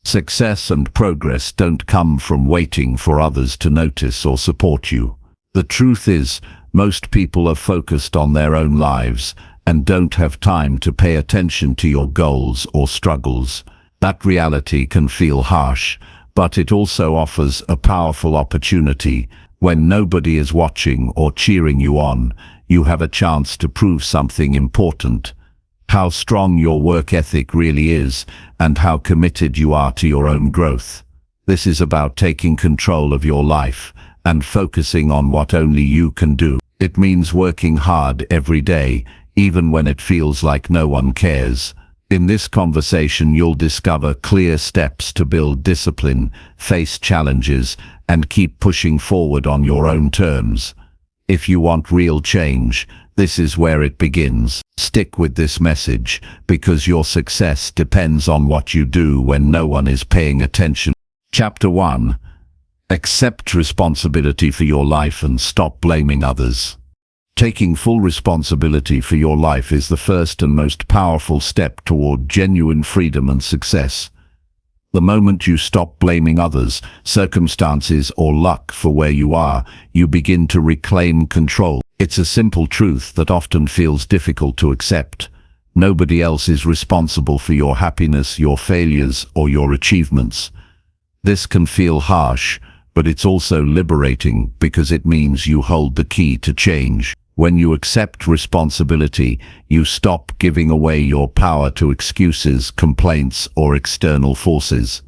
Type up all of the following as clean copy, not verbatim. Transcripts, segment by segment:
Success and progress don't come from waiting for others to notice or support you. The truth is, most people are focused on their own lives and don't have time to pay attention to your goals or struggles. That reality can feel harsh, but it also offers a powerful opportunity. When nobody is watching or cheering you on, you have a chance to prove something important: how strong your work ethic really is and how committed you are to your own growth. This is about taking control of your life and focusing on what only you can do. It means working hard every day, even when it feels like no one cares. In this conversation, you'll discover clear steps to build discipline, face challenges, and keep pushing forward on your own terms. If you want real change, this is where it begins. Stick with this message, because your success depends on what you do when no one is paying attention. Chapter 1. Accept responsibility for your life and stop blaming others. Taking full responsibility for your life is the first and most powerful step toward genuine freedom and success. The moment you stop blaming others, circumstances, or luck for where you are, you begin to reclaim control. It's a simple truth that often feels difficult to accept. Nobody else is responsible for your happiness, your failures, or your achievements. This can feel harsh, but it's also liberating because it means you hold the key to change. When you accept responsibility, you stop giving away your power to excuses, complaints, or external forces.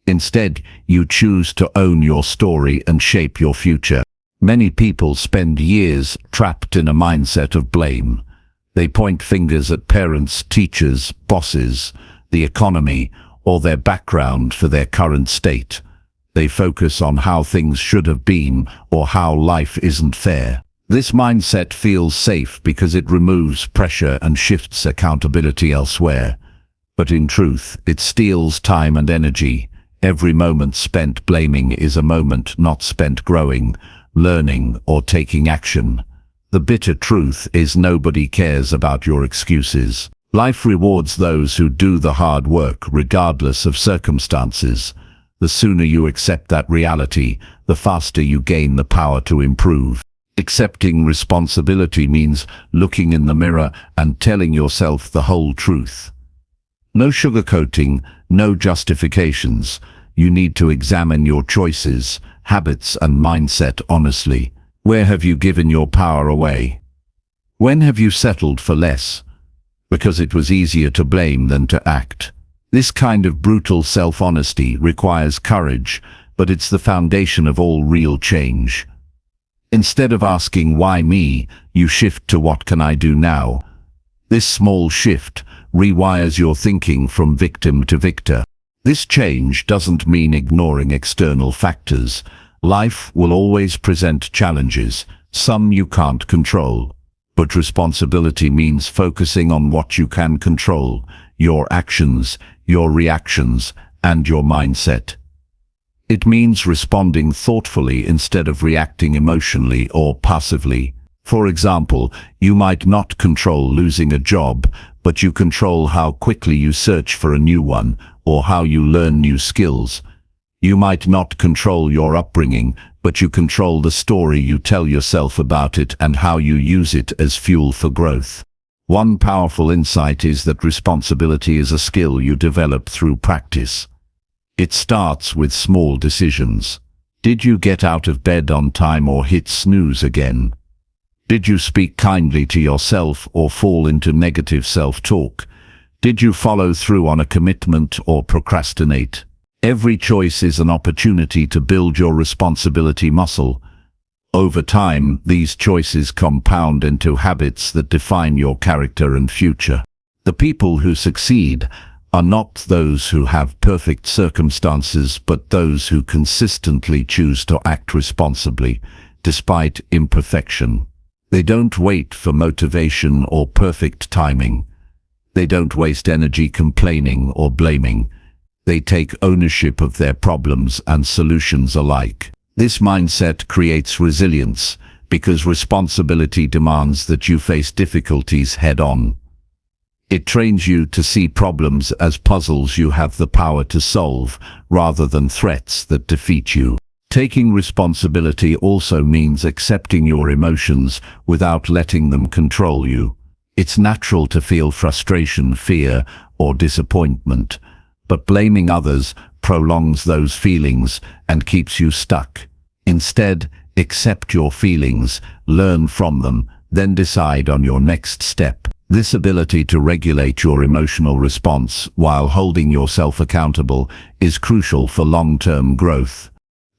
Instead, you choose to own your story and shape your future. Many people spend years trapped in a mindset of blame. They point fingers at parents, teachers, bosses, the economy, or their background for their current state. They focus on how things should have been or how life isn't fair. This mindset feels safe because it removes pressure and shifts accountability elsewhere. But in truth, it steals time and energy. Every moment spent blaming is a moment not spent growing, learning, or taking action. The bitter truth is nobody cares about your excuses. Life rewards those who do the hard work regardless of circumstances. The sooner you accept that reality, the faster you gain the power to improve. Accepting responsibility means looking in the mirror and telling yourself the whole truth. No sugarcoating, no justifications. You need to examine your choices, habits, and mindset honestly. Where have you given your power away? When have you settled for less? Because it was easier to blame than to act. This kind of brutal self-honesty requires courage, but it's the foundation of all real change. Instead of asking, "Why me?" you shift to, "What can I do now?" This small shift rewires your thinking from victim to victor. This change doesn't mean ignoring external factors. Life will always present challenges, some you can't control. But responsibility means focusing on what you can control: your actions, your reactions, and your mindset. It means responding thoughtfully instead of reacting emotionally or passively. For example, you might not control losing a job, but you control how quickly you search for a new one or how you learn new skills. You might not control your upbringing, but you control the story you tell yourself about it and how you use it as fuel for growth. One powerful insight is that responsibility is a skill you develop through practice. It starts with small decisions. Did you get out of bed on time or hit snooze again? Did you speak kindly to yourself or fall into negative self-talk? Did you follow through on a commitment or procrastinate? Every choice is an opportunity to build your responsibility muscle. Over time, these choices compound into habits that define your character and future. The people who succeed are not those who have perfect circumstances, but those who consistently choose to act responsibly, despite imperfection. They don't wait for motivation or perfect timing. They don't waste energy complaining or blaming. They take ownership of their problems and solutions alike. This mindset creates resilience, because responsibility demands that you face difficulties head-on. It trains you to see problems as puzzles you have the power to solve, rather than threats that defeat you. Taking responsibility also means accepting your emotions without letting them control you. It's natural to feel frustration, fear, or disappointment, but blaming others prolongs those feelings and keeps you stuck. Instead, accept your feelings, learn from them, then decide on your next step. This ability to regulate your emotional response while holding yourself accountable is crucial for long-term growth.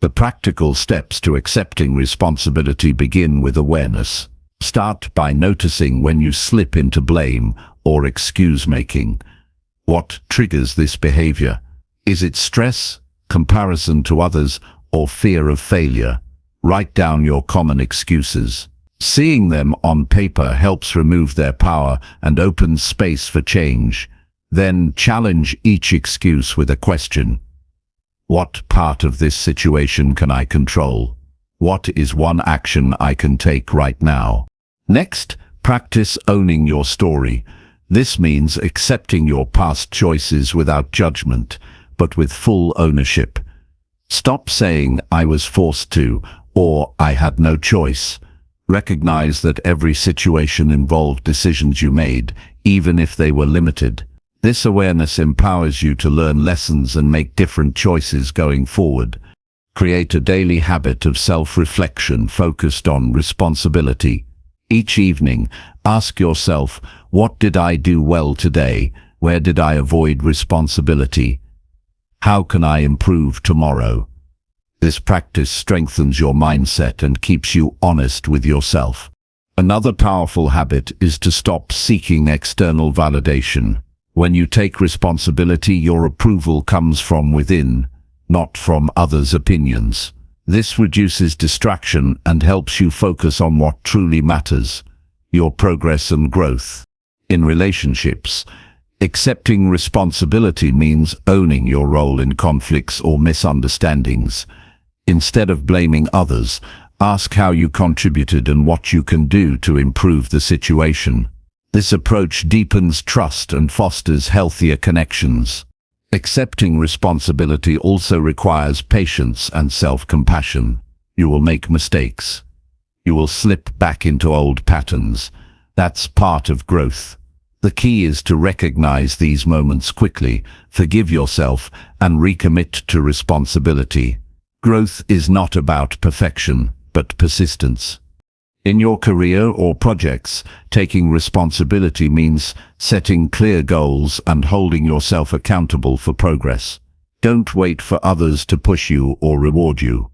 The practical steps to accepting responsibility begin with awareness. Start by noticing when you slip into blame or excuse-making. What triggers this behavior? Is it stress, comparison to others, or fear of failure? Write down your common excuses. Seeing them on paper helps remove their power and opens space for change. Then challenge each excuse with a question. What part of this situation can I control? What is one action I can take right now? Next, practice owning your story. This means accepting your past choices without judgment, but with full ownership. Stop saying, "I was forced to," or "I had no choice." Recognize that every situation involved decisions you made, even if they were limited. This awareness empowers you to learn lessons and make different choices going forward. Create a daily habit of self-reflection focused on responsibility. Each evening, ask yourself, what did I do well today? Where did I avoid responsibility? How can I improve tomorrow? This practice strengthens your mindset and keeps you honest with yourself. Another powerful habit is to stop seeking external validation. When you take responsibility, your approval comes from within, not from others' opinions. This reduces distraction and helps you focus on what truly matters, your progress and growth. In relationships, accepting responsibility means owning your role in conflicts or misunderstandings. Instead of blaming others, ask how you contributed and what you can do to improve the situation. This approach deepens trust and fosters healthier connections. Accepting responsibility also requires patience and self-compassion. You will make mistakes. You will slip back into old patterns. That's part of growth. The key is to recognize these moments quickly, forgive yourself, and recommit to responsibility. Growth is not about perfection, but persistence. In your career or projects, taking responsibility means setting clear goals and holding yourself accountable for progress. Don't wait for others to push you or reward you.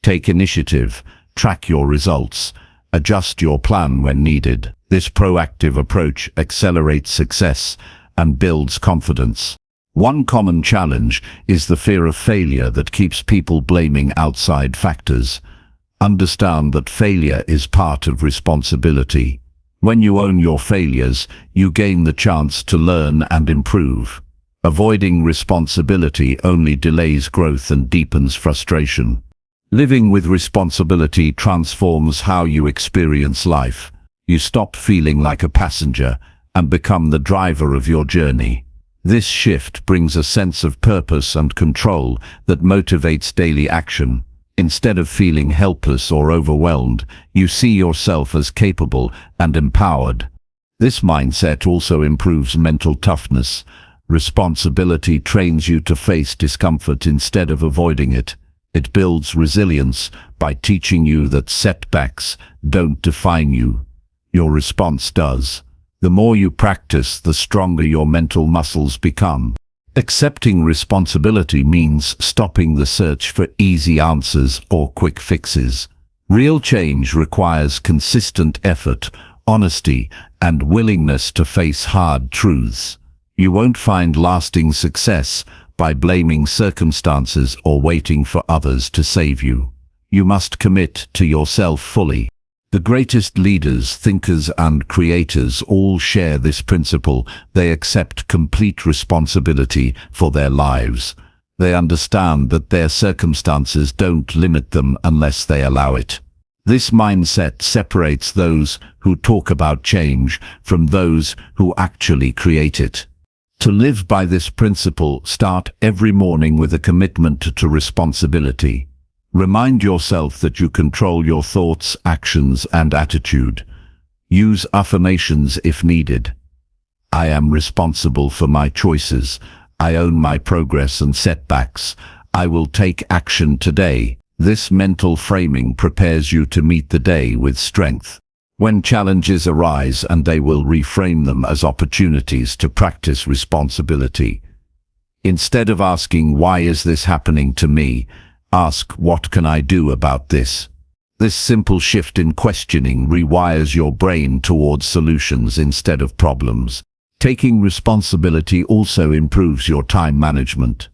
Take initiative, track your results, adjust your plan when needed. This proactive approach accelerates success and builds confidence. One common challenge is the fear of failure that keeps people blaming outside factors. Understand that failure is part of responsibility. When you own your failures, you gain the chance to learn and improve. Avoiding responsibility only delays growth and deepens frustration. Living with responsibility transforms how you experience life. You stop feeling like a passenger and become the driver of your journey. This shift brings a sense of purpose and control that motivates daily action. Instead of feeling helpless or overwhelmed, you see yourself as capable and empowered. This mindset also improves mental toughness. Responsibility trains you to face discomfort instead of avoiding it. It builds resilience by teaching you that setbacks don't define you. Your response does. The more you practice, the stronger your mental muscles become. Accepting responsibility means stopping the search for easy answers or quick fixes. Real change requires consistent effort, honesty, and willingness to face hard truths. You won't find lasting success by blaming circumstances or waiting for others to save you. You must commit to yourself fully. The greatest leaders, thinkers, and creators all share this principle. They accept complete responsibility for their lives. They understand that their circumstances don't limit them unless they allow it. This mindset separates those who talk about change from those who actually create it. To live by this principle, start every morning with a commitment to responsibility. Remind yourself that you control your thoughts, actions, and attitude. Use affirmations if needed. I am responsible for my choices. I own my progress and setbacks. I will take action today. This mental framing prepares you to meet the day with strength. When challenges arise, and they will, reframe them as opportunities to practice responsibility. Instead of asking, "Why is this happening to me?" ask, "What can I do about this?" This simple shift in questioning rewires your brain towards solutions instead of problems. Taking responsibility also improves your time management.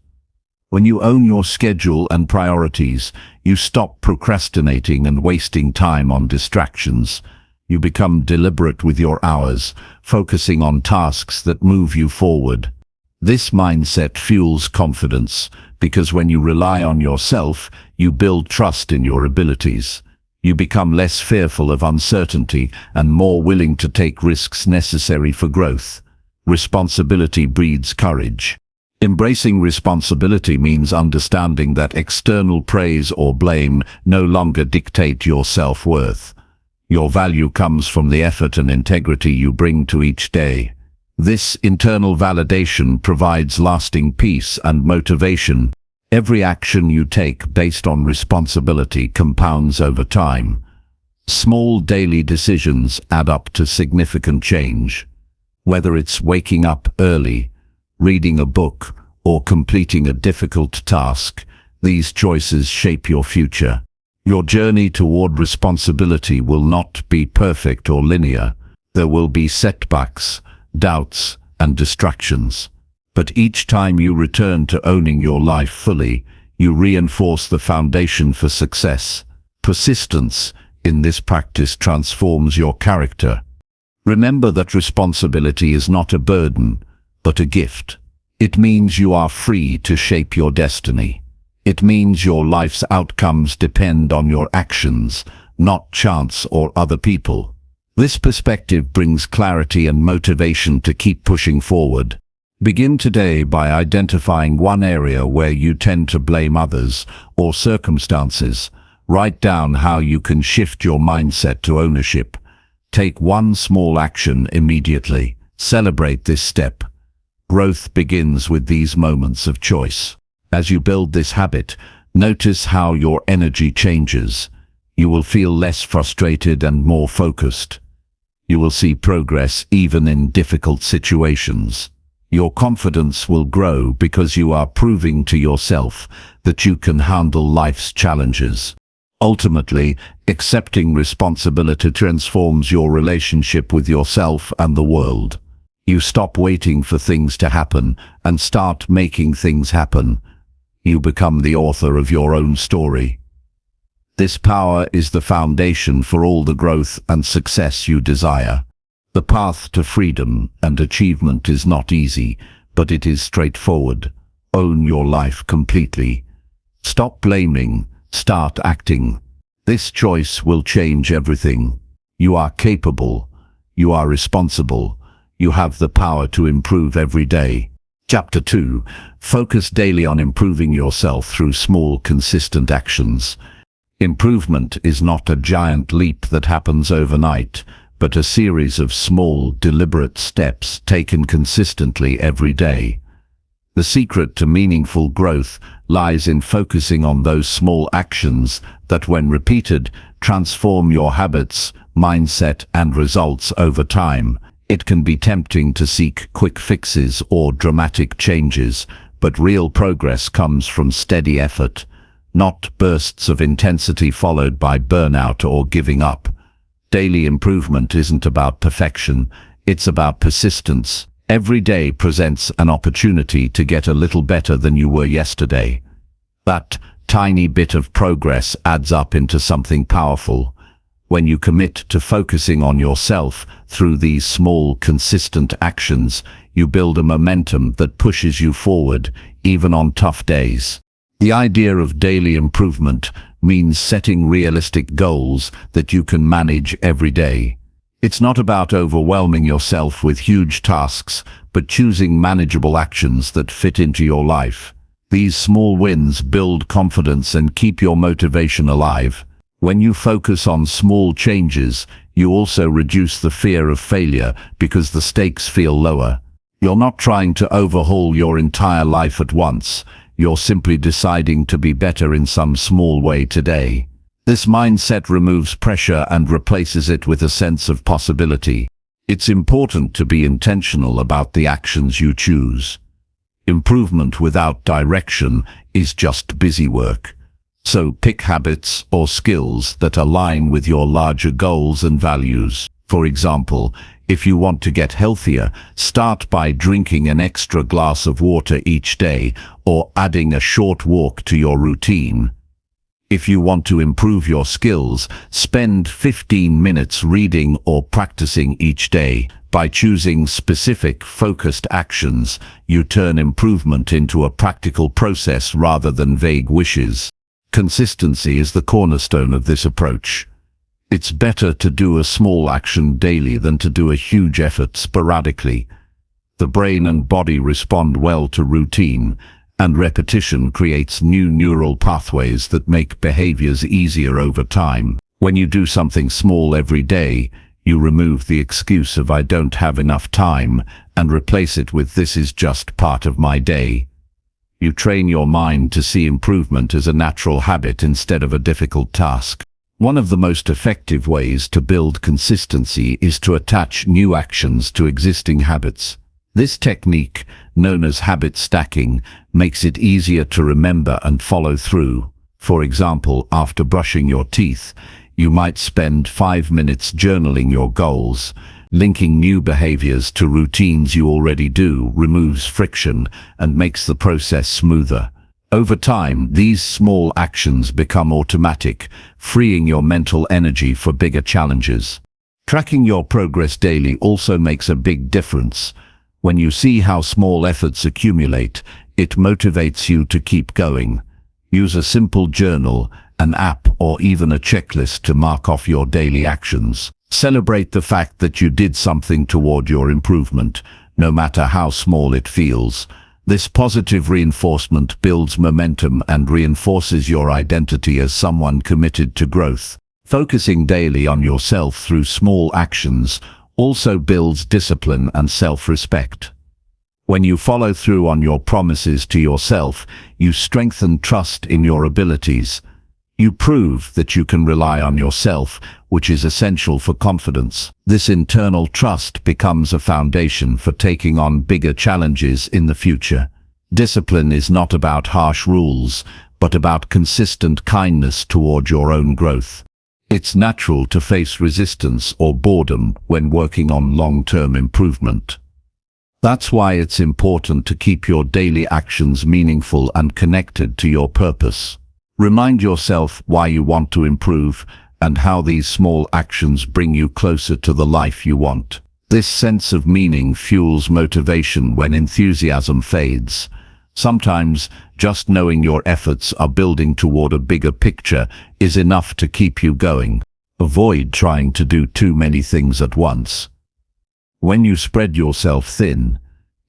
When you own your schedule and priorities, you stop procrastinating and wasting time on distractions. You become deliberate with your hours, focusing on tasks that move you forward. This mindset fuels confidence, because when you rely on yourself, you build trust in your abilities. You become less fearful of uncertainty and more willing to take risks necessary for growth. Responsibility breeds courage. Embracing responsibility means understanding that external praise or blame no longer dictate your self-worth. Your value comes from the effort and integrity you bring to each day. This internal validation provides lasting peace and motivation. Every action you take based on responsibility compounds over time. Small daily decisions add up to significant change. Whether it's waking up early, reading a book, or completing a difficult task, these choices shape your future. Your journey toward responsibility will not be perfect or linear. There will be setbacks, doubts, and distractions. But each time you return to owning your life fully, you reinforce the foundation for success. Persistence in this practice transforms your character. Remember that responsibility is not a burden, but a gift. It means you are free to shape your destiny. It means your life's outcomes depend on your actions, not chance or other people. This perspective brings clarity and motivation to keep pushing forward. Begin today by identifying one area where you tend to blame others or circumstances. Write down how you can shift your mindset to ownership. Take one small action immediately. Celebrate this step. Growth begins with these moments of choice. As you build this habit, notice how your energy changes. You will feel less frustrated and more focused. You will see progress even in difficult situations. Your confidence will grow because you are proving to yourself that you can handle life's challenges. Ultimately, accepting responsibility transforms your relationship with yourself and the world. You stop waiting for things to happen and start making things happen. You become the author of your own story. This power is the foundation for all the growth and success you desire. The path to freedom and achievement is not easy, but it is straightforward. Own your life completely. Stop blaming, start acting. This choice will change everything. You are capable. You are responsible. You have the power to improve every day. Chapter 2. Focus daily on improving yourself through small, consistent actions. Improvement is not a giant leap that happens overnight, but a series of small, deliberate steps taken consistently every day. The secret to meaningful growth lies in focusing on those small actions that, when repeated, transform your habits, mindset, and results over time. It can be tempting to seek quick fixes or dramatic changes, but real progress comes from steady effort, not bursts of intensity followed by burnout or giving up. Daily improvement isn't about perfection, it's about persistence. Every day presents an opportunity to get a little better than you were yesterday. That tiny bit of progress adds up into something powerful. When you commit to focusing on yourself through these small, consistent actions, you build a momentum that pushes you forward, even on tough days. The idea of daily improvement means setting realistic goals that you can manage every day. It's not about overwhelming yourself with huge tasks, but choosing manageable actions that fit into your life. These small wins build confidence and keep your motivation alive. When you focus on small changes, you also reduce the fear of failure because the stakes feel lower. You're not trying to overhaul your entire life at once. You're simply deciding to be better in some small way today. This mindset removes pressure and replaces it with a sense of possibility. It's important to be intentional about the actions you choose. Improvement without direction is just busy work. So pick habits or skills that align with your larger goals and values. For example, if you want to get healthier, start by drinking an extra glass of water each day or adding a short walk to your routine. If you want to improve your skills, spend 15 minutes reading or practicing each day. By choosing specific, focused actions, you turn improvement into a practical process rather than vague wishes. Consistency is the cornerstone of this approach. It's better to do a small action daily than to do a huge effort sporadically. The brain and body respond well to routine, and repetition creates new neural pathways that make behaviors easier over time. When you do something small every day, you remove the excuse of "I don't have enough time" and replace it with "this is just part of my day." You train your mind to see improvement as a natural habit instead of a difficult task. One of the most effective ways to build consistency is to attach new actions to existing habits. This technique, known as habit stacking, makes it easier to remember and follow through. For example, after brushing your teeth, you might spend 5 minutes journaling your goals. Linking new behaviors to routines you already do removes friction and makes the process smoother. Over time, these small actions become automatic, freeing your mental energy for bigger challenges. Tracking your progress daily also makes a big difference. When you see how small efforts accumulate, it motivates you to keep going. Use a simple journal, an app, or even a checklist to mark off your daily actions. Celebrate the fact that you did something toward your improvement, no matter how small it feels. This positive reinforcement builds momentum and reinforces your identity as someone committed to growth. Focusing daily on yourself through small actions also builds discipline and self-respect. When you follow through on your promises to yourself, you strengthen trust in your abilities. You prove that you can rely on yourself, which is essential for confidence. This internal trust becomes a foundation for taking on bigger challenges in the future. Discipline is not about harsh rules, but about consistent kindness toward your own growth. It's natural to face resistance or boredom when working on long-term improvement. That's why it's important to keep your daily actions meaningful and connected to your purpose. Remind yourself why you want to improve and how these small actions bring you closer to the life you want. This sense of meaning fuels motivation when enthusiasm fades. Sometimes, just knowing your efforts are building toward a bigger picture is enough to keep you going. Avoid trying to do too many things at once. When you spread yourself thin,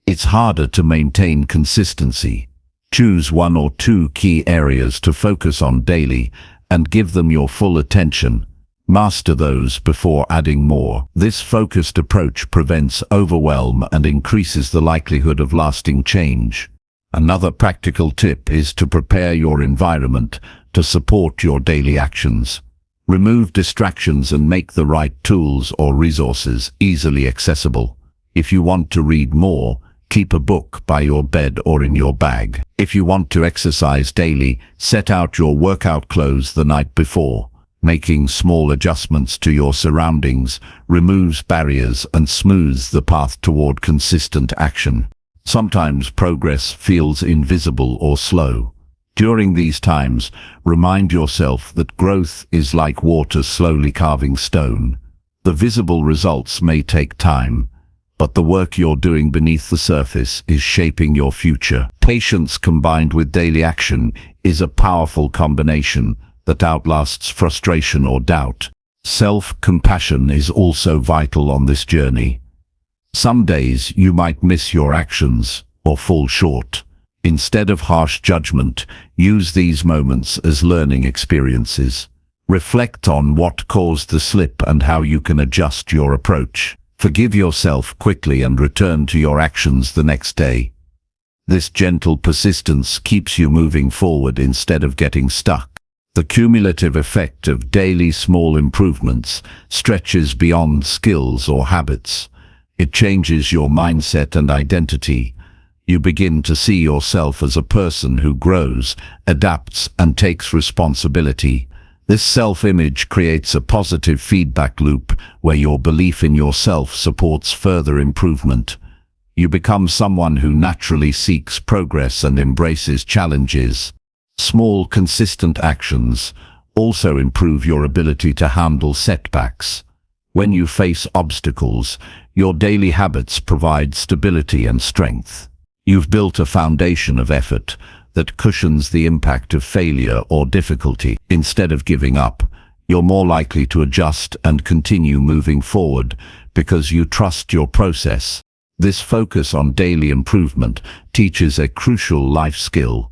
it's harder to maintain consistency. Choose 1 or 2 key areas to focus on daily and give them your full attention. Master those before adding more. This focused approach prevents overwhelm and increases the likelihood of lasting change. Another practical tip is to prepare your environment to support your daily actions. Remove distractions and make the right tools or resources easily accessible. If you want to read more, keep a book by your bed or in your bag. If you want to exercise daily, set out your workout clothes the night before. Making small adjustments to your surroundings removes barriers and smooths the path toward consistent action. Sometimes progress feels invisible or slow. During these times, remind yourself that growth is like water slowly carving stone. The visible results may take time, but the work you're doing beneath the surface is shaping your future. Patience combined with daily action is a powerful combination that outlasts frustration or doubt. Self-compassion is also vital on this journey. Some days you might miss your actions or fall short. Instead of harsh judgment, use these moments as learning experiences. Reflect on what caused the slip and how you can adjust your approach. Forgive yourself quickly and return to your actions the next day. This gentle persistence keeps you moving forward instead of getting stuck. The cumulative effect of daily small improvements stretches beyond skills or habits. It changes your mindset and identity. You begin to see yourself as a person who grows, adapts, and takes responsibility. This self-image creates a positive feedback loop where your belief in yourself supports further improvement. You become someone who naturally seeks progress and embraces challenges. Small, consistent actions also improve your ability to handle setbacks. When you face obstacles, your daily habits provide stability and strength. You've built a foundation of effort that cushions the impact of failure or difficulty. Instead of giving up, you're more likely to adjust and continue moving forward because you trust your process. This focus on daily improvement teaches a crucial life skill: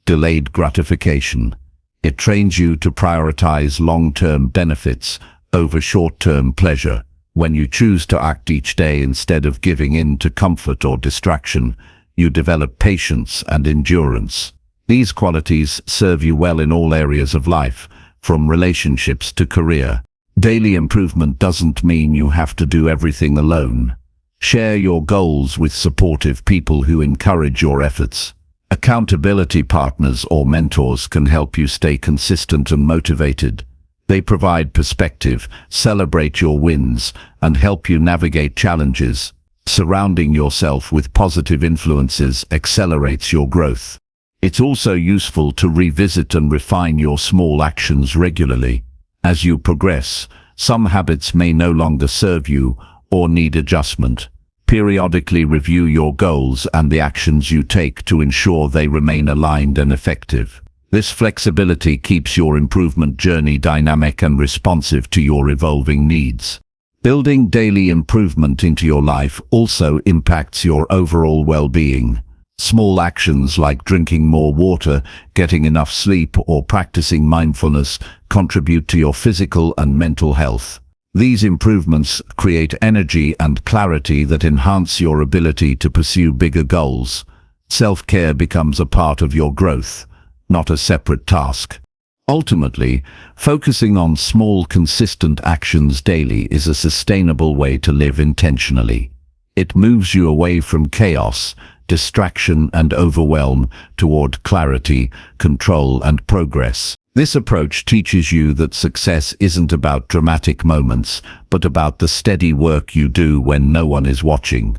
delayed gratification. It trains you to prioritize long-term benefits over short-term pleasure. When you choose to act each day instead of giving in to comfort or distraction, you develop patience and endurance. These qualities serve you well in all areas of life, from relationships to career. Daily improvement doesn't mean you have to do everything alone. Share your goals with supportive people who encourage your efforts. Accountability partners or mentors can help you stay consistent and motivated. They provide perspective, celebrate your wins, and help you navigate challenges. Surrounding yourself with positive influences accelerates your growth. It's also useful to revisit and refine your small actions regularly. As you progress, some habits may no longer serve you or need adjustment. Periodically review your goals and the actions you take to ensure they remain aligned and effective. This flexibility keeps your improvement journey dynamic and responsive to your evolving needs. Building daily improvement into your life also impacts your overall well-being. Small actions like drinking more water, getting enough sleep, or practicing mindfulness contribute to your physical and mental health. These improvements create energy and clarity that enhance your ability to pursue bigger goals. Self-care becomes a part of your growth, not a separate task. Ultimately, focusing on small, consistent actions daily is a sustainable way to live intentionally. It moves you away from chaos, distraction, and overwhelm toward clarity, control, and progress. This approach teaches you that success isn't about dramatic moments, but about the steady work you do when no one is watching.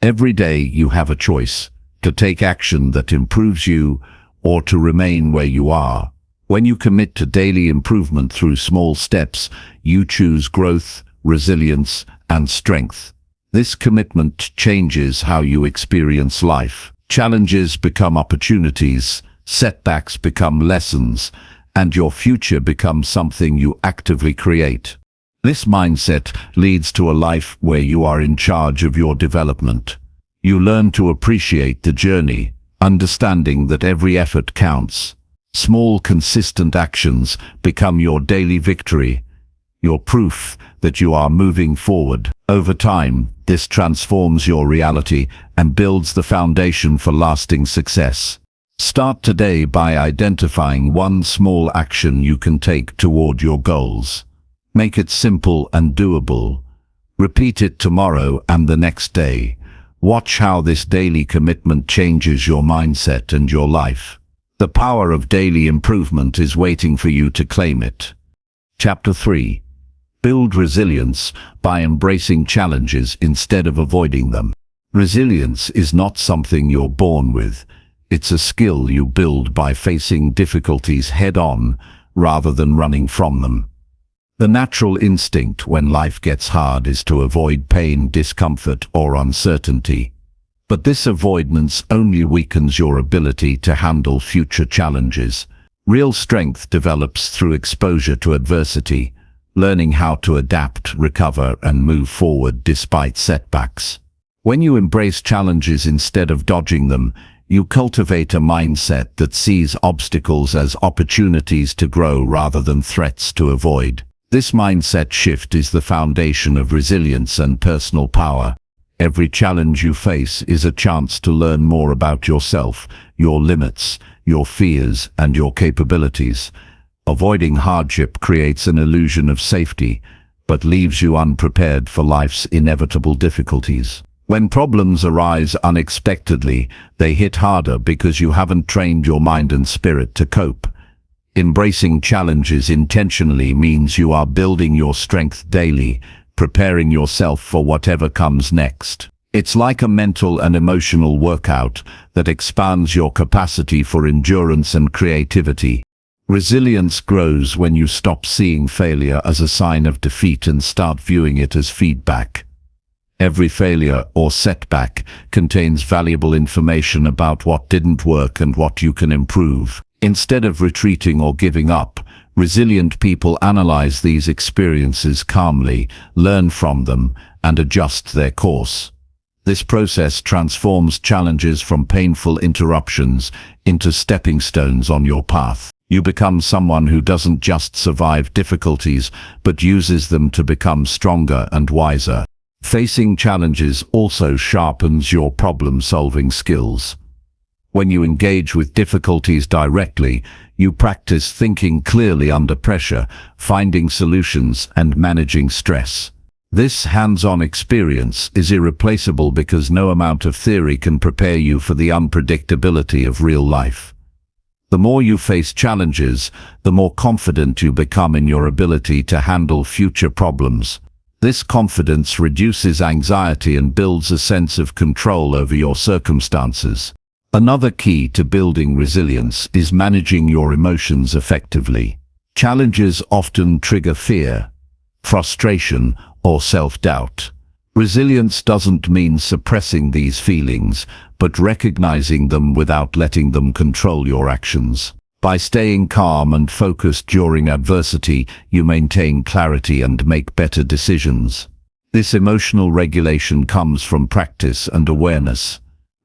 Every day you have a choice: to take action that improves you or to remain where you are. When you commit to daily improvement through small steps, you choose growth, resilience, and strength. This commitment changes how you experience life. Challenges become opportunities, setbacks become lessons, and your future becomes something you actively create. This mindset leads to a life where you are in charge of your development. You learn to appreciate the journey, understanding that every effort counts. Small, consistent actions become your daily victory, your proof that you are moving forward. Over time, this transforms your reality and builds the foundation for lasting success. Start today by identifying one small action you can take toward your goals. Make it simple and doable. Repeat it tomorrow and the next day. Watch how this daily commitment changes your mindset and your life. The power of daily improvement is waiting for you to claim it. Chapter 3. Build resilience by embracing challenges instead of avoiding them. Resilience is not something you're born with. It's a skill you build by facing difficulties head-on rather than running from them. The natural instinct when life gets hard is to avoid pain, discomfort, or uncertainty. But this avoidance only weakens your ability to handle future challenges. Real strength develops through exposure to adversity, learning how to adapt, recover, and move forward despite setbacks. When you embrace challenges instead of dodging them, you cultivate a mindset that sees obstacles as opportunities to grow rather than threats to avoid. This mindset shift is the foundation of resilience and personal power. Every challenge you face is a chance to learn more about yourself, your limits, your fears, and your capabilities. Avoiding hardship creates an illusion of safety, but leaves you unprepared for life's inevitable difficulties. When problems arise unexpectedly, they hit harder because you haven't trained your mind and spirit to cope. Embracing challenges intentionally means you are building your strength daily, preparing yourself for whatever comes next. It's like a mental and emotional workout that expands your capacity for endurance and creativity. Resilience grows when you stop seeing failure as a sign of defeat and start viewing it as feedback. Every failure or setback contains valuable information about what didn't work and what you can improve. Instead of retreating or giving up, resilient people analyze these experiences calmly, learn from them, and adjust their course. This process transforms challenges from painful interruptions into stepping stones on your path. You become someone who doesn't just survive difficulties, but uses them to become stronger and wiser. Facing challenges also sharpens your problem-solving skills. When you engage with difficulties directly, you practice thinking clearly under pressure, finding solutions, and managing stress. This hands-on experience is irreplaceable because no amount of theory can prepare you for the unpredictability of real life. The more you face challenges, the more confident you become in your ability to handle future problems. This confidence reduces anxiety and builds a sense of control over your circumstances. Another key to building resilience is managing your emotions effectively. Challenges often trigger fear, frustration, or self-doubt. Resilience doesn't mean suppressing these feelings, but recognizing them without letting them control your actions. By staying calm and focused during adversity, you maintain clarity and make better decisions. This emotional regulation comes from practice and awareness.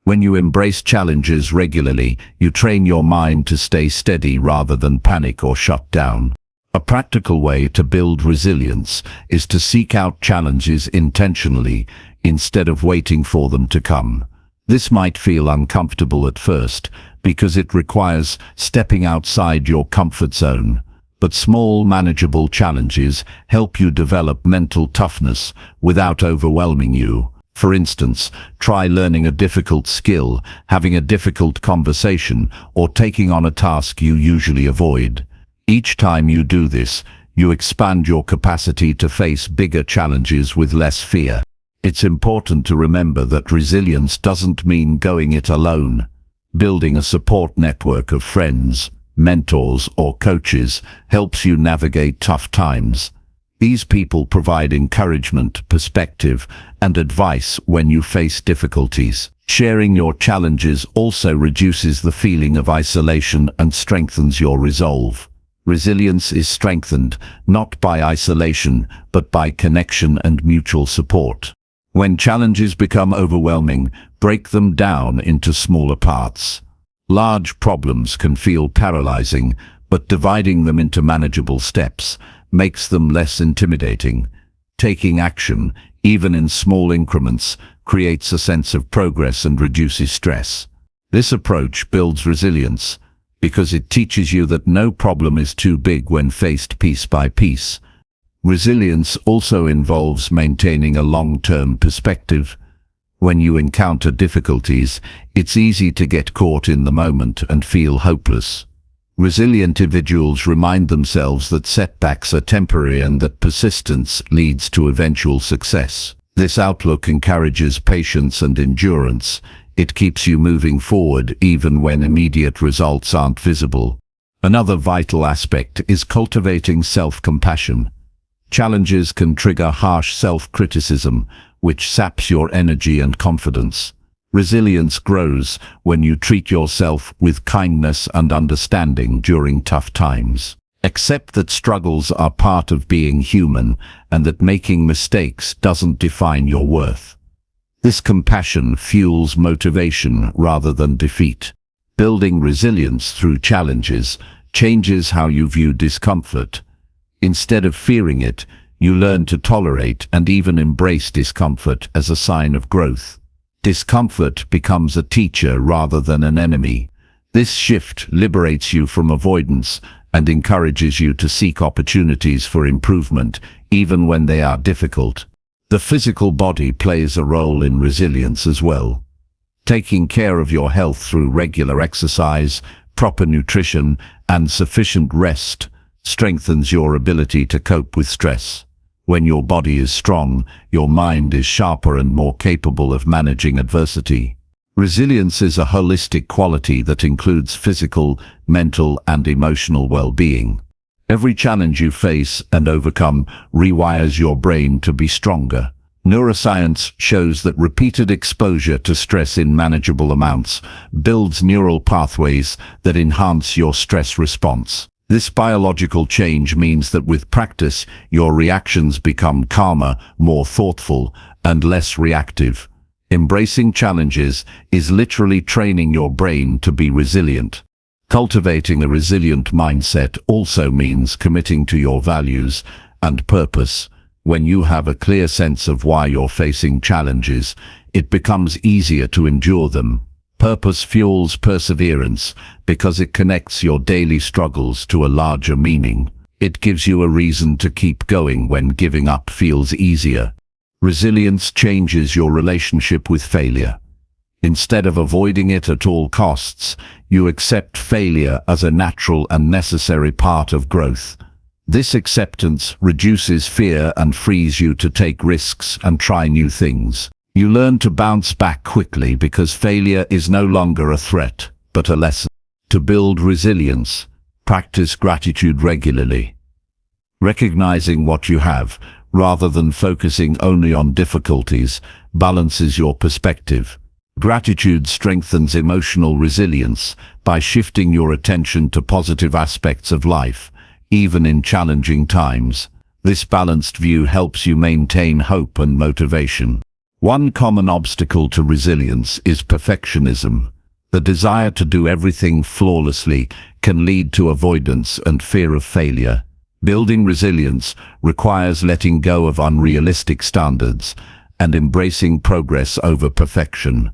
When you embrace challenges regularly, you train your mind to stay steady rather than panic or shut down. A practical way to build resilience is to seek out challenges intentionally instead of waiting for them to come. This might feel uncomfortable at first because it requires stepping outside your comfort zone, but small, manageable challenges help you develop mental toughness without overwhelming you. For instance, try learning a difficult skill, having a difficult conversation, or taking on a task you usually avoid. Each time you do this, you expand your capacity to face bigger challenges with less fear. It's important to remember that resilience doesn't mean going it alone. Building a support network of friends, mentors, or coaches helps you navigate tough times. These people provide encouragement, perspective, and advice when you face difficulties. Sharing your challenges also reduces the feeling of isolation and strengthens your resolve. Resilience is strengthened not by isolation, but by connection and mutual support. When challenges become overwhelming, break them down into smaller parts. Large problems can feel paralyzing, but dividing them into manageable steps makes them less intimidating. Taking action, even in small increments, creates a sense of progress and reduces stress. This approach builds resilience because it teaches you that no problem is too big when faced piece by piece. Resilience also involves maintaining a long-term perspective. When you encounter difficulties, it's easy to get caught in the moment and feel hopeless. Resilient individuals remind themselves that setbacks are temporary and that persistence leads to eventual success. This outlook encourages patience and endurance. It keeps you moving forward even when immediate results aren't visible. Another vital aspect is cultivating self-compassion. Challenges can trigger harsh self-criticism, which saps your energy and confidence. Resilience grows when you treat yourself with kindness and understanding during tough times. Accept that struggles are part of being human and that making mistakes doesn't define your worth. This compassion fuels motivation rather than defeat. Building resilience through challenges changes how you view discomfort. Instead of fearing it, you learn to tolerate and even embrace discomfort as a sign of growth. Discomfort becomes a teacher rather than an enemy. This shift liberates you from avoidance and encourages you to seek opportunities for improvement, even when they are difficult. The physical body plays a role in resilience as well. Taking care of your health through regular exercise, proper nutrition, and sufficient rest strengthens your ability to cope with stress. When your body is strong, your mind is sharper and more capable of managing adversity. Resilience is a holistic quality that includes physical, mental, and emotional well-being. Every challenge you face and overcome rewires your brain to be stronger. Neuroscience shows that repeated exposure to stress in manageable amounts builds neural pathways that enhance your stress response. This biological change means that with practice, your reactions become calmer, more thoughtful, and less reactive. Embracing challenges is literally training your brain to be resilient. Cultivating a resilient mindset also means committing to your values and purpose. When you have a clear sense of why you're facing challenges, it becomes easier to endure them. Purpose fuels perseverance because it connects your daily struggles to a larger meaning. It gives you a reason to keep going when giving up feels easier. Resilience changes your relationship with failure. Instead of avoiding it at all costs, you accept failure as a natural and necessary part of growth. This acceptance reduces fear and frees you to take risks and try new things. You learn to bounce back quickly because failure is no longer a threat, but a lesson. To build resilience, practice gratitude regularly. Recognizing what you have, rather than focusing only on difficulties, balances your perspective. Gratitude strengthens emotional resilience by shifting your attention to positive aspects of life, even in challenging times. This balanced view helps you maintain hope and motivation. One common obstacle to resilience is perfectionism. The desire to do everything flawlessly can lead to avoidance and fear of failure. Building resilience requires letting go of unrealistic standards and embracing progress over perfection.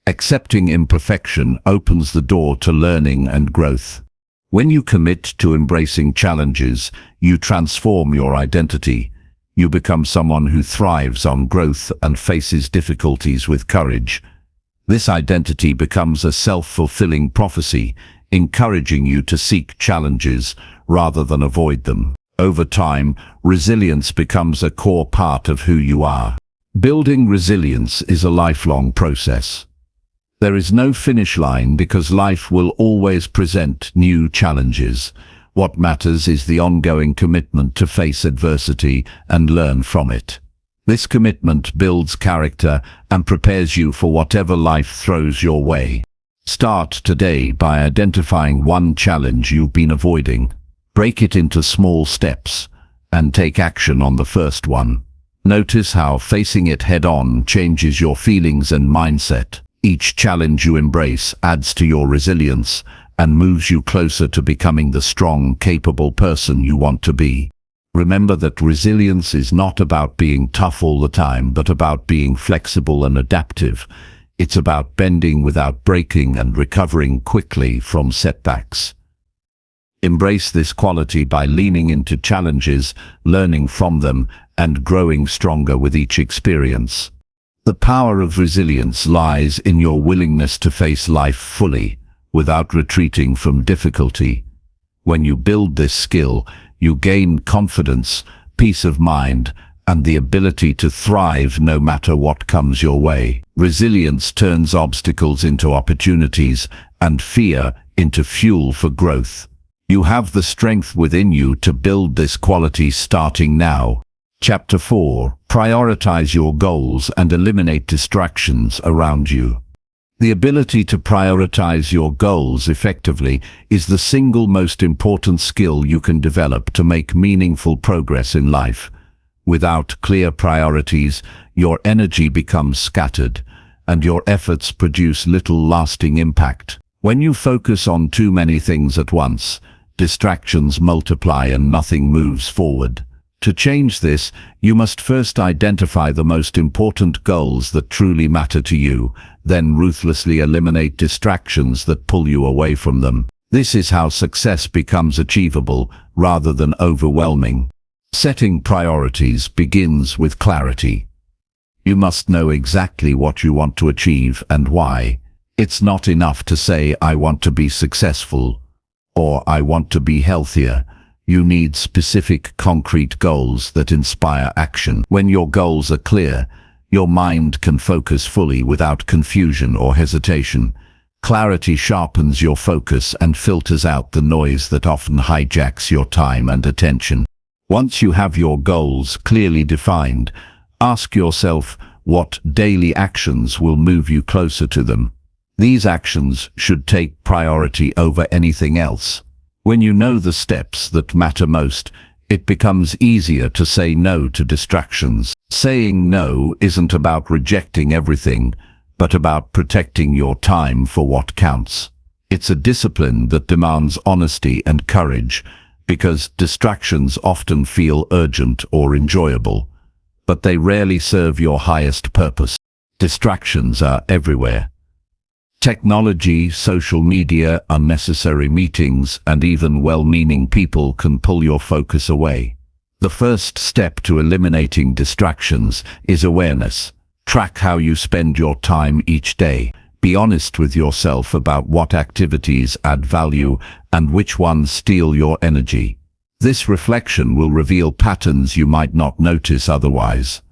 Accepting imperfection opens the door to learning and growth. When you commit to embracing challenges, you transform your identity. You become someone who thrives on growth and faces difficulties with courage. This identity becomes a self-fulfilling prophecy, encouraging you to seek challenges rather than avoid them. Over time, resilience becomes a core part of who you are. Building resilience is a lifelong process. There is no finish line because life will always present new challenges. What matters is the ongoing commitment to face adversity and learn from it. This commitment builds character and prepares you for whatever life throws your way. Start today by identifying one challenge you've been avoiding. Break it into small steps and take action on the first one. Notice how facing it head-on changes your feelings and mindset. Each challenge you embrace adds to your resilience and moves you closer to becoming the strong, capable person you want to be. Remember that resilience is not about being tough all the time, but about being flexible and adaptive. It's about bending without breaking and recovering quickly from setbacks. Embrace this quality by leaning into challenges, learning from them, and growing stronger with each experience. The power of resilience lies in your willingness to face life fully, without retreating from difficulty. When you build this skill, you gain confidence, peace of mind, and the ability to thrive no matter what comes your way. Resilience turns obstacles into opportunities and fear into fuel for growth. You have the strength within you to build this quality starting now. Chapter 4. Prioritize your goals and eliminate distractions around you. The ability to prioritize your goals effectively is the single most important skill you can develop to make meaningful progress in life. Without clear priorities, your energy becomes scattered, and your efforts produce little lasting impact. When you focus on too many things at once, distractions multiply and nothing moves forward. To change this, you must first identify the most important goals that truly matter to you, then ruthlessly eliminate distractions that pull you away from them. This is how success becomes achievable rather than overwhelming. Setting priorities begins with clarity. You must know exactly what you want to achieve and why. It's not enough to say, "I want to be successful," or "I want to be healthier." You need specific, concrete goals that inspire action. When your goals are clear, your mind can focus fully without confusion or hesitation. Clarity sharpens your focus and filters out the noise that often hijacks your time and attention. Once you have your goals clearly defined, ask yourself what daily actions will move you closer to them. These actions should take priority over anything else. When you know the steps that matter most, it becomes easier to say no to distractions. Saying no isn't about rejecting everything, but about protecting your time for what counts. It's a discipline that demands honesty and courage, because distractions often feel urgent or enjoyable, but they rarely serve your highest purpose. Distractions are everywhere. Technology, social media, unnecessary meetings, and even well-meaning people can pull your focus away. The first step to eliminating distractions is awareness. Track how you spend your time each day. Be honest with yourself about what activities add value and which ones steal your energy. This reflection will reveal patterns you might not notice otherwise.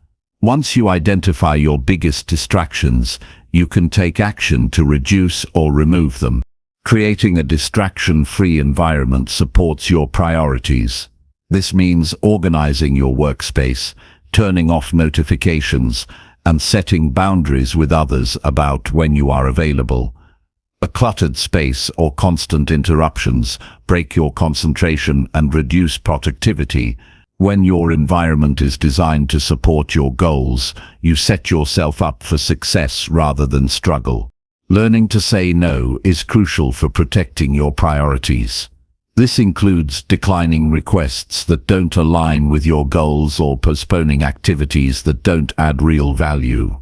Once you identify your biggest distractions, you can take action to reduce or remove them. Creating a distraction-free environment supports your priorities. This means organizing your workspace, turning off notifications, and setting boundaries with others about when you are available. A cluttered space or constant interruptions break your concentration and reduce productivity. When your environment is designed to support your goals, you set yourself up for success rather than struggle. Learning to say no is crucial for protecting your priorities. This includes declining requests that don't align with your goals or postponing activities that don't add real value.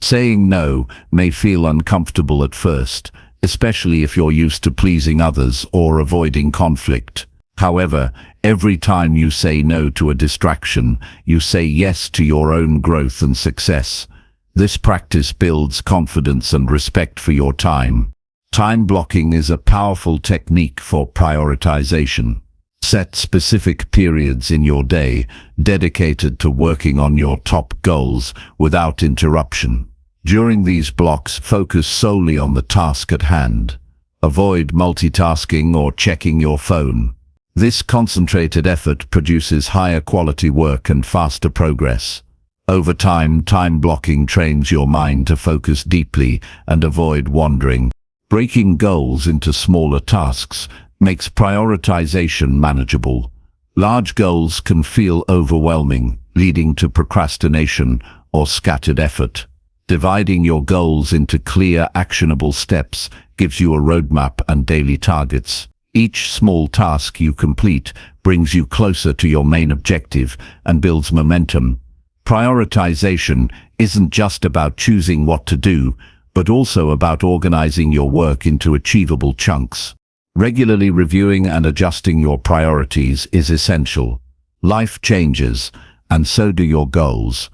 Saying no may feel uncomfortable at first, especially if you're used to pleasing others or avoiding conflict. However, every time you say no to a distraction, you say yes to your own growth and success. This practice builds confidence and respect for your time. Time blocking is a powerful technique for prioritization. Set specific periods in your day dedicated to working on your top goals without interruption. During these blocks, focus solely on the task at hand. Avoid multitasking or checking your phone. This concentrated effort produces higher quality work and faster progress. Over time, time blocking trains your mind to focus deeply and avoid wandering. Breaking goals into smaller tasks makes prioritization manageable. Large goals can feel overwhelming, leading to procrastination or scattered effort. Dividing your goals into clear, actionable steps gives you a roadmap and daily targets. Each small task you complete brings you closer to your main objective and builds momentum. Prioritization isn't just about choosing what to do, but also about organizing your work into achievable chunks. Regularly reviewing and adjusting your priorities is essential. Life changes, and so do your goals.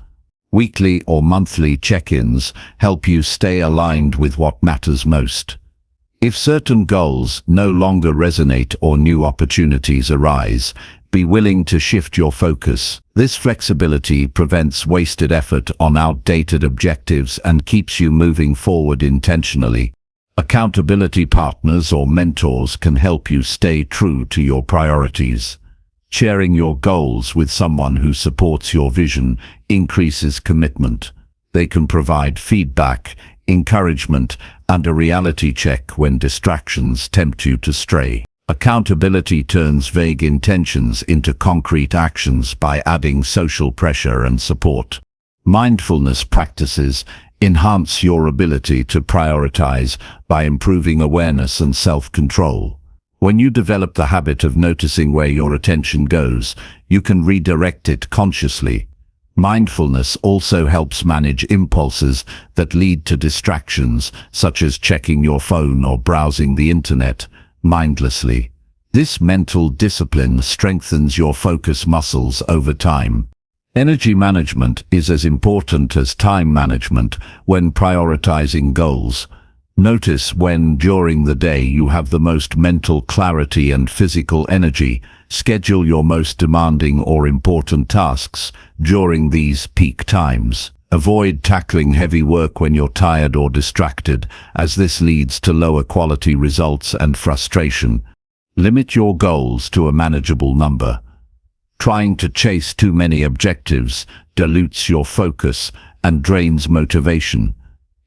Weekly or monthly check-ins help you stay aligned with what matters most. If certain goals no longer resonate or new opportunities arise, be willing to shift your focus. This flexibility prevents wasted effort on outdated objectives and keeps you moving forward intentionally. Accountability partners or mentors can help you stay true to your priorities. Sharing your goals with someone who supports your vision increases commitment. They can provide feedback, encouragement, and a reality check when distractions tempt you to stray. Accountability turns vague intentions into concrete actions by adding social pressure and support. Mindfulness practices enhance your ability to prioritize by improving awareness and self-control. When you develop the habit of noticing where your attention goes, you can redirect it consciously. Mindfulness also helps manage impulses that lead to distractions, such as checking your phone or browsing the internet mindlessly. This mental discipline strengthens your focus muscles over time. Energy management is as important as time management when prioritizing goals. Notice when during the day you have the most mental clarity and physical energy. Schedule your most demanding or important tasks during these peak times. Avoid tackling heavy work when you're tired or distracted, as this leads to lower quality results and frustration. Limit your goals to a manageable number. Trying to chase too many objectives dilutes your focus and drains motivation.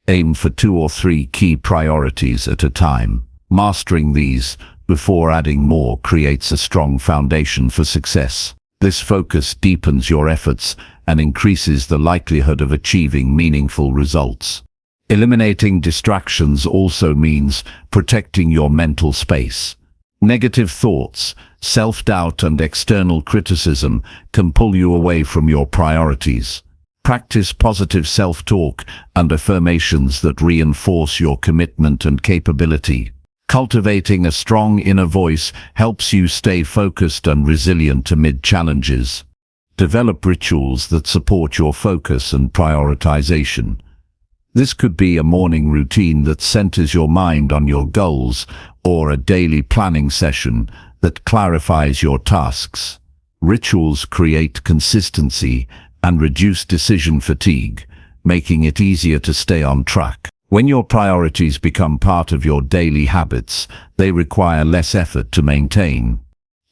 Aim for 2 or 3 key priorities at a time. Mastering these before adding more creates a strong foundation for success. This focus deepens your efforts and increases the likelihood of achieving meaningful results. Eliminating distractions also means protecting your mental space. Negative thoughts, self-doubt, and external criticism can pull you away from your priorities. Practice positive self-talk and affirmations that reinforce your commitment and capability. Cultivating a strong inner voice helps you stay focused and resilient amid challenges. Develop rituals that support your focus and prioritization. This could be a morning routine that centers your mind on your goals, or a daily planning session that clarifies your tasks. Rituals create consistency and reduce decision fatigue, making it easier to stay on track. When your priorities become part of your daily habits, they require less effort to maintain.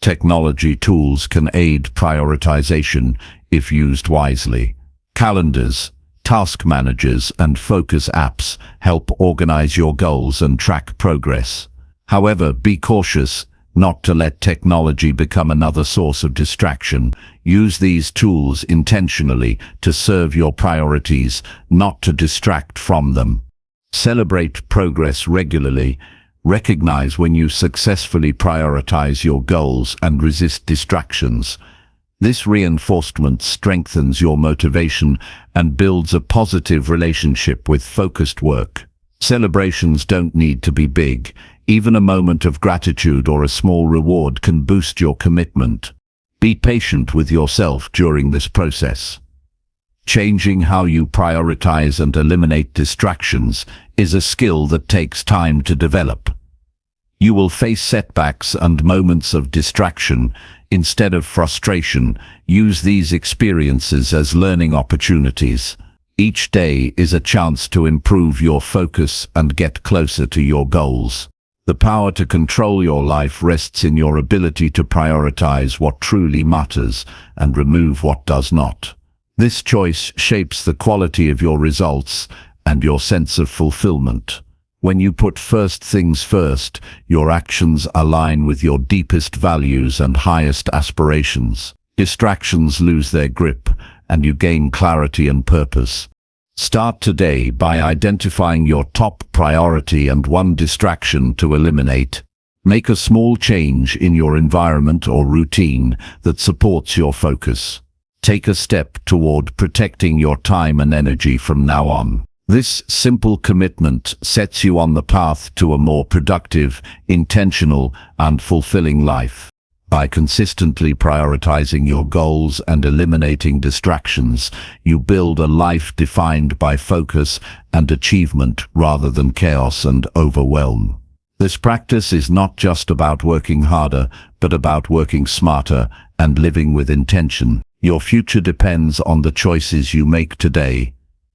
Technology tools can aid prioritization if used wisely. Calendars, task managers, and focus apps help organize your goals and track progress. However, be cautious not to let technology become another source of distraction. Use these tools intentionally to serve your priorities, not to distract from them. Celebrate progress regularly. Recognize when you successfully prioritize your goals and resist distractions. This reinforcement strengthens your motivation and builds a positive relationship with focused work. Celebrations don't need to be big. Even a moment of gratitude or a small reward can boost your commitment. Be patient with yourself during this process. Changing how you prioritize and eliminate distractions is a skill that takes time to develop. You will face setbacks and moments of distraction. Instead of frustration, use these experiences as learning opportunities. Each day is a chance to improve your focus and get closer to your goals. The power to control your life rests in your ability to prioritize what truly matters and remove what does not. This choice shapes the quality of your results and your sense of fulfillment. When you put first things first, your actions align with your deepest values and highest aspirations. Distractions lose their grip, and you gain clarity and purpose. Start today by identifying your top priority and one distraction to eliminate. Make a small change in your environment or routine that supports your focus. Take a step toward protecting your time and energy from now on. This simple commitment sets you on the path to a more productive, intentional, and fulfilling life. By consistently prioritizing your goals and eliminating distractions, you build a life defined by focus and achievement rather than chaos and overwhelm. This practice is not just about working harder, but about working smarter and living with intention. Your future depends on the choices you make today.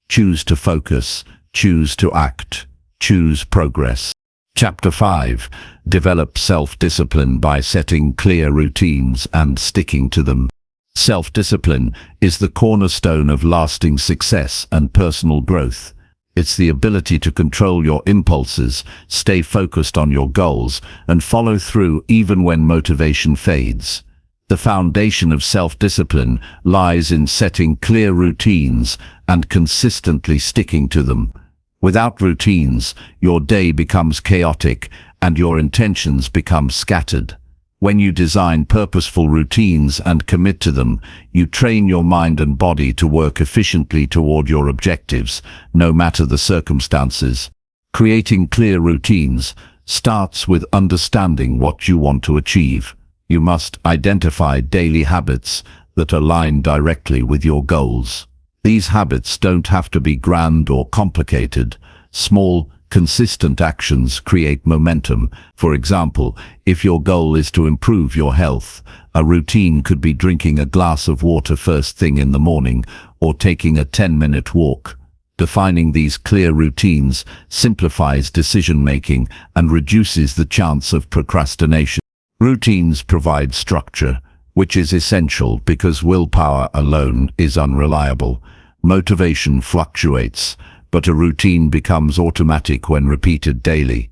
Choose to focus, choose to act, choose progress. Chapter 5. Develop self-discipline by setting clear routines and sticking to them. Self-discipline is the cornerstone of lasting success and personal growth. It's the ability to control your impulses, stay focused on your goals, and follow through even when motivation fades. The foundation of self-discipline lies in setting clear routines and consistently sticking to them. Without routines, your day becomes chaotic and your intentions become scattered. When you design purposeful routines and commit to them, you train your mind and body to work efficiently toward your objectives, no matter the circumstances. Creating clear routines starts with understanding what you want to achieve. You must identify daily habits that align directly with your goals. These habits don't have to be grand or complicated. Small, consistent actions create momentum. For example, if your goal is to improve your health, a routine could be drinking a glass of water first thing in the morning or taking a 10-minute walk. Defining these clear routines simplifies decision-making and reduces the chance of procrastination. Routines provide structure, which is essential because willpower alone is unreliable. Motivation fluctuates, but a routine becomes automatic when repeated daily.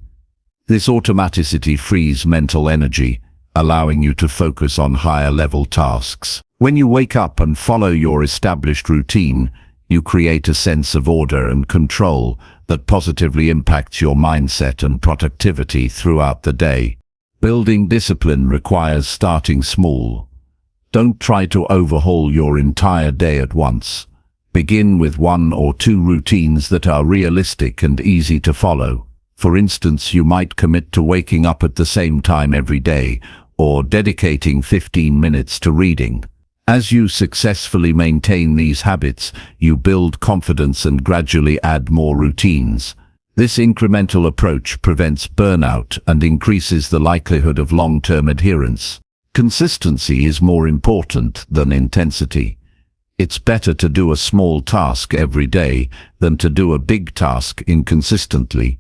This automaticity frees mental energy, allowing you to focus on higher-level tasks. When you wake up and follow your established routine, you create a sense of order and control that positively impacts your mindset and productivity throughout the day. Building discipline requires starting small. Don't try to overhaul your entire day at once. Begin with 1 or 2 routines that are realistic and easy to follow. For instance, you might commit to waking up at the same time every day, or dedicating 15 minutes to reading. As you successfully maintain these habits, you build confidence and gradually add more routines. This incremental approach prevents burnout and increases the likelihood of long-term adherence. Consistency is more important than intensity. It's better to do a small task every day than to do a big task inconsistently.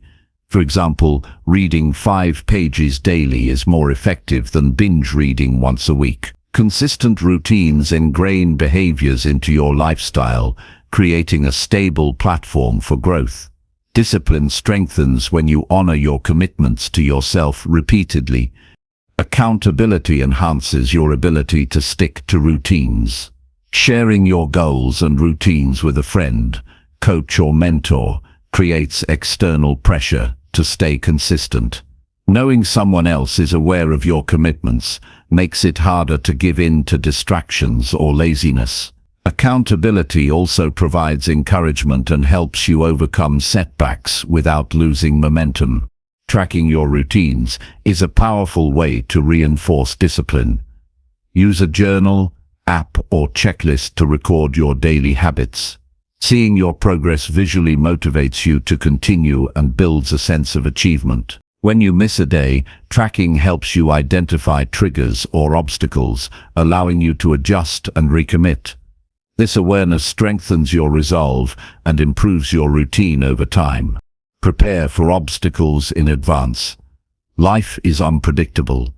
For example, reading 5 pages daily is more effective than binge reading once a week. Consistent routines ingrain behaviors into your lifestyle, creating a stable platform for growth. Discipline strengthens when you honor your commitments to yourself repeatedly. Accountability enhances your ability to stick to routines. Sharing your goals and routines with a friend, coach or mentor creates external pressure to stay consistent. Knowing someone else is aware of your commitments makes it harder to give in to distractions or laziness. Accountability also provides encouragement and helps you overcome setbacks without losing momentum. Tracking your routines is a powerful way to reinforce discipline. Use a journal, app, or checklist to record your daily habits. Seeing your progress visually motivates you to continue and builds a sense of achievement. When you miss a day, tracking helps you identify triggers or obstacles, allowing you to adjust and recommit. This awareness strengthens your resolve and improves your routine over time. Prepare for obstacles in advance. Life is unpredictable,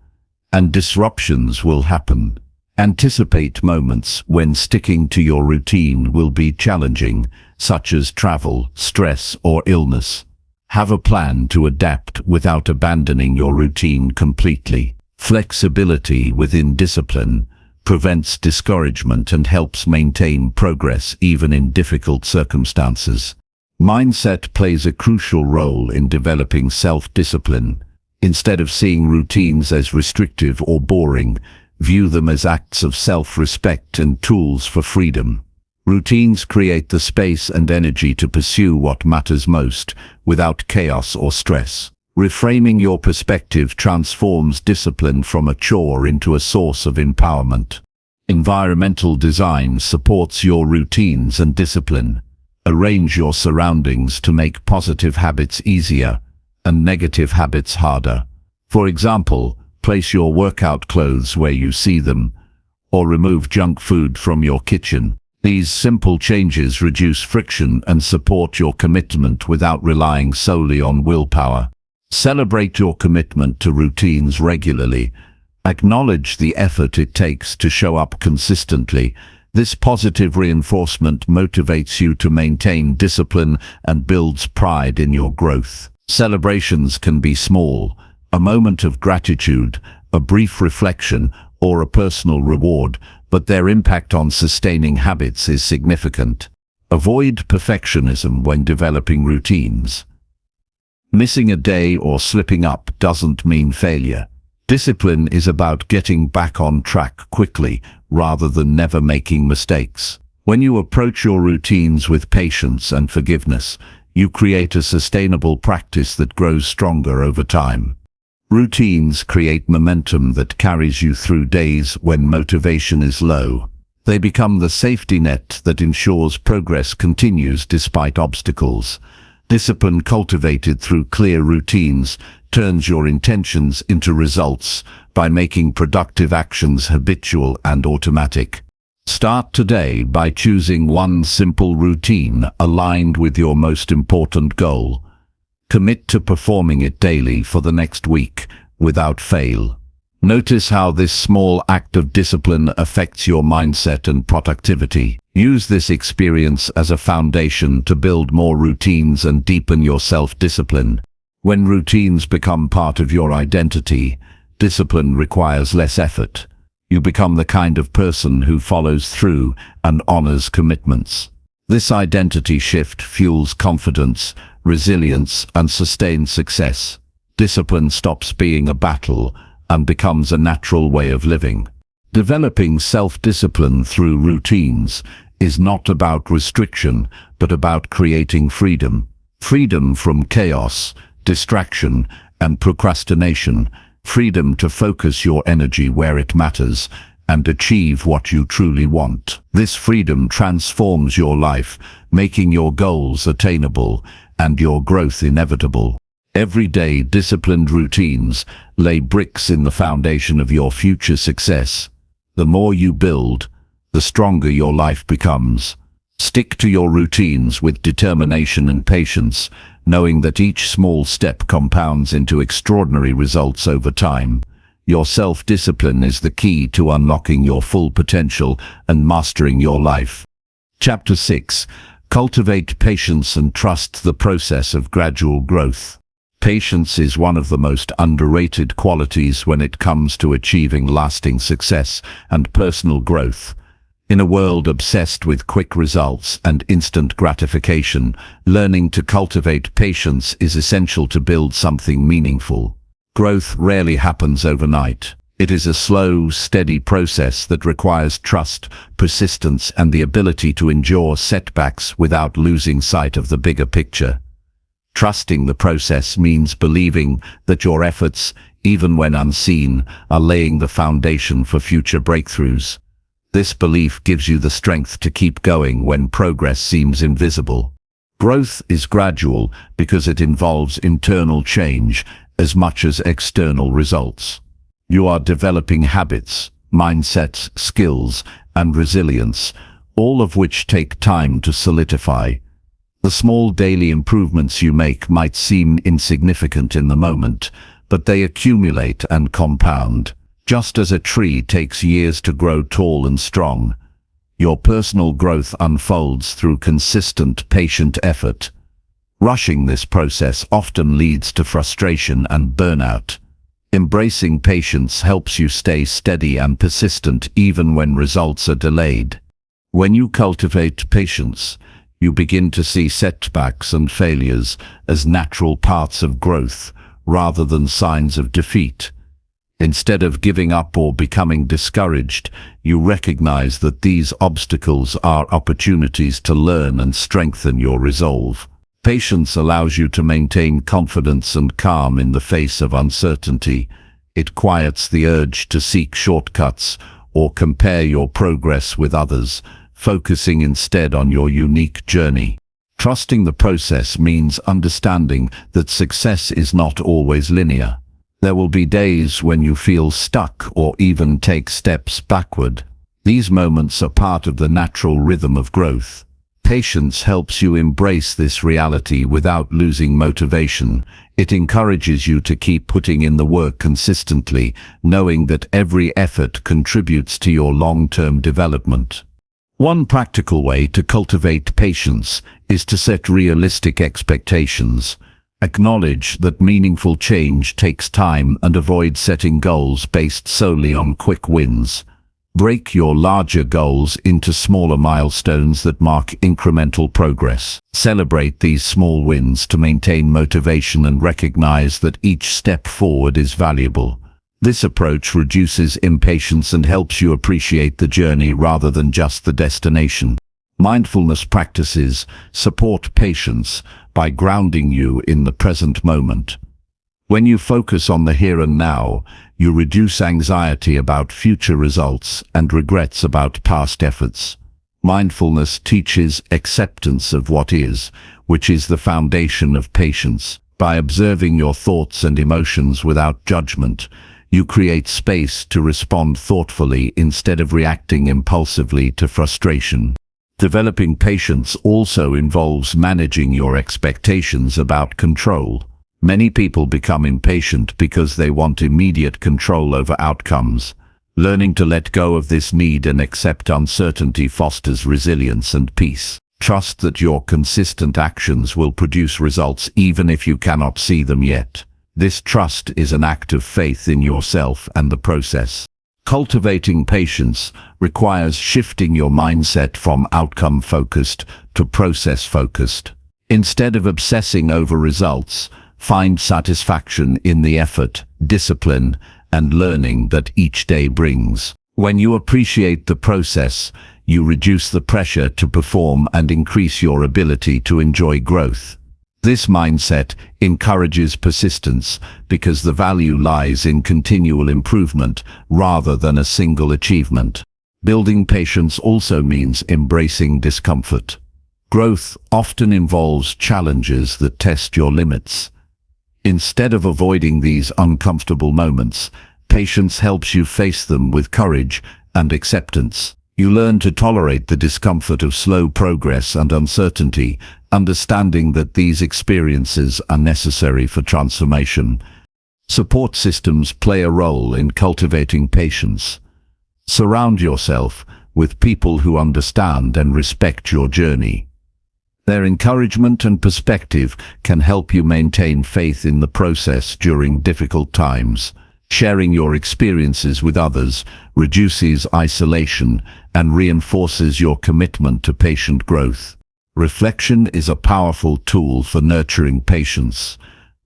and disruptions will happen. Anticipate moments when sticking to your routine will be challenging, such as travel, stress, or illness. Have a plan to adapt without abandoning your routine completely. Flexibility within discipline prevents discouragement and helps maintain progress even in difficult circumstances. Mindset plays a crucial role in developing self-discipline. Instead of seeing routines as restrictive or boring, view them as acts of self-respect and tools for freedom. Routines create the space and energy to pursue what matters most, without chaos or stress. Reframing your perspective transforms discipline from a chore into a source of empowerment. Environmental design supports your routines and discipline. Arrange your surroundings to make positive habits easier and negative habits harder. For example, place your workout clothes where you see them, or remove junk food from your kitchen. These simple changes reduce friction and support your commitment without relying solely on willpower. Celebrate your commitment to routines regularly. Acknowledge the effort it takes to show up consistently, This positive reinforcement motivates you to maintain discipline and builds pride in your growth. Celebrations can be small, a moment of gratitude, a brief reflection, or a personal reward, but their impact on sustaining habits is significant. Avoid perfectionism when developing routines. Missing a day or slipping up doesn't mean failure. Discipline is about getting back on track quickly, rather than never making mistakes. When you approach your routines with patience and forgiveness, you create a sustainable practice that grows stronger over time. Routines create momentum that carries you through days when motivation is low. They become the safety net that ensures progress continues despite obstacles. Discipline cultivated through clear routines turns your intentions into results by making productive actions habitual and automatic. Start today by choosing one simple routine aligned with your most important goal. Commit to performing it daily for the next week, without fail. Notice how this small act of discipline affects your mindset and productivity. Use this experience as a foundation to build more routines and deepen your self-discipline. When routines become part of your identity, discipline requires less effort. You become the kind of person who follows through and honors commitments. This identity shift fuels confidence, resilience, and sustained success. Discipline stops being a battle and becomes a natural way of living. Developing self-discipline through routines is not about restriction, but about creating freedom. Freedom from chaos, distraction, and procrastination. Freedom to focus your energy where it matters and achieve what you truly want. This freedom transforms your life, making your goals attainable and your growth inevitable. Everyday disciplined routines lay bricks in the foundation of your future success. The more you build, the stronger your life becomes. Stick to your routines with determination and patience, knowing that each small step compounds into extraordinary results over time. Your self-discipline is the key to unlocking your full potential and mastering your life. Chapter 6. Cultivate patience and trust the process of gradual growth. Patience is one of the most underrated qualities when it comes to achieving lasting success and personal growth. In a world obsessed with quick results and instant gratification, learning to cultivate patience is essential to build something meaningful. Growth rarely happens overnight. It is a slow, steady process that requires trust, persistence, and the ability to endure setbacks without losing sight of the bigger picture. Trusting the process means believing that your efforts, even when unseen, are laying the foundation for future breakthroughs. This belief gives you the strength to keep going when progress seems invisible. Growth is gradual because it involves internal change as much as external results. You are developing habits, mindsets, skills, and resilience, all of which take time to solidify. The small daily improvements you make might seem insignificant in the moment, but they accumulate and compound. Just as a tree takes years to grow tall and strong, your personal growth unfolds through consistent, patient effort. Rushing this process often leads to frustration and burnout. Embracing patience helps you stay steady and persistent even when results are delayed. When you cultivate patience, you begin to see setbacks and failures as natural parts of growth rather than signs of defeat. Instead of giving up or becoming discouraged, you recognize that these obstacles are opportunities to learn and strengthen your resolve. Patience allows you to maintain confidence and calm in the face of uncertainty. It quiets the urge to seek shortcuts or compare your progress with others, focusing instead on your unique journey. Trusting the process means understanding that success is not always linear. There will be days when you feel stuck or even take steps backward. These moments are part of the natural rhythm of growth. Patience helps you embrace this reality without losing motivation. It encourages you to keep putting in the work consistently, knowing that every effort contributes to your long-term development. One practical way to cultivate patience is to set realistic expectations. Acknowledge that meaningful change takes time and avoid setting goals based solely on quick wins. Break your larger goals into smaller milestones that mark incremental progress. Celebrate these small wins to maintain motivation and recognize that each step forward is valuable. This approach reduces impatience and helps you appreciate the journey rather than just the destination. Mindfulness practices support patience by grounding you in the present moment. When you focus on the here and now, you reduce anxiety about future results and regrets about past efforts. Mindfulness teaches acceptance of what is, which is the foundation of patience. By observing your thoughts and emotions without judgment, you create space to respond thoughtfully instead of reacting impulsively to frustration. Developing patience also involves managing your expectations about control. Many people become impatient because they want immediate control over outcomes. Learning to let go of this need and accept uncertainty fosters resilience and peace. Trust that your consistent actions will produce results even if you cannot see them yet. This trust is an act of faith in yourself and the process. Cultivating patience requires shifting your mindset from outcome-focused to process-focused. Instead of obsessing over results, find satisfaction in the effort, discipline, and learning that each day brings. When you appreciate the process, you reduce the pressure to perform and increase your ability to enjoy growth. This mindset encourages persistence because the value lies in continual improvement rather than a single achievement. Building patience also means embracing discomfort. Growth often involves challenges that test your limits. Instead of avoiding these uncomfortable moments, patience helps you face them with courage and acceptance. You learn to tolerate the discomfort of slow progress and uncertainty, understanding that these experiences are necessary for transformation. Support systems play a role in cultivating patience. Surround yourself with people who understand and respect your journey. Their encouragement and perspective can help you maintain faith in the process during difficult times. Sharing your experiences with others reduces isolation and reinforces your commitment to patient growth. Reflection is a powerful tool for nurturing patience.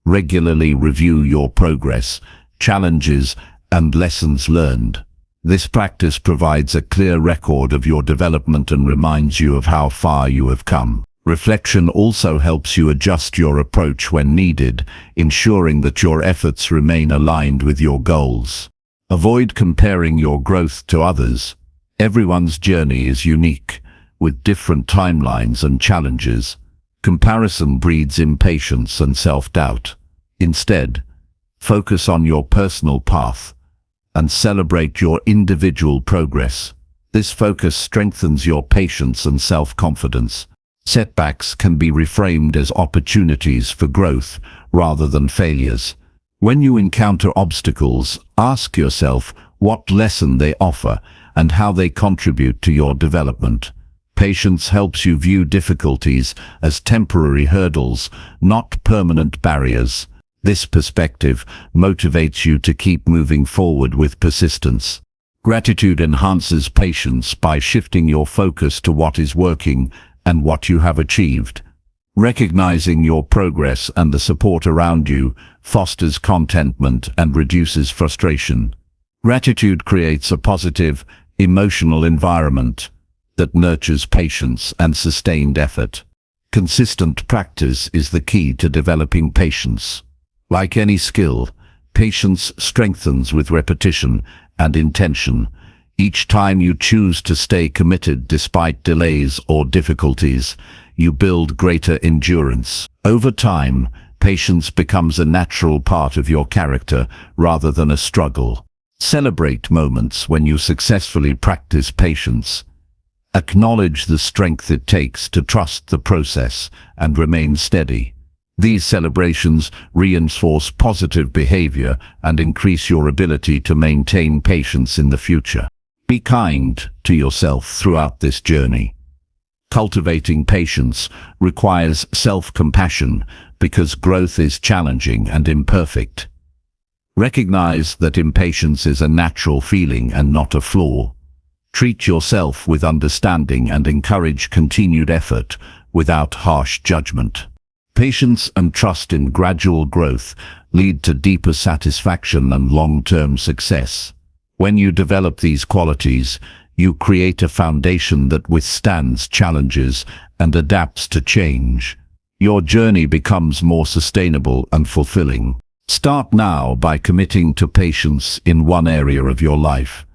Regularly review your progress, challenges, and lessons learned. This practice provides a clear record of your development and reminds you of how far you have come. Reflection also helps you adjust your approach when needed, ensuring that your efforts remain aligned with your goals. Avoid comparing your growth to others. Everyone's journey is unique, with different timelines and challenges. Comparison breeds impatience and self-doubt. Instead, focus on your personal path and celebrate your individual progress. This focus strengthens your patience and self-confidence. Setbacks can be reframed as opportunities for growth rather than failures. When you encounter obstacles, ask yourself what lesson they offer and how they contribute to your development. Patience helps you view difficulties as temporary hurdles, not permanent barriers. This perspective motivates you to keep moving forward with persistence. Gratitude enhances patience by shifting your focus to what is working and what you have achieved. Recognizing your progress and the support around you fosters contentment and reduces frustration. Gratitude creates a positive, emotional environment that nurtures patience and sustained effort. Consistent practice is the key to developing patience. Like any skill, patience strengthens with repetition and intention. Each time you choose to stay committed despite delays or difficulties, you build greater endurance. Over time, patience becomes a natural part of your character rather than a struggle. Celebrate moments when you successfully practice patience. Acknowledge the strength it takes to trust the process and remain steady. These celebrations reinforce positive behavior and increase your ability to maintain patience in the future. Be kind to yourself throughout this journey. Cultivating patience requires self-compassion because growth is challenging and imperfect. Recognize that impatience is a natural feeling and not a flaw. Treat yourself with understanding and encourage continued effort without harsh judgment. Patience and trust in gradual growth lead to deeper satisfaction and long-term success. When you develop these qualities, you create a foundation that withstands challenges and adapts to change. Your journey becomes more sustainable and fulfilling. Start now by committing to patience in one area of your life.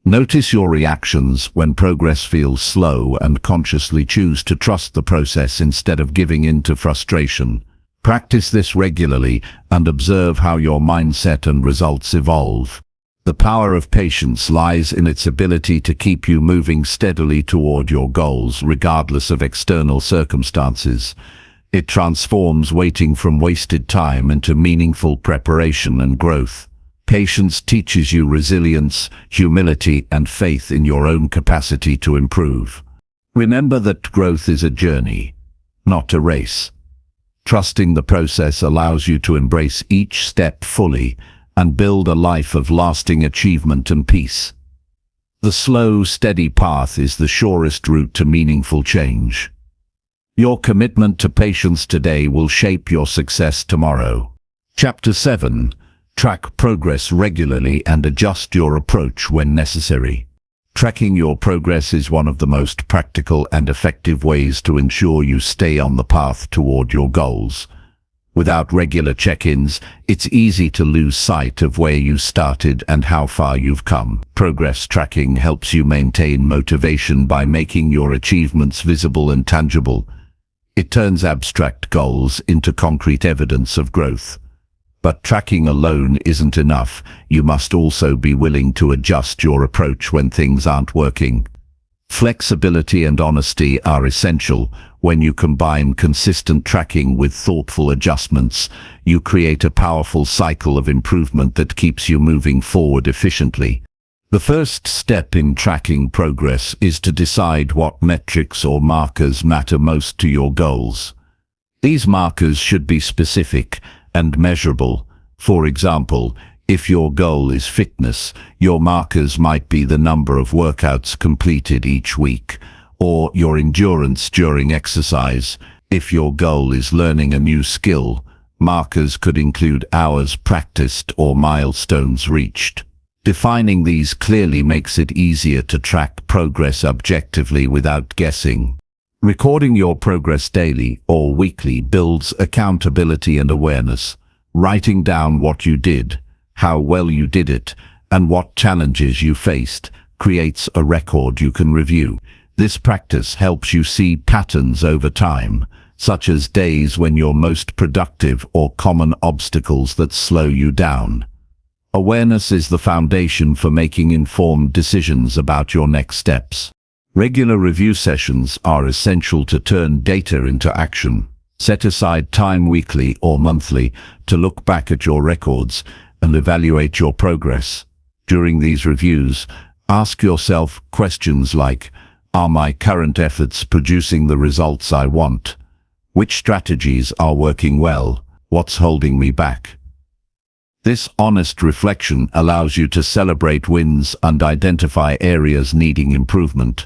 Notice your reactions when progress feels slow and consciously choose to trust the process instead of giving in to frustration. Practice this regularly and observe how your mindset and results evolve. The power of patience lies in its ability to keep you moving steadily toward your goals regardless of external circumstances. It transforms waiting from wasted time into meaningful preparation and growth. Patience teaches you resilience, humility, and faith in your own capacity to improve. Remember that growth is a journey, not a race. Trusting the process allows you to embrace each step fully and build a life of lasting achievement and peace. The slow, steady path is the surest route to meaningful change. Your commitment to patience today will shape your success tomorrow. Chapter 7. Track progress regularly and adjust your approach when necessary. Tracking your progress is one of the most practical and effective ways to ensure you stay on the path toward your goals. Without regular check-ins, it's easy to lose sight of where you started and how far you've come. Progress tracking helps you maintain motivation by making your achievements visible and tangible. It turns abstract goals into concrete evidence of growth. But tracking alone isn't enough. You must also be willing to adjust your approach when things aren't working. Flexibility and honesty are essential. When you combine consistent tracking with thoughtful adjustments, you create a powerful cycle of improvement that keeps you moving forward efficiently. The first step in tracking progress is to decide what metrics or markers matter most to your goals. These markers should be specific and measurable. For example, if your goal is fitness, your markers might be the number of workouts completed each week, or your endurance during exercise. If your goal is learning a new skill, markers could include hours practiced or milestones reached. Defining these clearly makes it easier to track progress objectively without guessing. Recording your progress daily or weekly builds accountability and awareness. Writing down what you did, how well you did it, and what challenges you faced creates a record you can review. This practice helps you see patterns over time, such as days when you're most productive or common obstacles that slow you down. Awareness is the foundation for making informed decisions about your next steps. Regular review sessions are essential to turn data into action. Set aside time weekly or monthly to look back at your records and evaluate your progress. During these reviews, ask yourself questions like, are my current efforts producing the results I want? Which strategies are working well? What's holding me back? This honest reflection allows you to celebrate wins and identify areas needing improvement.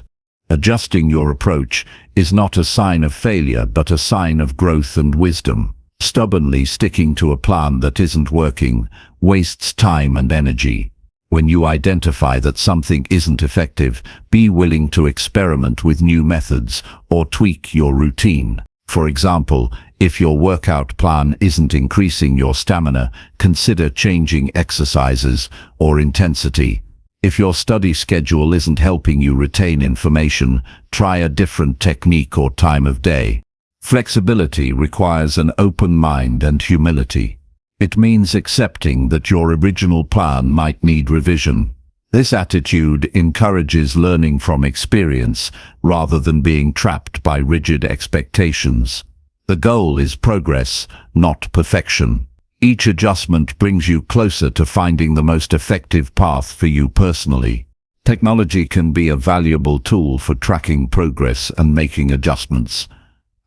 Adjusting your approach is not a sign of failure but a sign of growth and wisdom. Stubbornly sticking to a plan that isn't working wastes time and energy. When you identify that something isn't effective, be willing to experiment with new methods or tweak your routine. For example, if your workout plan isn't increasing your stamina, consider changing exercises or intensity. If your study schedule isn't helping you retain information, try a different technique or time of day. Flexibility requires an open mind and humility. It means accepting that your original plan might need revision. This attitude encourages learning from experience rather than being trapped by rigid expectations. The goal is progress, not perfection. Each adjustment brings you closer to finding the most effective path for you personally. Technology can be a valuable tool for tracking progress and making adjustments.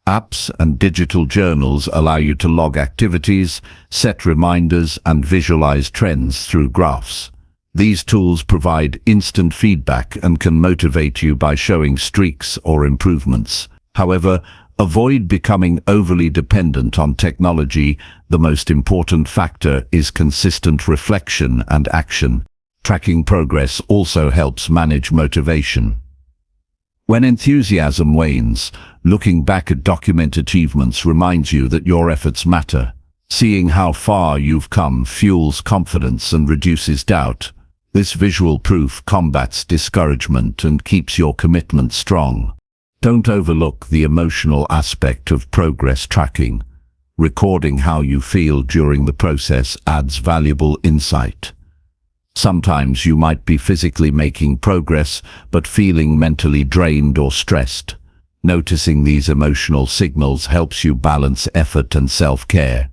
Apps and digital journals allow you to log activities, set reminders, and visualize trends through graphs. These tools provide instant feedback and can motivate you by showing streaks or improvements. However, avoid becoming overly dependent on technology. The most important factor is consistent reflection and action. Tracking progress also helps manage motivation. When enthusiasm wanes, looking back at documented achievements reminds you that your efforts matter. Seeing how far you've come fuels confidence and reduces doubt. This visual proof combats discouragement and keeps your commitment strong. Don't overlook the emotional aspect of progress tracking. Recording how you feel during the process adds valuable insight. Sometimes you might be physically making progress, but feeling mentally drained or stressed. Noticing these emotional signals helps you balance effort and self-care.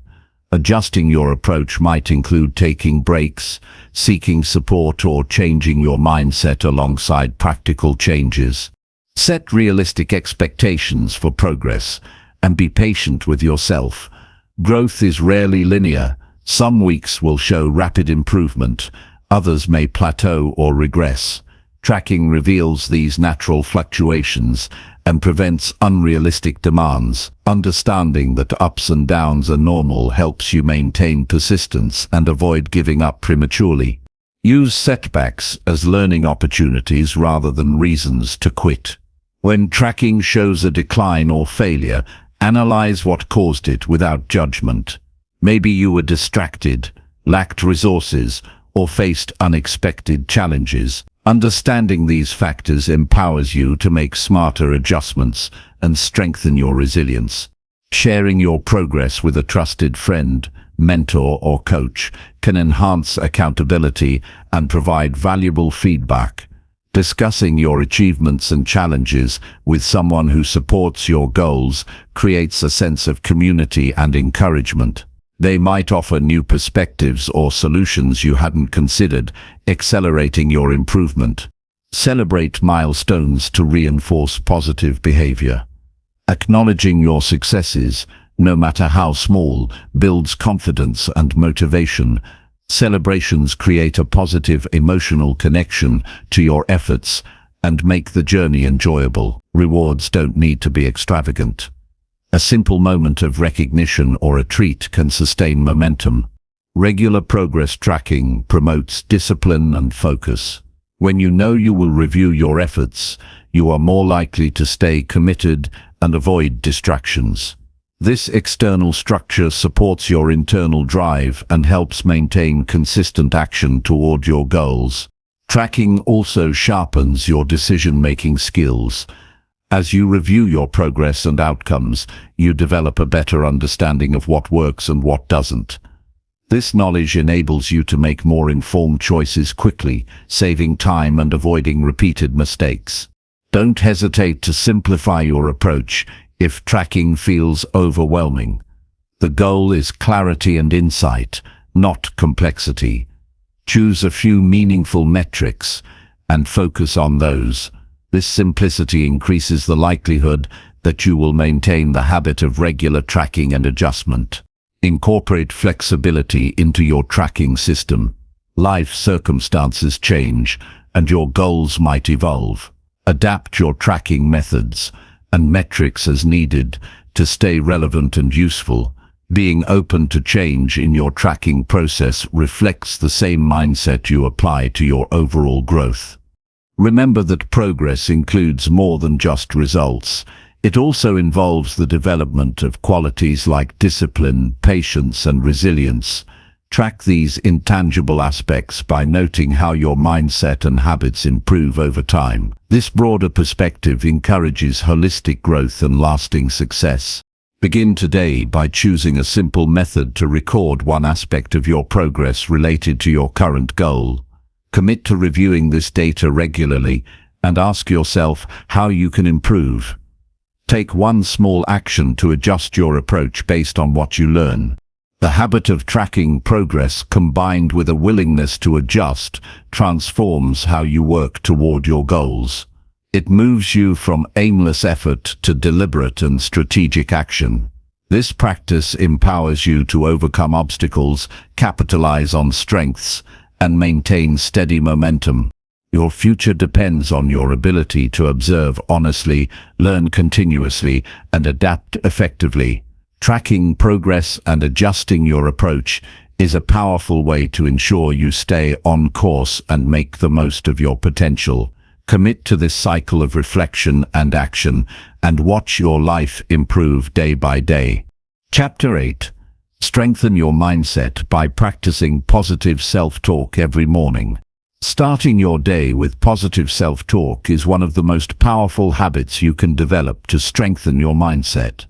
Adjusting your approach might include taking breaks, seeking support, or changing your mindset alongside practical changes. Set realistic expectations for progress and be patient with yourself. Growth is rarely linear. Some weeks will show rapid improvement. Others may plateau or regress. Tracking reveals these natural fluctuations and prevents unrealistic demands. Understanding that ups and downs are normal helps you maintain persistence and avoid giving up prematurely. Use setbacks as learning opportunities rather than reasons to quit. When tracking shows a decline or failure, analyze what caused it without judgment. Maybe you were distracted, lacked resources, or faced unexpected challenges. Understanding these factors empowers you to make smarter adjustments and strengthen your resilience. Sharing your progress with a trusted friend, mentor, or coach can enhance accountability and provide valuable feedback. Discussing your achievements and challenges with someone who supports your goals creates a sense of community and encouragement. They might offer new perspectives or solutions you hadn't considered, accelerating your improvement. Celebrate milestones to reinforce positive behavior. Acknowledging your successes, no matter how small, builds confidence and motivation. Celebrations create a positive emotional connection to your efforts and make the journey enjoyable. Rewards don't need to be extravagant. A simple moment of recognition or a treat can sustain momentum. Regular progress tracking promotes discipline and focus. When you know you will review your efforts, you are more likely to stay committed and avoid distractions. This external structure supports your internal drive and helps maintain consistent action toward your goals. Tracking also sharpens your decision-making skills. As you review your progress and outcomes, you develop a better understanding of what works and what doesn't. This knowledge enables you to make more informed choices quickly, saving time and avoiding repeated mistakes. Don't hesitate to simplify your approach if tracking feels overwhelming. The goal is clarity and insight, not complexity. Choose a few meaningful metrics and focus on those. This simplicity increases the likelihood that you will maintain the habit of regular tracking and adjustment. Incorporate flexibility into your tracking system. Life circumstances change, and your goals might evolve. Adapt your tracking methods and metrics as needed to stay relevant and useful. Being open to change in your tracking process reflects the same mindset you apply to your overall growth. Remember that progress includes more than just results. It also involves the development of qualities like discipline, patience, and resilience. Track these intangible aspects by noting how your mindset and habits improve over time. This broader perspective encourages holistic growth and lasting success. Begin today by choosing a simple method to record one aspect of your progress related to your current goal. Commit to reviewing this data regularly and ask yourself how you can improve. Take one small action to adjust your approach based on what you learn. The habit of tracking progress combined with a willingness to adjust transforms how you work toward your goals. It moves you from aimless effort to deliberate and strategic action. This practice empowers you to overcome obstacles, capitalize on strengths, and maintain steady momentum. Your future depends on your ability to observe honestly, learn continuously, and adapt effectively. Tracking progress and adjusting your approach is a powerful way to ensure you stay on course and make the most of your potential. Commit to this cycle of reflection and action, and watch your life improve day by day. Chapter 8. Strengthen your mindset by practicing positive self-talk every morning. Starting your day with positive self-talk is one of the most powerful habits you can develop to strengthen your mindset.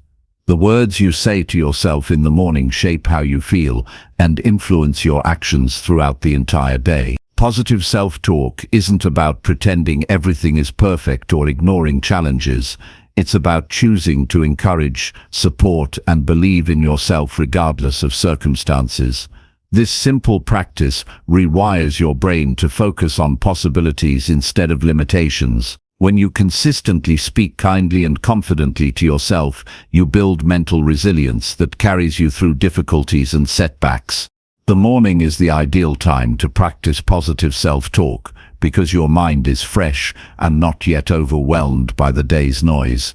The words you say to yourself in the morning shape how you feel and influence your actions throughout the entire day. Positive self-talk isn't about pretending everything is perfect or ignoring challenges. It's about choosing to encourage, support, and believe in yourself regardless of circumstances. This simple practice rewires your brain to focus on possibilities instead of limitations. When you consistently speak kindly and confidently to yourself, you build mental resilience that carries you through difficulties and setbacks. The morning is the ideal time to practice positive self-talk because your mind is fresh and not yet overwhelmed by the day's noise.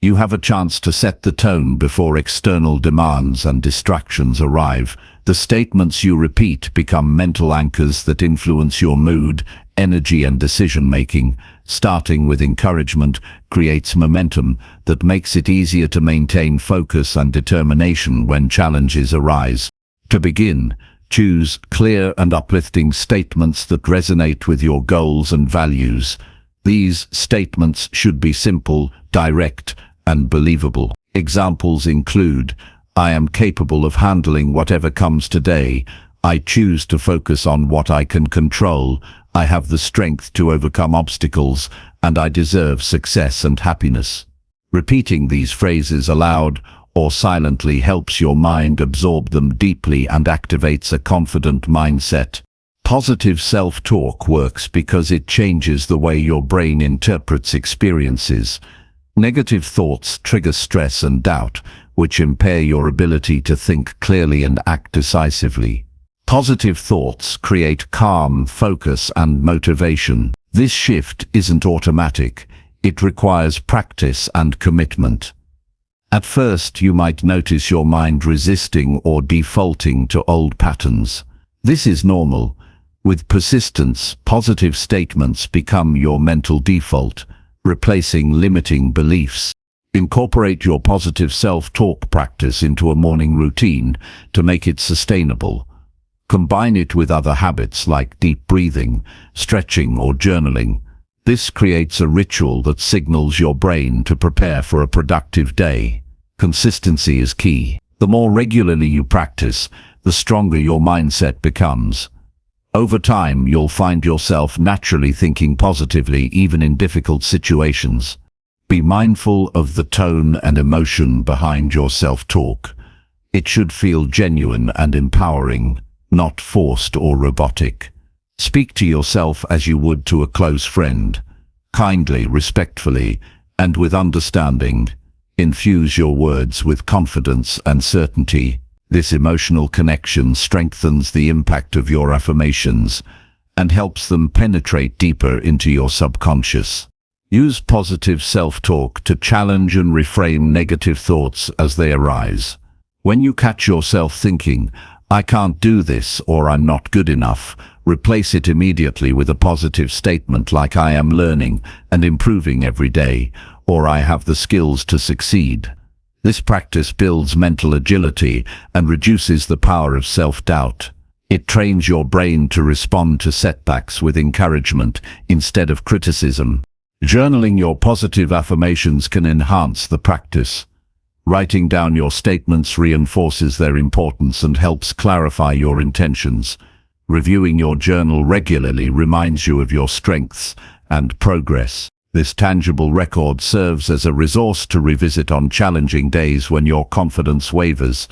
You have a chance to set the tone before external demands and distractions arrive. The statements you repeat become mental anchors that influence your mood, energy, and decision-making. Starting with encouragement creates momentum that makes it easier to maintain focus and determination when challenges arise. To begin, choose clear and uplifting statements that resonate with your goals and values. These statements should be simple, direct, and believable. Examples include, I am capable of handling whatever comes today. I choose to focus on what I can control. I have the strength to overcome obstacles, and I deserve success and happiness. Repeating these phrases aloud or silently helps your mind absorb them deeply and activates a confident mindset. Positive self-talk works because it changes the way your brain interprets experiences. Negative thoughts trigger stress and doubt, which impair your ability to think clearly and act decisively. Positive thoughts create calm, focus, and motivation. This shift isn't automatic. It requires practice and commitment. At first, you might notice your mind resisting or defaulting to old patterns. This is normal. With persistence, positive statements become your mental default, replacing limiting beliefs. Incorporate your positive self-talk practice into a morning routine to make it sustainable. Combine it with other habits like deep breathing, stretching, or journaling. This creates a ritual that signals your brain to prepare for a productive day. Consistency is key. The more regularly you practice, the stronger your mindset becomes. Over time, you'll find yourself naturally thinking positively even in difficult situations. Be mindful of the tone and emotion behind your self-talk. It should feel genuine and empowering, not forced or robotic. Speak to yourself as you would to a close friend. Kindly, respectfully, and with understanding. Infuse your words with confidence and certainty. This emotional connection strengthens the impact of your affirmations and helps them penetrate deeper into your subconscious. Use positive self-talk to challenge and reframe negative thoughts as they arise. When you catch yourself thinking, I can't do this or I'm not good enough, replace it immediately with a positive statement like I am learning and improving every day, or I have the skills to succeed. This practice builds mental agility and reduces the power of self-doubt. It trains your brain to respond to setbacks with encouragement instead of criticism. Journaling your positive affirmations can enhance the practice. Writing down your statements reinforces their importance and helps clarify your intentions. Reviewing your journal regularly reminds you of your strengths and progress. This tangible record serves as a resource to revisit on challenging days when your confidence wavers.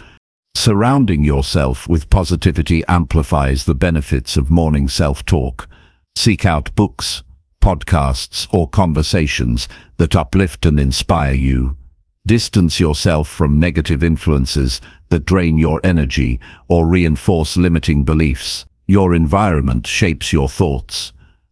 Surrounding yourself with positivity amplifies the benefits of morning self-talk. Seek out books, podcasts, or conversations that uplift and inspire you. Distance yourself from negative influences that drain your energy or reinforce limiting beliefs. Your environment shapes your thoughts,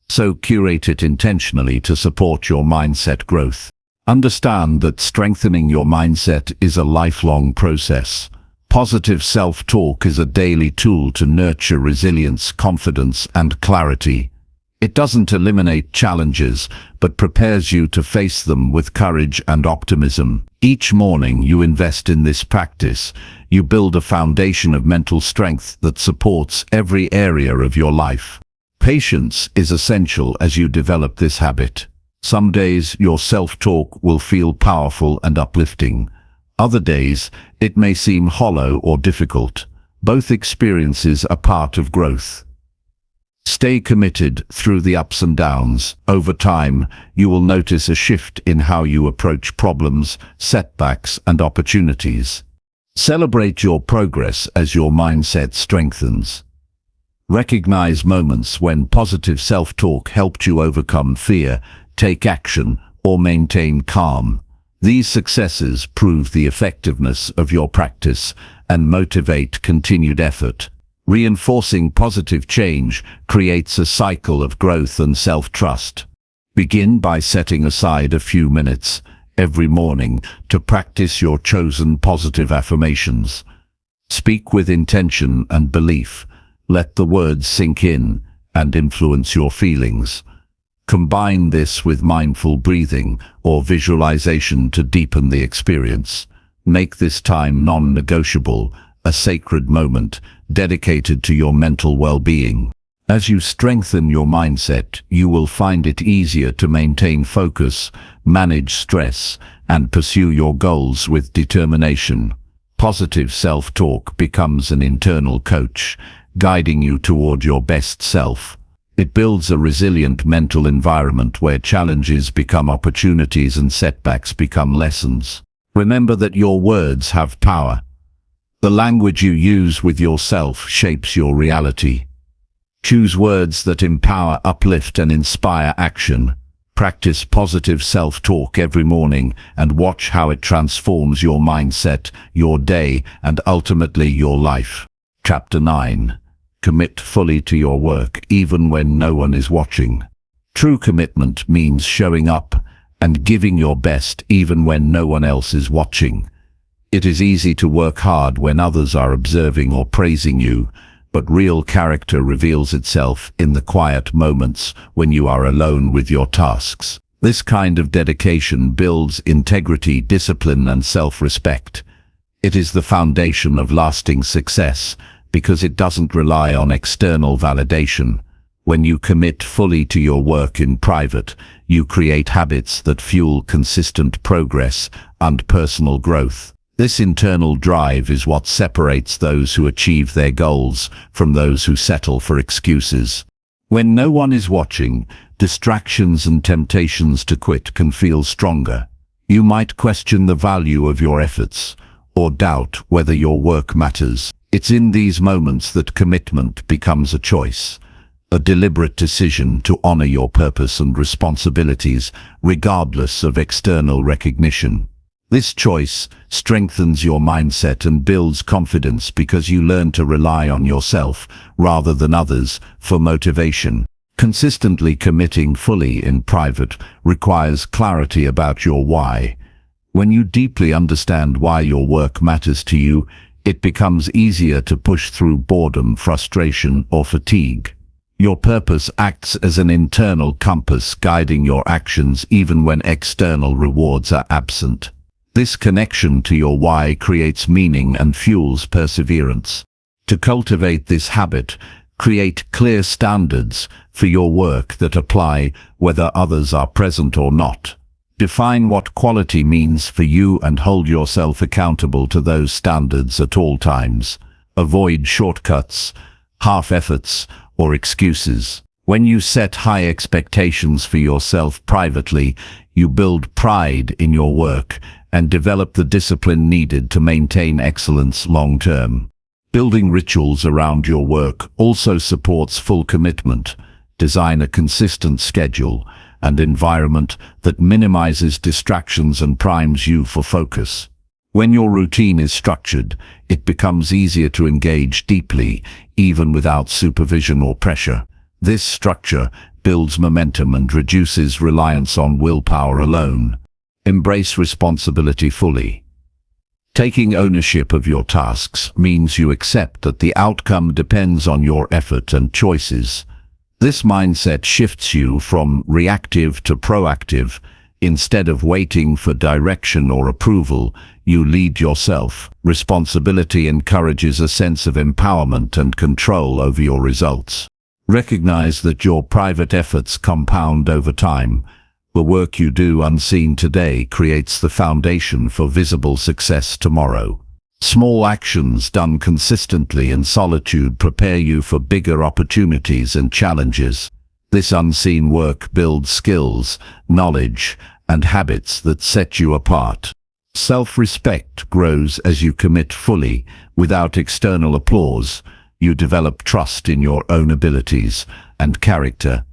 so curate it intentionally to support your mindset growth. Understand that strengthening your mindset is a lifelong process. Positive self-talk is a daily tool to nurture resilience, confidence, and clarity. It doesn't eliminate challenges, but prepares you to face them with courage and optimism. Each morning you invest in this practice, you build a foundation of mental strength that supports every area of your life. Patience is essential as you develop this habit. Some days your self-talk will feel powerful and uplifting. Other days, it may seem hollow or difficult. Both experiences are part of growth. Stay committed through the ups and downs. Over time, you will notice a shift in how you approach problems, setbacks, and opportunities. Celebrate your progress as your mindset strengthens. Recognize moments when positive self-talk helped you overcome fear, take action, or maintain calm. These successes prove the effectiveness of your practice and motivate continued effort. Reinforcing positive change creates a cycle of growth and self-trust. Begin by setting aside a few minutes every morning to practice your chosen positive affirmations. Speak with intention and belief. Let the words sink in and influence your feelings. Combine this with mindful breathing or visualization to deepen the experience. Make this time non-negotiable, a sacred moment dedicated to your mental well-being. As you strengthen your mindset, you will find it easier to maintain focus, manage stress, and pursue your goals with determination. Positive self-talk becomes an internal coach, guiding you toward your best self. It builds a resilient mental environment where challenges become opportunities and setbacks become lessons. Remember that your words have power. The language you use with yourself shapes your reality. Choose words that empower, uplift, and inspire action. Practice positive self-talk every morning and watch how it transforms your mindset, your day, and ultimately your life. Chapter 9. Commit fully to your work even when no one is watching. True commitment means showing up and giving your best even when no one else is watching. It is easy to work hard when others are observing or praising you, but real character reveals itself in the quiet moments when you are alone with your tasks. This kind of dedication builds integrity, discipline, and self-respect. It is the foundation of lasting success because it doesn't rely on external validation. When you commit fully to your work in private, you create habits that fuel consistent progress and personal growth. This internal drive is what separates those who achieve their goals from those who settle for excuses. When no one is watching, distractions and temptations to quit can feel stronger. You might question the value of your efforts or doubt whether your work matters. It's in these moments that commitment becomes a choice, a deliberate decision to honor your purpose and responsibilities regardless of external recognition. This choice strengthens your mindset and builds confidence because you learn to rely on yourself rather than others for motivation. Consistently committing fully in private requires clarity about your why. When you deeply understand why your work matters to you, it becomes easier to push through boredom, frustration, or fatigue. Your purpose acts as an internal compass guiding your actions even when external rewards are absent. This connection to your why creates meaning and fuels perseverance. To cultivate this habit, create clear standards for your work that apply whether others are present or not. Define what quality means for you and hold yourself accountable to those standards at all times. Avoid shortcuts, half-efforts, or excuses. When you set high expectations for yourself privately, you build pride in your work and develop the discipline needed to maintain excellence long-term. Building rituals around your work also supports full commitment. Design a consistent schedule and environment that minimizes distractions and primes you for focus. When your routine is structured, it becomes easier to engage deeply, even without supervision or pressure. This structure builds momentum and reduces reliance on willpower alone. Embrace responsibility fully. Taking ownership of your tasks means you accept that the outcome depends on your effort and choices. This mindset shifts you from reactive to proactive. Instead of waiting for direction or approval, you lead yourself. Responsibility encourages a sense of empowerment and control over your results. Recognize that your private efforts compound over time. The work you do unseen today creates the foundation for visible success tomorrow. Small actions done consistently in solitude prepare you for bigger opportunities and challenges. This unseen work builds skills, knowledge, and habits that set you apart. Self-respect grows as you commit fully, without external applause. You develop trust in your own abilities and character.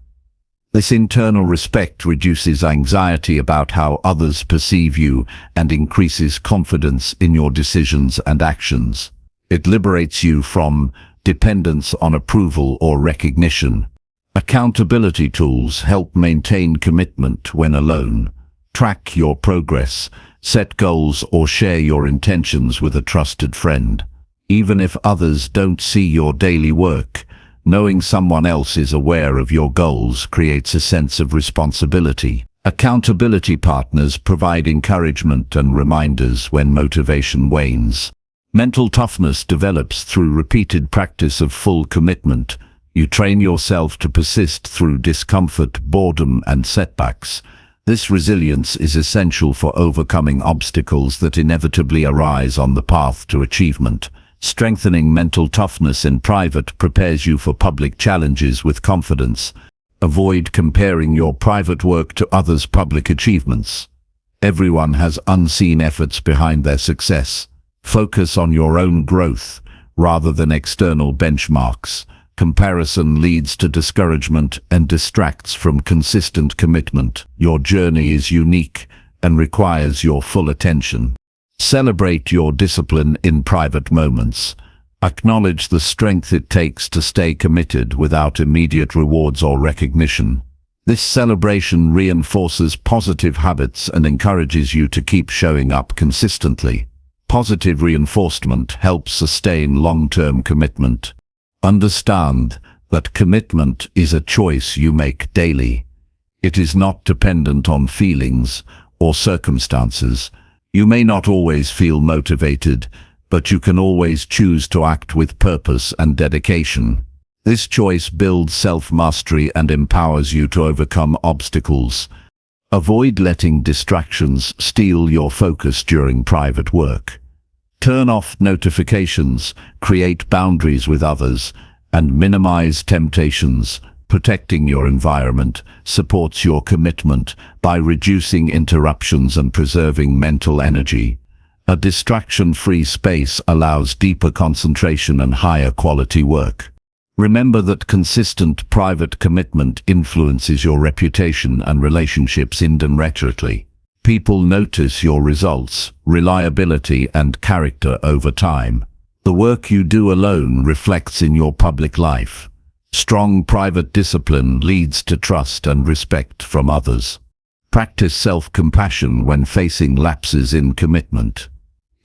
This internal respect reduces anxiety about how others perceive you and increases confidence in your decisions and actions. It liberates you from dependence on approval or recognition. Accountability tools help maintain commitment when alone. Track your progress, set goals, or share your intentions with a trusted friend. Even if others don't see your daily work, knowing someone else is aware of your goals creates a sense of responsibility. Accountability partners provide encouragement and reminders when motivation wanes. Mental toughness develops through repeated practice of full commitment. You train yourself to persist through discomfort, boredom, and setbacks. This resilience is essential for overcoming obstacles that inevitably arise on the path to achievement. Strengthening mental toughness in private prepares you for public challenges with confidence. Avoid comparing your private work to others' public achievements. Everyone has unseen efforts behind their success. Focus on your own growth rather than external benchmarks. Comparison leads to discouragement and distracts from consistent commitment. Your journey is unique and requires your full attention. Celebrate your discipline in private moments. Acknowledge the strength it takes to stay committed without immediate rewards or recognition. This celebration reinforces positive habits and encourages you to keep showing up consistently. Positive reinforcement helps sustain long-term commitment. Understand that commitment is a choice you make daily. It is not dependent on feelings or circumstances. You may not always feel motivated, but you can always choose to act with purpose and dedication. This choice builds self-mastery and empowers you to overcome obstacles. Avoid letting distractions steal your focus during private work. Turn off notifications, create boundaries with others, and minimize temptations. Protecting your environment supports your commitment by reducing interruptions and preserving mental energy. A distraction-free space allows deeper concentration and higher quality work. Remember that consistent private commitment influences your reputation and relationships indirectly. People notice your results, reliability, and character over time. The work you do alone reflects in your public life. Strong private discipline leads to trust and respect from others. Practice self-compassion when facing lapses in commitment.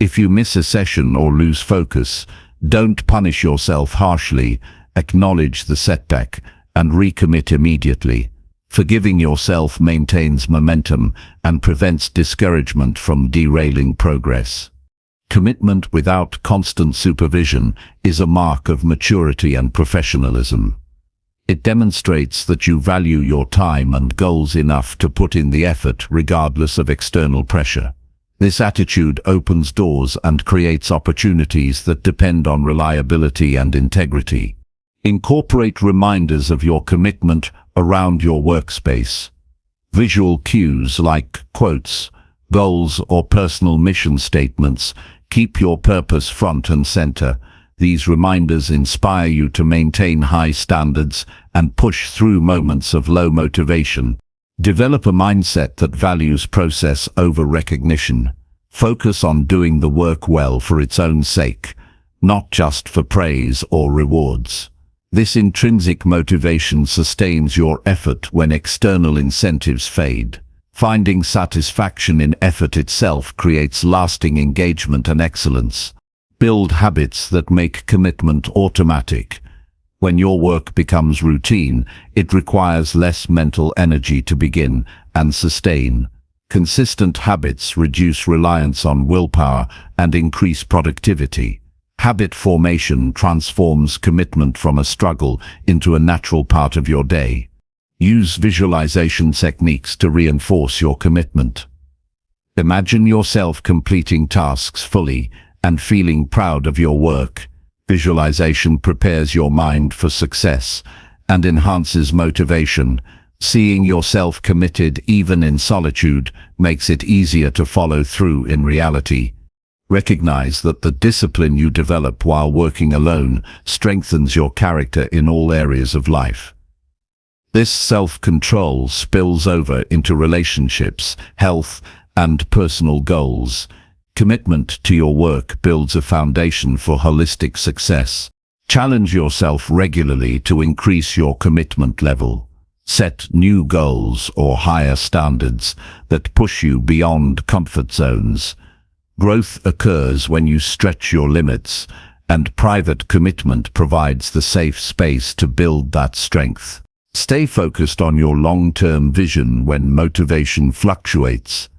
If you miss a session or lose focus, don't punish yourself harshly. Acknowledge the setback and recommit immediately. Forgiving yourself maintains momentum and prevents discouragement from derailing progress. Commitment without constant supervision is a mark of maturity and professionalism. It demonstrates that you value your time and goals enough to put in the effort regardless of external pressure. This attitude opens doors and creates opportunities that depend on reliability and integrity. Incorporate reminders of your commitment around your workspace. Visual cues like quotes, Goals or personal mission statements. Keep your purpose front and center. These reminders inspire you to maintain high standards and push through moments of low motivation. Develop a mindset that values process over recognition. Focus on doing the work well for its own sake, not just for praise or rewards. This intrinsic motivation sustains your effort when external incentives fade. Finding satisfaction in effort itself creates lasting engagement and excellence. Build habits that make commitment automatic. When your work becomes routine, it requires less mental energy to begin and sustain. Consistent habits reduce reliance on willpower and increase productivity. Habit formation transforms commitment from a struggle into a natural part of your day. Use visualization techniques to reinforce your commitment. Imagine yourself completing tasks fully and feeling proud of your work. Visualization prepares your mind for success and enhances motivation. Seeing yourself committed even in solitude makes it easier to follow through in reality. Recognize that the discipline you develop while working alone strengthens your character in all areas of life. This self-control spills over into relationships, health, and personal goals. Commitment to your work builds a foundation for holistic success. Challenge yourself regularly to increase your commitment level. Set new goals or higher standards that push you beyond comfort zones. Growth occurs when you stretch your limits, and private commitment provides the safe space to build that strength. Stay focused on your long-term vision when motivation fluctuates.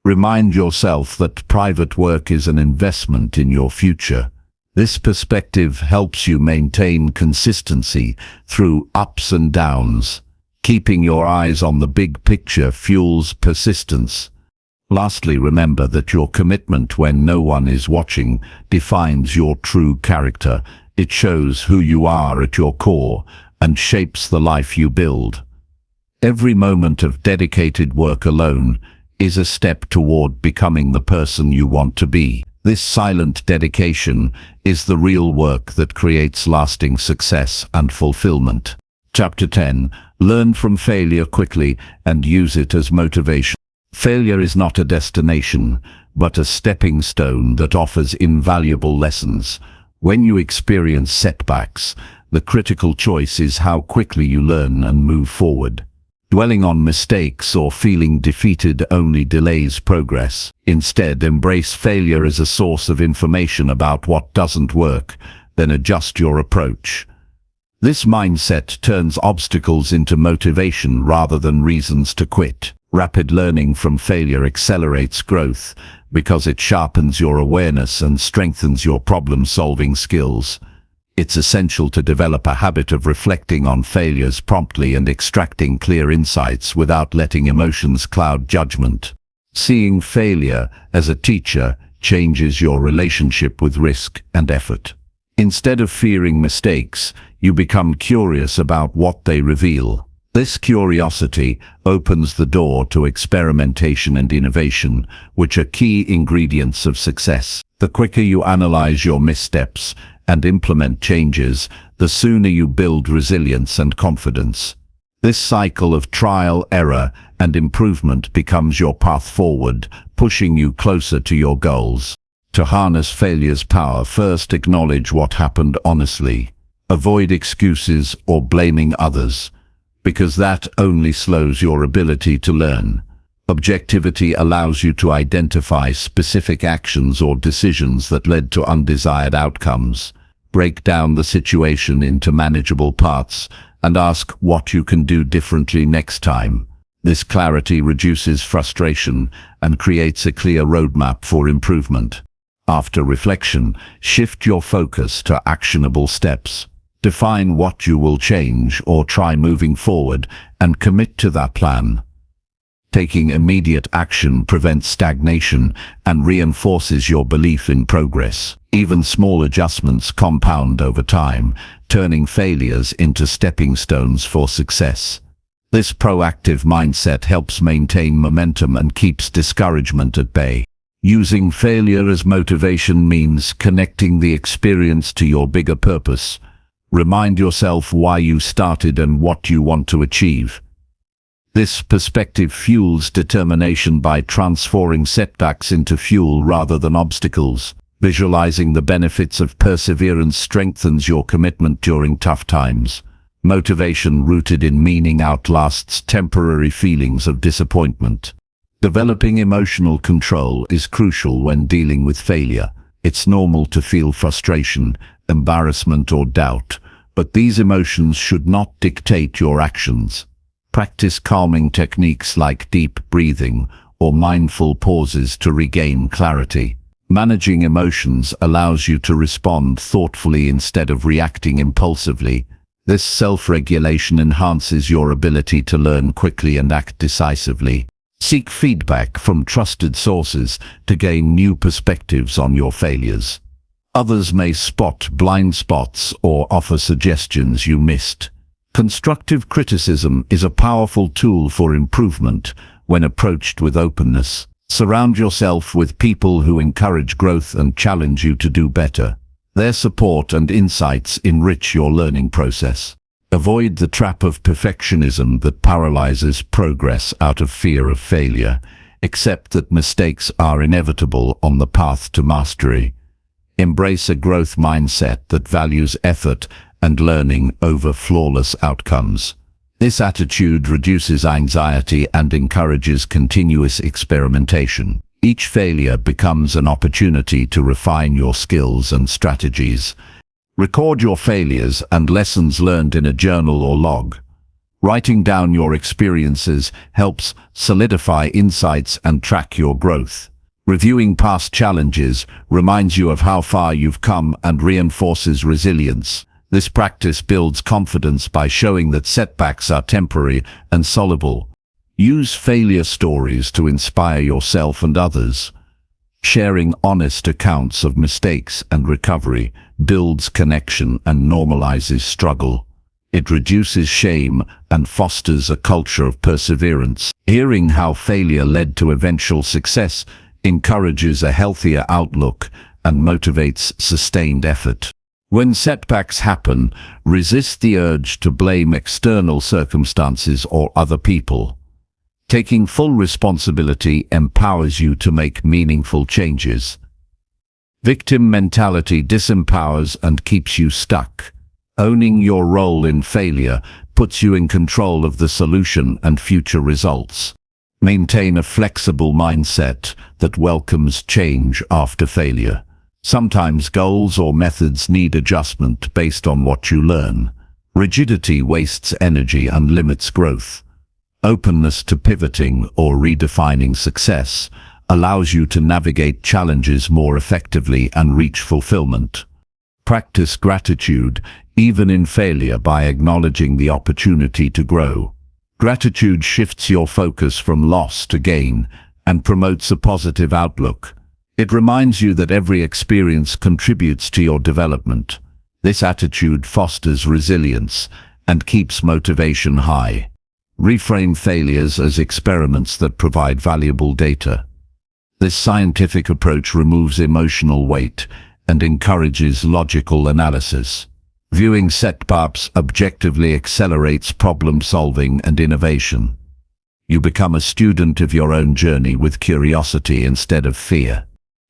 Remind yourself that private work is an investment in your future. This perspective helps you maintain consistency through ups and downs. Keeping your eyes on the big picture fuels persistence. Lastly, remember that your commitment when no one is watching defines your true character. It shows who you are at your core and shapes the life you build. Every moment of dedicated work alone is a step toward becoming the person you want to be. This silent dedication is the real work that creates lasting success and fulfillment. Chapter 10. Learn from failure quickly and use it as motivation. Failure is not a destination, but a stepping stone that offers invaluable lessons. When you experience setbacks, the critical choice is how quickly you learn and move forward. Dwelling on mistakes or feeling defeated only delays progress. Instead, embrace failure as a source of information about what doesn't work, then adjust your approach. This mindset turns obstacles into motivation rather than reasons to quit. Rapid learning from failure accelerates growth because it sharpens your awareness and strengthens your problem-solving skills. It's essential to develop a habit of reflecting on failures promptly and extracting clear insights without letting emotions cloud judgment. Seeing failure as a teacher changes your relationship with risk and effort. Instead of fearing mistakes, you become curious about what they reveal. This curiosity opens the door to experimentation and innovation, which are key ingredients of success. The quicker you analyze your missteps and implement changes, the sooner you build resilience and confidence. This cycle of trial, error, and improvement becomes your path forward, pushing you closer to your goals. To harness failure's power, first acknowledge what happened honestly. Avoid excuses or blaming others, because that only slows your ability to learn. Objectivity allows you to identify specific actions or decisions that led to undesired outcomes. Break down the situation into manageable parts and ask what you can do differently next time. This clarity reduces frustration and creates a clear roadmap for improvement. After reflection, shift your focus to actionable steps. Define what you will change or try moving forward and commit to that plan. Taking immediate action prevents stagnation and reinforces your belief in progress. Even small adjustments compound over time, turning failures into stepping stones for success. This proactive mindset helps maintain momentum and keeps discouragement at bay. Using failure as motivation means connecting the experience to your bigger purpose. Remind yourself why you started and what you want to achieve. This perspective fuels determination by transforming setbacks into fuel rather than obstacles. Visualizing the benefits of perseverance strengthens your commitment during tough times. Motivation rooted in meaning outlasts temporary feelings of disappointment. Developing emotional control is crucial when dealing with failure. It's normal to feel frustration, embarrassment, or doubt, but these emotions should not dictate your actions. Practice calming techniques like deep breathing or mindful pauses to regain clarity. Managing emotions allows you to respond thoughtfully instead of reacting impulsively. This self-regulation enhances your ability to learn quickly and act decisively. Seek feedback from trusted sources to gain new perspectives on your failures. Others may spot blind spots or offer suggestions you missed. Constructive criticism is a powerful tool for improvement when approached with openness. Surround yourself with people who encourage growth and challenge you to do better. Their support and insights enrich your learning process. Avoid the trap of perfectionism that paralyzes progress out of fear of failure. Accept that mistakes are inevitable on the path to mastery. Embrace a growth mindset that values effort and learning over flawless outcomes. This attitude reduces anxiety and encourages continuous experimentation. Each failure becomes an opportunity to refine your skills and strategies. Record your failures and lessons learned in a journal or log. Writing down your experiences helps solidify insights and track your growth. Reviewing past challenges reminds you of how far you've come and reinforces resilience. This practice builds confidence by showing that setbacks are temporary and solvable. Use failure stories to inspire yourself and others. Sharing honest accounts of mistakes and recovery builds connection and normalizes struggle. It reduces shame and fosters a culture of perseverance. Hearing how failure led to eventual success encourages a healthier outlook and motivates sustained effort. When setbacks happen, resist the urge to blame external circumstances or other people. Taking full responsibility empowers you to make meaningful changes. Victim mentality disempowers and keeps you stuck. Owning your role in failure puts you in control of the solution and future results. Maintain a flexible mindset that welcomes change after failure. Sometimes goals or methods need adjustment based on what you learn. Rigidity wastes energy and limits growth. Openness to pivoting or redefining success allows you to navigate challenges more effectively and reach fulfillment. Practice gratitude, even in failure, by acknowledging the opportunity to grow. Gratitude shifts your focus from loss to gain and promotes a positive outlook. It reminds you that every experience contributes to your development. This attitude fosters resilience and keeps motivation high. Reframe failures as experiments that provide valuable data. This scientific approach removes emotional weight and encourages logical analysis. Viewing setbacks objectively accelerates problem-solving and innovation. You become a student of your own journey with curiosity instead of fear.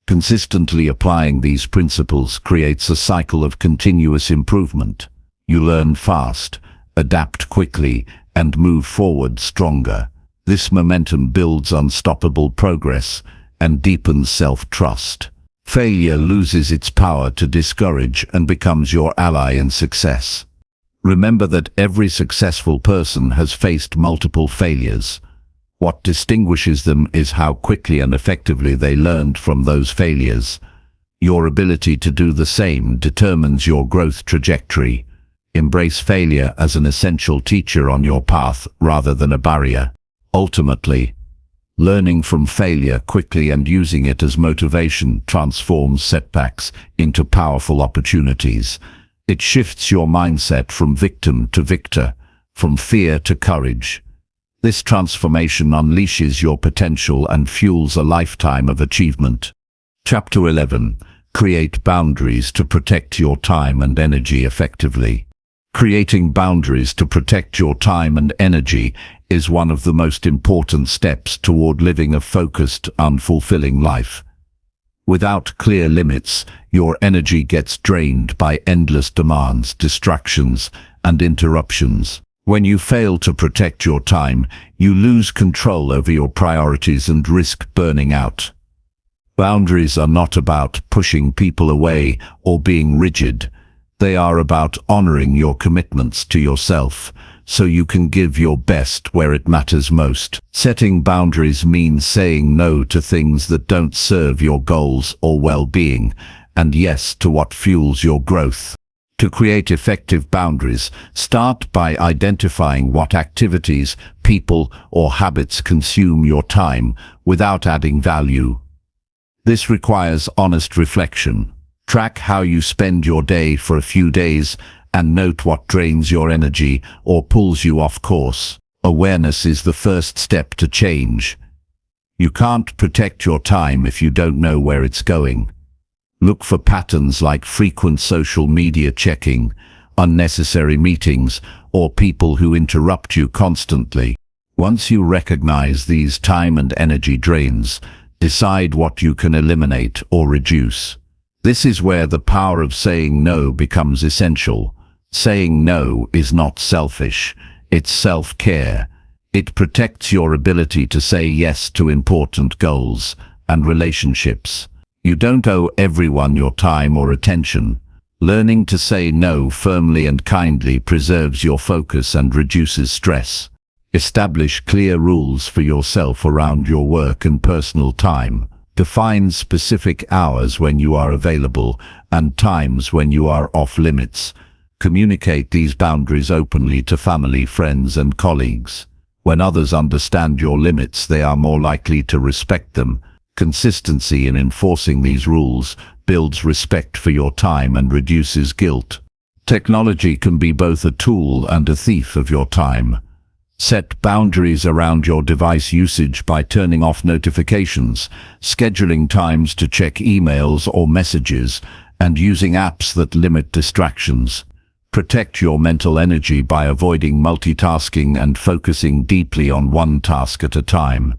Consistently applying these principles creates a cycle of continuous improvement. You learn fast, adapt quickly, and move forward stronger. This momentum builds unstoppable progress and deepens self-trust. Failure loses its power to discourage and becomes your ally in success. Remember that every successful person has faced multiple failures. What distinguishes them is how quickly and effectively they learned from those failures. Your ability to do the same determines your growth trajectory. Embrace failure as an essential teacher on your path rather than a barrier. Ultimately, learning from failure quickly and using it as motivation transforms setbacks into powerful opportunities. It shifts your mindset from victim to victor, from fear to courage. This transformation unleashes your potential and fuels a lifetime of achievement. Chapter 11. Create boundaries to protect your time and energy effectively. Creating boundaries to protect your time and energy is one of the most important steps toward living a focused, unfulfilling life. Without clear limits, your energy gets drained by endless demands, distractions, and interruptions. When you fail to protect your time, you lose control over your priorities and risk burning out. Boundaries are not about pushing people away or being rigid. They are about honoring your commitments to yourself, so you can give your best where it matters most. Setting boundaries means saying no to things that don't serve your goals or well-being, and yes to what fuels your growth. To create effective boundaries, start by identifying what activities, people, or habits consume your time without adding value. This requires honest reflection. Track how you spend your day for a few days and note what drains your energy or pulls you off course. Awareness is the first step to change. You can't protect your time if you don't know where it's going. Look for patterns like frequent social media checking, unnecessary meetings, or people who interrupt you constantly. Once you recognize these time and energy drains, decide what you can eliminate or reduce. This is where the power of saying no becomes essential. Saying no is not selfish, it's self-care. It protects your ability to say yes to important goals and relationships. You don't owe everyone your time or attention. Learning to say no firmly and kindly preserves your focus and reduces stress. Establish clear rules for yourself around your work and personal time. Define specific hours when you are available and times when you are off limits. Communicate these boundaries openly to family, friends, and colleagues. When others understand your limits, they are more likely to respect them. Consistency in enforcing these rules builds respect for your time and reduces guilt. Technology can be both a tool and a thief of your time. Set boundaries around your device usage by turning off notifications, scheduling times to check emails or messages, and using apps that limit distractions. Protect your mental energy by avoiding multitasking and focusing deeply on one task at a time.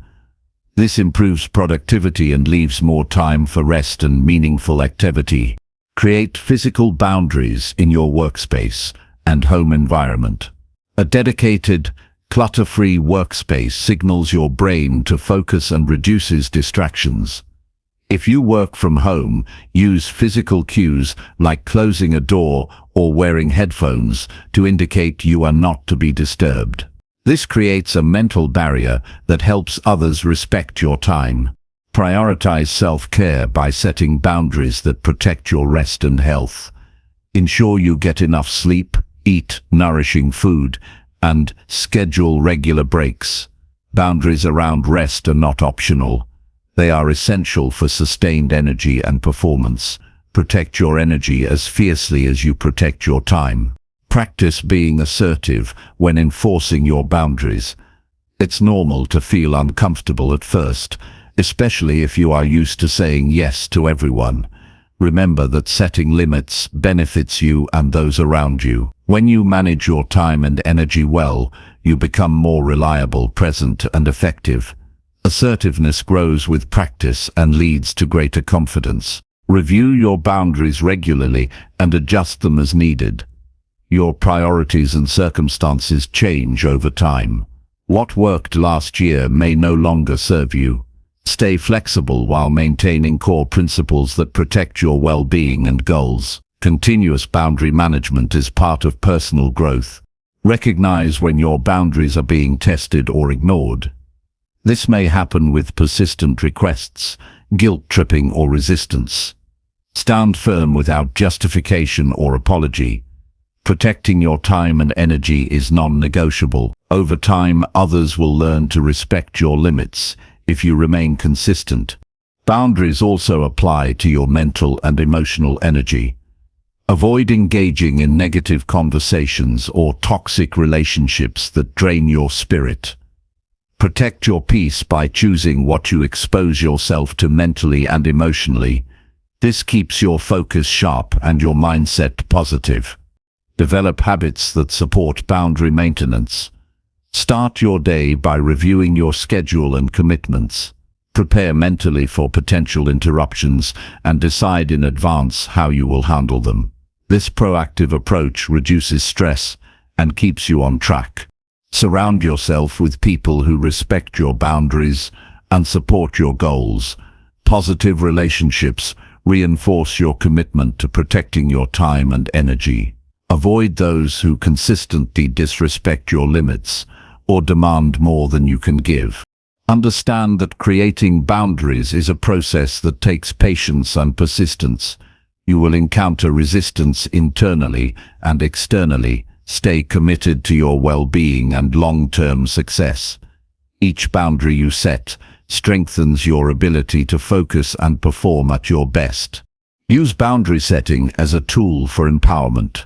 This improves productivity and leaves more time for rest and meaningful activity. Create physical boundaries in your workspace and home environment. A dedicated, clutter-free workspace signals your brain to focus and reduces distractions. If you work from home, use physical cues like closing a door or wearing headphones to indicate you are not to be disturbed. This creates a mental barrier that helps others respect your time. Prioritize self-care by setting boundaries that protect your rest and health. Ensure you get enough sleep, eat nourishing food, and schedule regular breaks. Boundaries around rest are not optional. They are essential for sustained energy and performance. Protect your energy as fiercely as you protect your time. Practice being assertive when enforcing your boundaries. It's normal to feel uncomfortable at first, especially if you are used to saying yes to everyone. Remember that setting limits benefits you and those around you. When you manage your time and energy well, you become more reliable, present, and effective. Assertiveness grows with practice and leads to greater confidence. Review your boundaries regularly and adjust them as needed. Your priorities and circumstances change over time. What worked last year may no longer serve you. Stay flexible while maintaining core principles that protect your well-being and goals. Continuous boundary management is part of personal growth. Recognize when your boundaries are being tested or ignored. This may happen with persistent requests, guilt-tripping, or resistance. Stand firm without justification or apology. Protecting your time and energy is non-negotiable. Over time, others will learn to respect your limits if you remain consistent. Boundaries also apply to your mental and emotional energy. Avoid engaging in negative conversations or toxic relationships that drain your spirit. Protect your peace by choosing what you expose yourself to mentally and emotionally. This keeps your focus sharp and your mindset positive. Develop habits that support boundary maintenance. Start your day by reviewing your schedule and commitments. Prepare mentally for potential interruptions and decide in advance how you will handle them. This proactive approach reduces stress and keeps you on track. Surround yourself with people who respect your boundaries and support your goals. Positive relationships reinforce your commitment to protecting your time and energy. Avoid those who consistently disrespect your limits or demand more than you can give. Understand that creating boundaries is a process that takes patience and persistence. You will encounter resistance internally and externally. Stay committed to your well-being and long-term success. Each boundary you set strengthens your ability to focus and perform at your best. Use boundary setting as a tool for empowerment.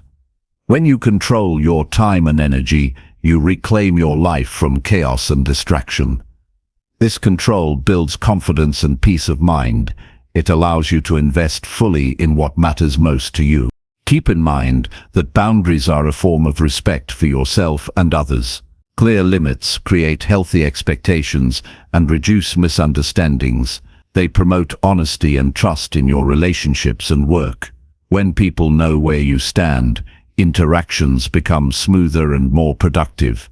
When you control your time and energy, you reclaim your life from chaos and distraction. This control builds confidence and peace of mind. It allows you to invest fully in what matters most to you. Keep in mind that boundaries are a form of respect for yourself and others. Clear limits create healthy expectations and reduce misunderstandings. They promote honesty and trust in your relationships and work. When people know where you stand, interactions become smoother and more productive.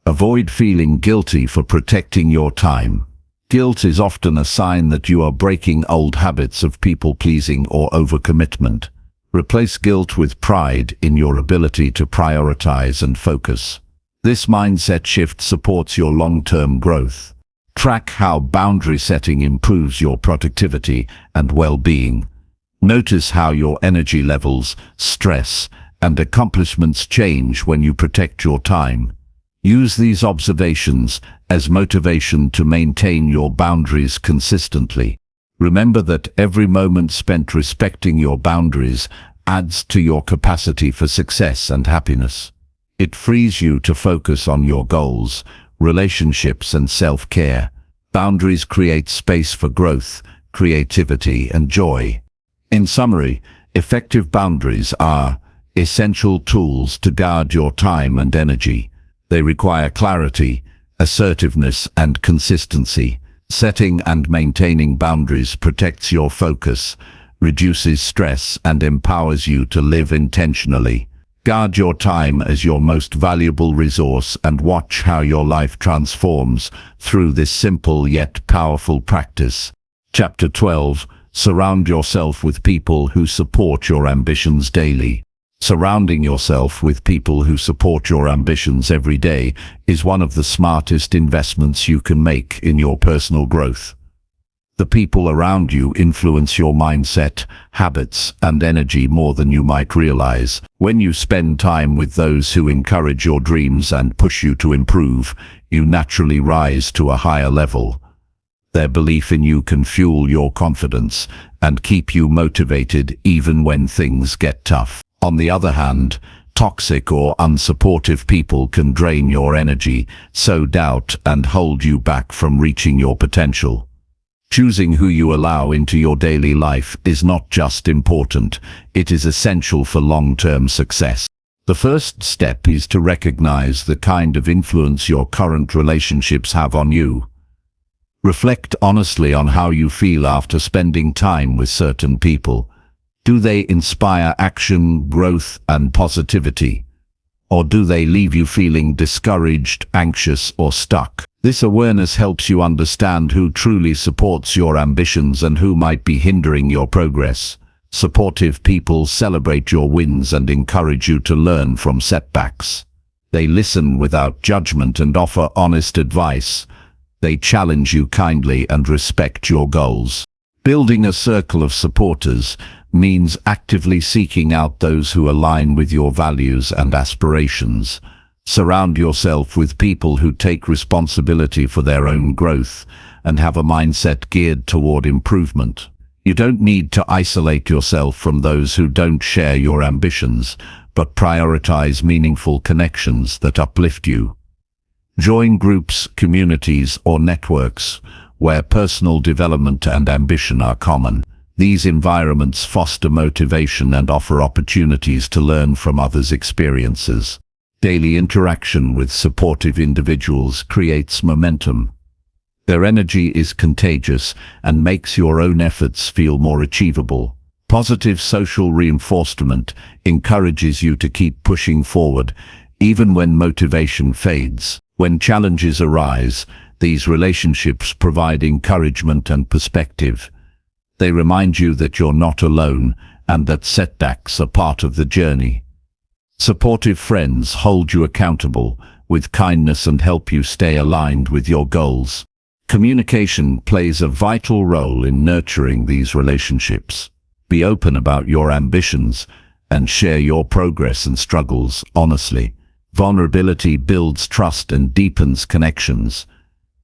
Avoid feeling guilty for protecting your time. Guilt is often a sign that you are breaking old habits of people-pleasing or overcommitment. Replace guilt with pride in your ability to prioritize and focus. This mindset shift supports your long-term growth. Track how boundary setting improves your productivity and well-being. Notice how your energy levels, stress, and accomplishments change when you protect your time. Use these observations as motivation to maintain your boundaries consistently. Remember that every moment spent respecting your boundaries adds to your capacity for success and happiness. It frees you to focus on your goals, relationships, and self-care. Boundaries create space for growth, creativity, and joy. In summary, effective boundaries are essential tools to guard your time and energy. They require clarity, assertiveness, and consistency. Setting and maintaining boundaries protects your focus, reduces stress, and empowers you to live intentionally. Guard your time as your most valuable resource and watch how your life transforms through this simple yet powerful practice. Chapter 12. Surround yourself with people who support your ambitions daily. Surrounding yourself with people who support your ambitions every day is one of the smartest investments you can make in your personal growth. The people around you influence your mindset, habits, and energy more than you might realize. When you spend time with those who encourage your dreams and push you to improve, you naturally rise to a higher level. Their belief in you can fuel your confidence and keep you motivated even when things get tough. On the other hand, toxic or unsupportive people can drain your energy, sow doubt, and hold you back from reaching your potential. Choosing who you allow into your daily life is not just important, it is essential for long-term success. The first step is to recognize the kind of influence your current relationships have on you. Reflect honestly on how you feel after spending time with certain people. Do they inspire action, growth, and positivity? Or do they leave you feeling discouraged, anxious, or stuck? This awareness helps you understand who truly supports your ambitions and who might be hindering your progress. Supportive people celebrate your wins and encourage you to learn from setbacks. They listen without judgment and offer honest advice. They challenge you kindly and respect your goals. Building a circle of supporters means actively seeking out those who align with your values and aspirations. Surround yourself with people who take responsibility for their own growth and have a mindset geared toward improvement. You don't need to isolate yourself from those who don't share your ambitions, but prioritize meaningful connections that uplift you. Join groups, communities, or networks where personal development and ambition are common. These environments foster motivation and offer opportunities to learn from others' experiences. Daily interaction with supportive individuals creates momentum. Their energy is contagious and makes your own efforts feel more achievable. Positive social reinforcement encourages you to keep pushing forward, even when motivation fades. When challenges arise, these relationships provide encouragement and perspective. They remind you that you're not alone and that setbacks are part of the journey. Supportive friends hold you accountable with kindness and help you stay aligned with your goals. Communication plays a vital role in nurturing these relationships. Be open about your ambitions and share your progress and struggles honestly. Vulnerability builds trust and deepens connections.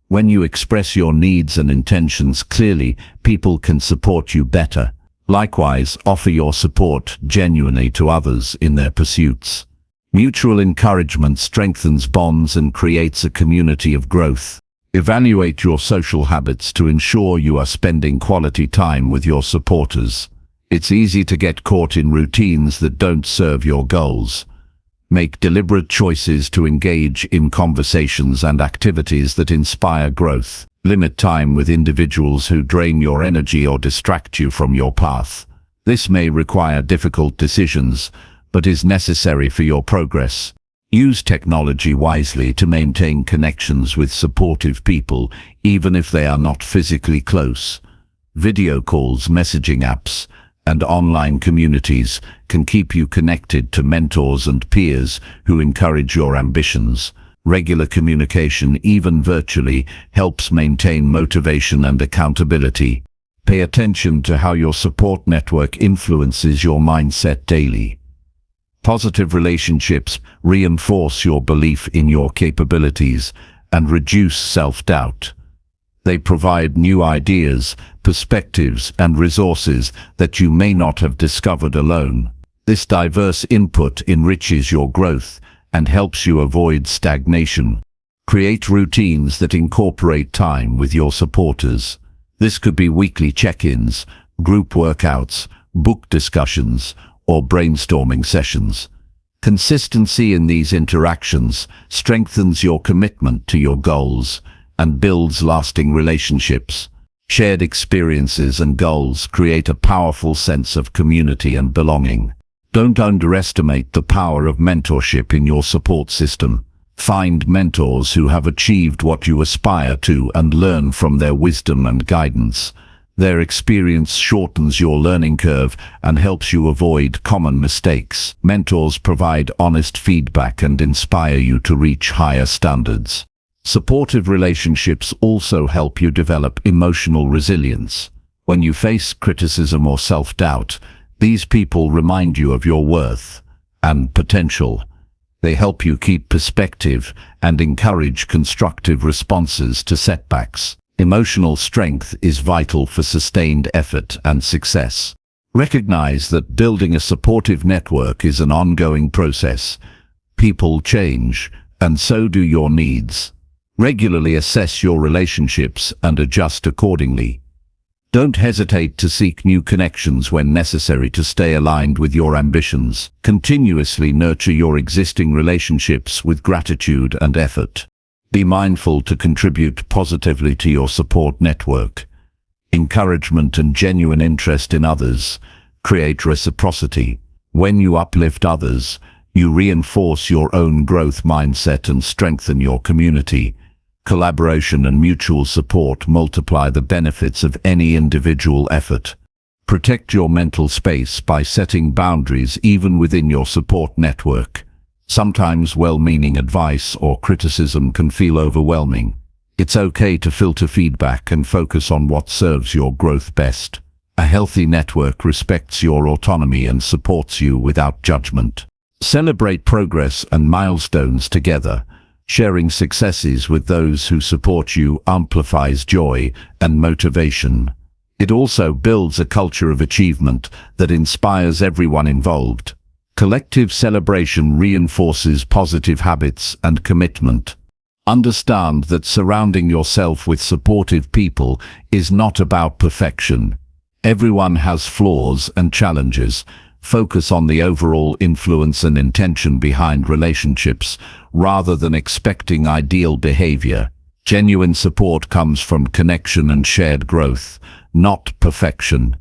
When you express your needs and intentions clearly, people can support you better. Likewise, offer your support genuinely to others in their pursuits. Mutual encouragement strengthens bonds and creates a community of growth. Evaluate your social habits to ensure you are spending quality time with your supporters. It's easy to get caught in routines that don't serve your goals. Make deliberate choices to engage in conversations and activities that inspire growth. Limit time with individuals who drain your energy or distract you from your path. This may require difficult decisions, but is necessary for your progress. Use technology wisely to maintain connections with supportive people, even if they are not physically close. Video calls, messaging apps, and online communities can keep you connected to mentors and peers who encourage your ambitions. Regular communication, even virtually, helps maintain motivation and accountability. Pay attention to how your support network influences your mindset daily. Positive relationships reinforce your belief in your capabilities and reduce self-doubt. They provide new ideas, perspectives, and resources that you may not have discovered alone. This diverse input enriches your growth and helps you avoid stagnation. Create routines that incorporate time with your supporters. This could be weekly check-ins, group workouts, book discussions, or brainstorming sessions. Consistency in these interactions strengthens your commitment to your goals and builds lasting relationships. Shared experiences and goals create a powerful sense of community and belonging. Don't underestimate the power of mentorship in your support system. Find mentors who have achieved what you aspire to and learn from their wisdom and guidance. Their experience shortens your learning curve and helps you avoid common mistakes. Mentors provide honest feedback and inspire you to reach higher standards. Supportive relationships also help you develop emotional resilience. When you face criticism or self-doubt, these people remind you of your worth and potential. They help you keep perspective and encourage constructive responses to setbacks. Emotional strength is vital for sustained effort and success. Recognize that building a supportive network is an ongoing process. People change, and so do your needs. Regularly assess your relationships and adjust accordingly. Don't hesitate to seek new connections when necessary to stay aligned with your ambitions. Continuously nurture your existing relationships with gratitude and effort. Be mindful to contribute positively to your support network. Encouragement and genuine interest in others create reciprocity. When you uplift others, you reinforce your own growth mindset and strengthen your community. Collaboration and mutual support multiply the benefits of any individual effort. Protect your mental space by setting boundaries even within your support network. Sometimes well-meaning advice or criticism can feel overwhelming. It's okay to filter feedback and focus on what serves your growth best. A healthy network respects your autonomy and supports you without judgment. Celebrate progress and milestones together. Sharing successes with those who support you amplifies joy and motivation. It also builds a culture of achievement that inspires everyone involved. Collective celebration reinforces positive habits and commitment. Understand that surrounding yourself with supportive people is not about perfection. Everyone has flaws and challenges. Focus on the overall influence and intention behind relationships, rather than expecting ideal behavior. Genuine support comes from connection and shared growth, not perfection.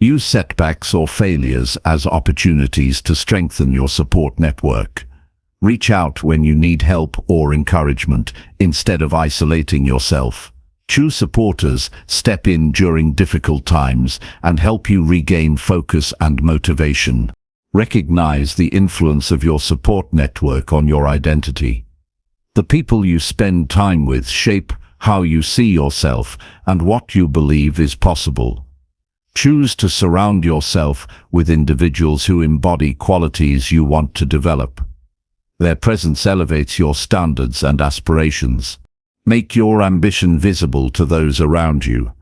Use setbacks or failures as opportunities to strengthen your support network. Reach out when you need help or encouragement, instead of isolating yourself. True supporters step in during difficult times and help you regain focus and motivation. Recognize the influence of your support network on your identity. The people you spend time with shape how you see yourself and what you believe is possible. Choose to surround yourself with individuals who embody qualities you want to develop. Their presence elevates your standards and aspirations. Make your ambition visible to those around you.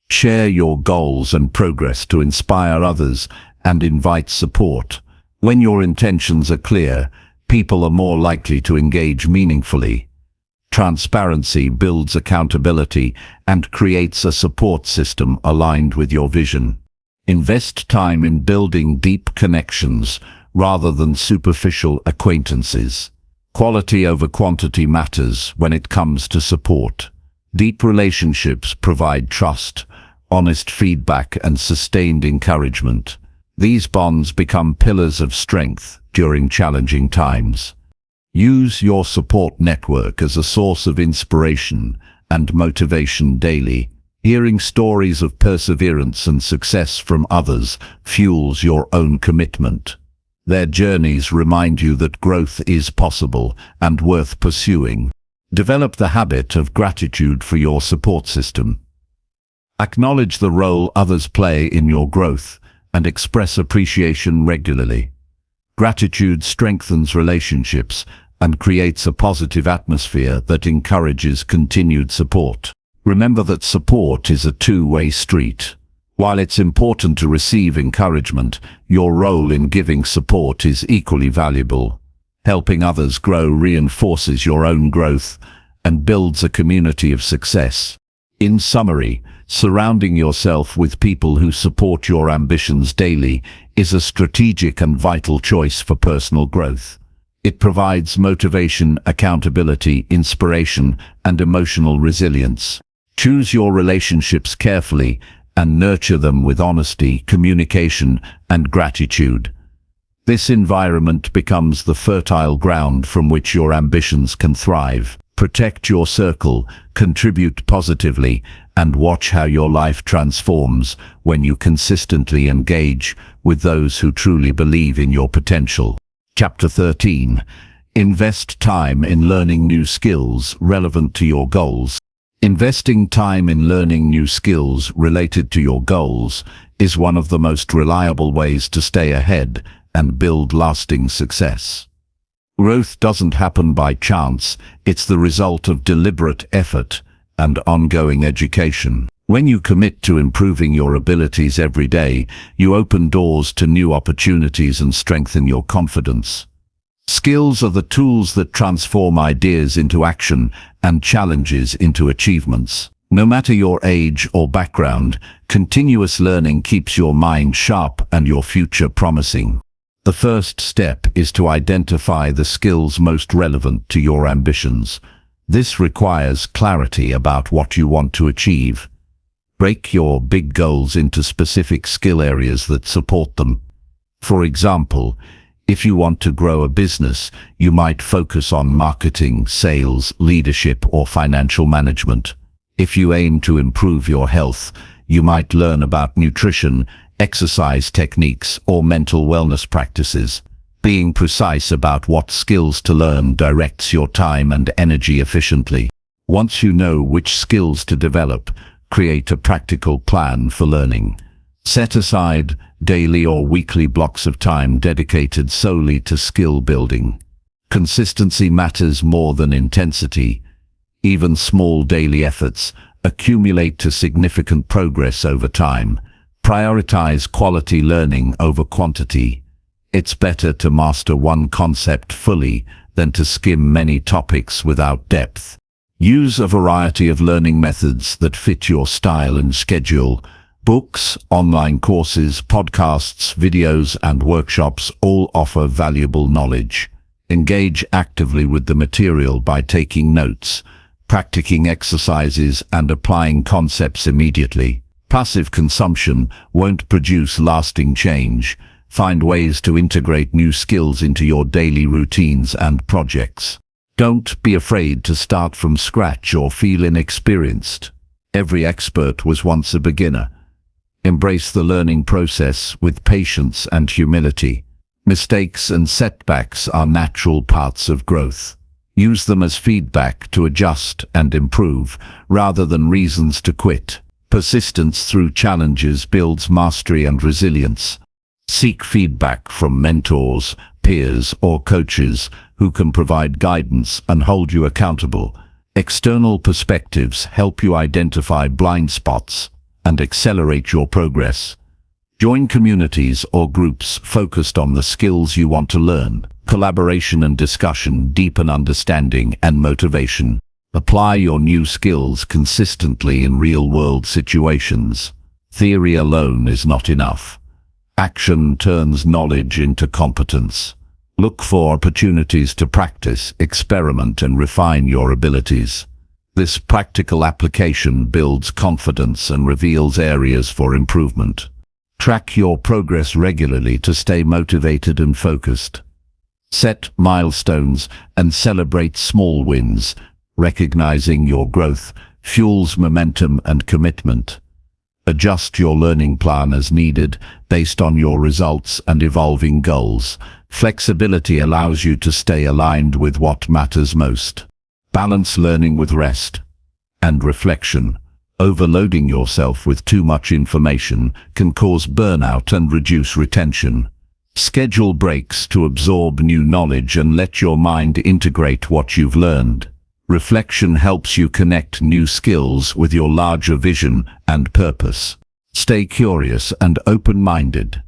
Share your goals and progress to inspire others and invite support. When your intentions are clear, people are more likely to engage meaningfully. Transparency builds accountability and creates a support system aligned with your vision. Invest time in building deep connections rather than superficial acquaintances. Quality over quantity matters when it comes to support. Deep relationships provide trust, honest feedback, and sustained encouragement. These bonds become pillars of strength during challenging times. Use your support network as a source of inspiration and motivation daily. Hearing stories of perseverance and success from others fuels your own commitment. Their journeys remind you that growth is possible and worth pursuing. Develop the habit of gratitude for your support system. Acknowledge the role others play in your growth and express appreciation regularly. Gratitude strengthens relationships and creates a positive atmosphere that encourages continued support. Remember that support is a two-way street. While it's important to receive encouragement, your role in giving support is equally valuable. Helping others grow reinforces your own growth and builds a community of success. In summary, surrounding yourself with people who support your ambitions daily is a strategic and vital choice for personal growth. It provides motivation, accountability, inspiration, and emotional resilience. Choose your relationships carefully and nurture them with honesty, communication, and gratitude. This environment becomes the fertile ground from which your ambitions can thrive. Protect your circle, contribute positively, and watch how your life transforms when you consistently engage with those who truly believe in your potential. Chapter 13. Invest time in learning new skills relevant to your goals. Investing time in learning new skills related to your goals is one of the most reliable ways to stay ahead and build lasting success. Growth doesn't happen by chance, it's the result of deliberate effort and ongoing education. When you commit to improving your abilities every day, you open doors to new opportunities and strengthen your confidence. Skills are the tools that transform ideas into action and challenges into achievements. No matter your age or background, continuous learning keeps your mind sharp and your future promising. The first step is to identify the skills most relevant to your ambitions. This requires clarity about what you want to achieve. Break your big goals into specific skill areas that support them. For example, if you want to grow a business, you might focus on marketing, sales, leadership, or financial management. If you aim to improve your health, you might learn about nutrition, exercise techniques, or mental wellness practices. Being precise about what skills to learn directs your time and energy efficiently. Once you know which skills to develop, create a practical plan for learning. Set aside daily or weekly blocks of time dedicated solely to skill building. Consistency matters more than intensity. Even small daily efforts accumulate to significant progress over time. Prioritize quality learning over quantity. It's better to master one concept fully than to skim many topics without depth. Use a variety of learning methods that fit your style and schedule. Books, online courses, podcasts, videos, and workshops all offer valuable knowledge. Engage actively with the material by taking notes, practicing exercises, and applying concepts immediately. Passive consumption won't produce lasting change. Find ways to integrate new skills into your daily routines and projects. Don't be afraid to start from scratch or feel inexperienced. Every expert was once a beginner. Embrace the learning process with patience and humility. Mistakes and setbacks are natural parts of growth. Use them as feedback to adjust and improve, rather than reasons to quit. Persistence through challenges builds mastery and resilience. Seek feedback from mentors, peers, or coaches who can provide guidance and hold you accountable. External perspectives help you identify blind spots and accelerate your progress. Join communities or groups focused on the skills you want to learn. Collaboration and discussion deepen understanding and motivation. Apply your new skills consistently in real-world situations. Theory alone is not enough. Action turns knowledge into competence. Look for opportunities to practice, experiment, and refine your abilities. This practical application builds confidence and reveals areas for improvement. Track your progress regularly to stay motivated and focused. Set milestones and celebrate small wins. Recognizing your growth fuels momentum and commitment. Adjust your learning plan as needed based on your results and evolving goals. Flexibility allows you to stay aligned with what matters most. Balance learning with rest and reflection. Overloading yourself with too much information can cause burnout and reduce retention. Schedule breaks to absorb new knowledge and let your mind integrate what you've learned. Reflection helps you connect new skills with your larger vision and purpose. Stay curious and open-minded.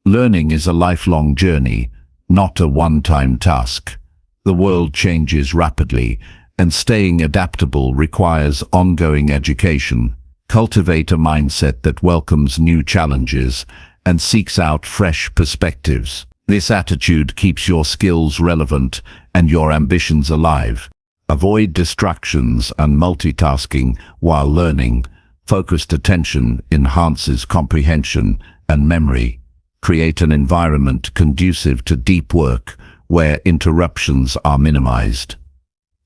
Learning is a lifelong journey, not a one-time task. The world changes rapidly, and staying adaptable requires ongoing education. Cultivate a mindset that welcomes new challenges and seeks out fresh perspectives. This attitude keeps your skills relevant and your ambitions alive. Avoid distractions and multitasking while learning. Focused attention enhances comprehension and memory. Create an environment conducive to deep work where interruptions are minimized.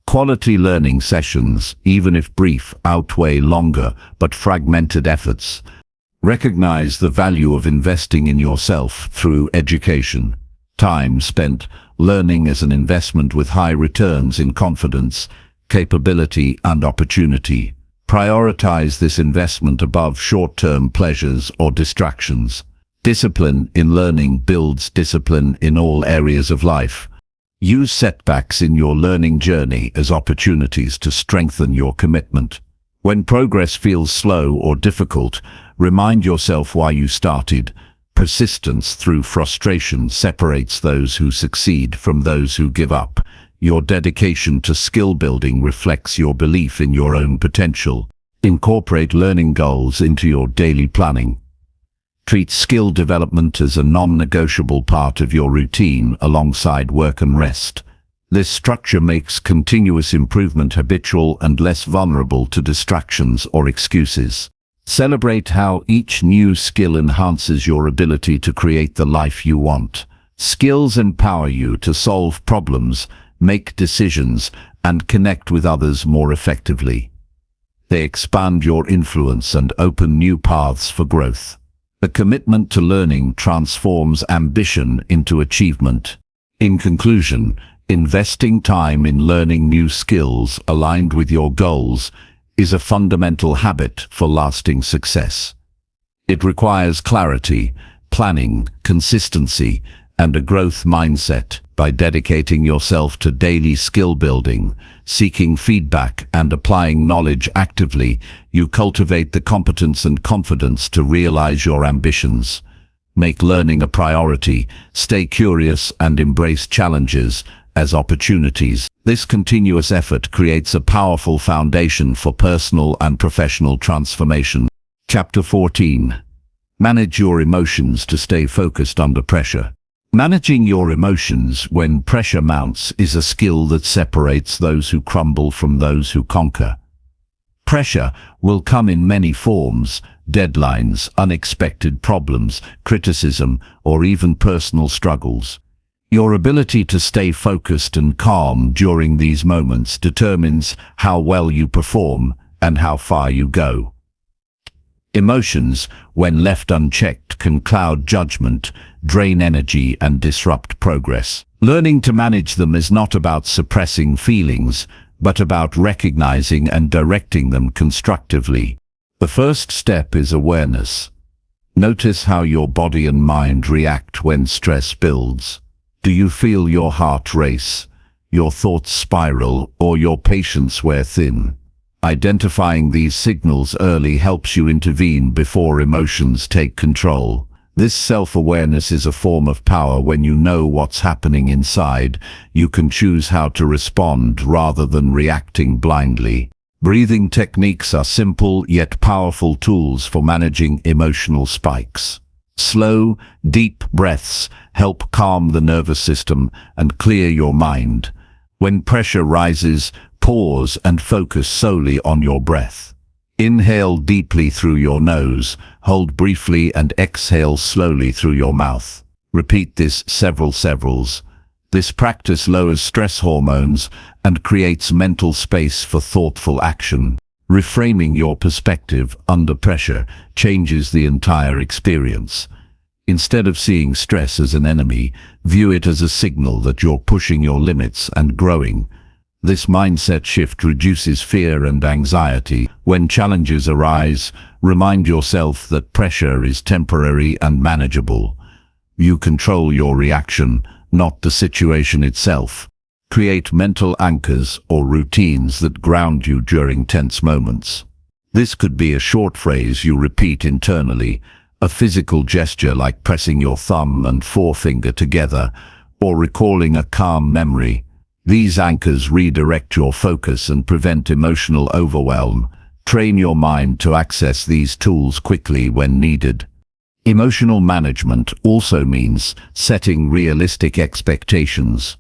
Quality learning sessions, even if brief, outweigh longer but fragmented efforts. Recognize the value of investing in yourself through education. Time spent learning is an investment with high returns in confidence, capability, and opportunity. Prioritize this investment above short-term pleasures or distractions. Discipline in learning builds discipline in all areas of life. Use setbacks in your learning journey as opportunities to strengthen your commitment. When progress feels slow or difficult, remind yourself why you started. Persistence through frustration separates those who succeed from those who give up. Your dedication to skill building reflects your belief in your own potential. Incorporate learning goals into your daily planning. Treat skill development as a non-negotiable part of your routine alongside work and rest. This structure makes continuous improvement habitual and less vulnerable to distractions or excuses. Celebrate how each new skill enhances your ability to create the life you want. Skills empower you to solve problems, make decisions, and connect with others more effectively. They expand your influence and open new paths for growth. The commitment to learning transforms ambition into achievement. In conclusion, investing time in learning new skills aligned with your goals is a fundamental habit for lasting success. It requires clarity, planning, consistency, and a growth mindset. By dedicating yourself to daily skill building, seeking feedback, and applying knowledge actively, you cultivate the competence and confidence to realize your ambitions. Make learning a priority, stay curious, and embrace challenges as opportunities. This continuous effort creates a powerful foundation for personal and professional transformation. Chapter 14. Manage your emotions to stay focused under pressure. Managing your emotions when pressure mounts is a skill that separates those who crumble from those who conquer. Pressure will come in many forms: deadlines, unexpected problems, criticism, or even personal struggles. Your ability to stay focused and calm during these moments determines how well you perform and how far you go. Emotions, when left unchecked, can cloud judgment, drain energy, and disrupt progress. Learning to manage them is not about suppressing feelings, but about recognizing and directing them constructively. The first step is awareness. Notice how your body and mind react when stress builds. Do you feel your heart race, your thoughts spiral, or your patience wear thin? Identifying these signals early helps you intervene before emotions take control. This self-awareness is a form of power. When you know what's happening inside, you can choose how to respond rather than reacting blindly. Breathing techniques are simple yet powerful tools for managing emotional spikes. Slow, deep breaths help calm the nervous system and clear your mind. When pressure rises, pause and focus solely on your breath. Inhale deeply through your nose, hold briefly, and exhale slowly through your mouth. Repeat this severals. This practice lowers stress hormones and creates mental space for thoughtful action. Reframing your perspective under pressure changes the entire experience. Instead of seeing stress as an enemy, view it as a signal that you're pushing your limits and growing. This mindset shift reduces fear and anxiety. When challenges arise, remind yourself that pressure is temporary and manageable. You control your reaction, not the situation itself. Create mental anchors or routines that ground you during tense moments. This could be a short phrase you repeat internally, a physical gesture like pressing your thumb and forefinger together, or recalling a calm memory. These anchors redirect your focus and prevent emotional overwhelm. Train your mind to access these tools quickly when needed. Emotional management also means setting realistic expectations.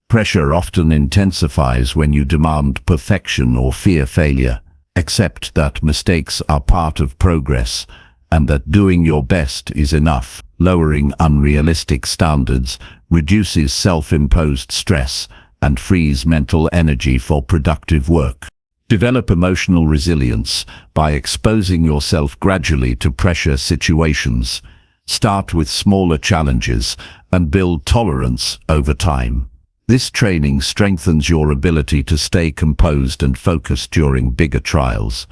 Pressure often intensifies when you demand perfection or fear failure. Accept that mistakes are part of progress and that doing your best is enough. Lowering unrealistic standards reduces self-imposed stress and frees mental energy for productive work. Develop emotional resilience by exposing yourself gradually to pressure situations. Start with smaller challenges and build tolerance over time. This training strengthens your ability to stay composed and focused during bigger trials.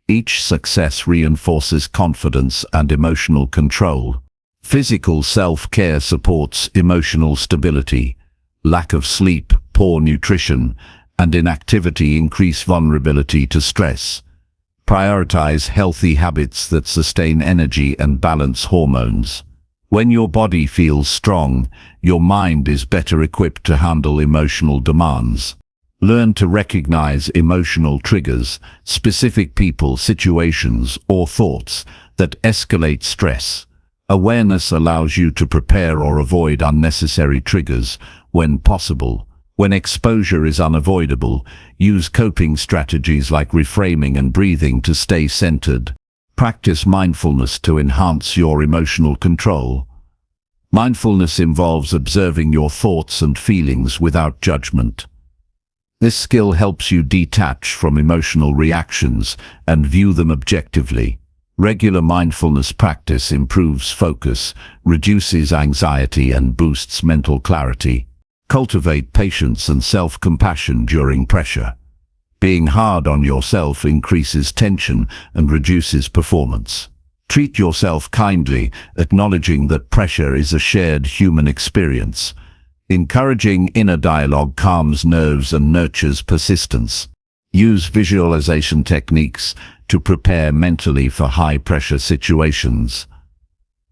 Each success reinforces confidence and emotional control. Physical self-care supports emotional stability. Lack of sleep, poor nutrition, and inactivity increase vulnerability to stress. Prioritize healthy habits that sustain energy and balance hormones. When your body feels strong, your mind is better equipped to handle emotional demands. Learn to recognize emotional triggers, specific people, situations, or thoughts that escalate stress. Awareness allows you to prepare or avoid unnecessary triggers when possible. When exposure is unavoidable, use coping strategies like reframing and breathing to stay centered. Practice mindfulness to enhance your emotional control. Mindfulness involves observing your thoughts and feelings without judgment. This skill helps you detach from emotional reactions and view them objectively. Regular mindfulness practice improves focus, reduces anxiety, and boosts mental clarity. Cultivate patience and self-compassion during pressure. Being hard on yourself increases tension and reduces performance. Treat yourself kindly, acknowledging that pressure is a shared human experience. Encouraging inner dialogue calms nerves and nurtures persistence. Use visualization techniques to prepare mentally for high-pressure situations.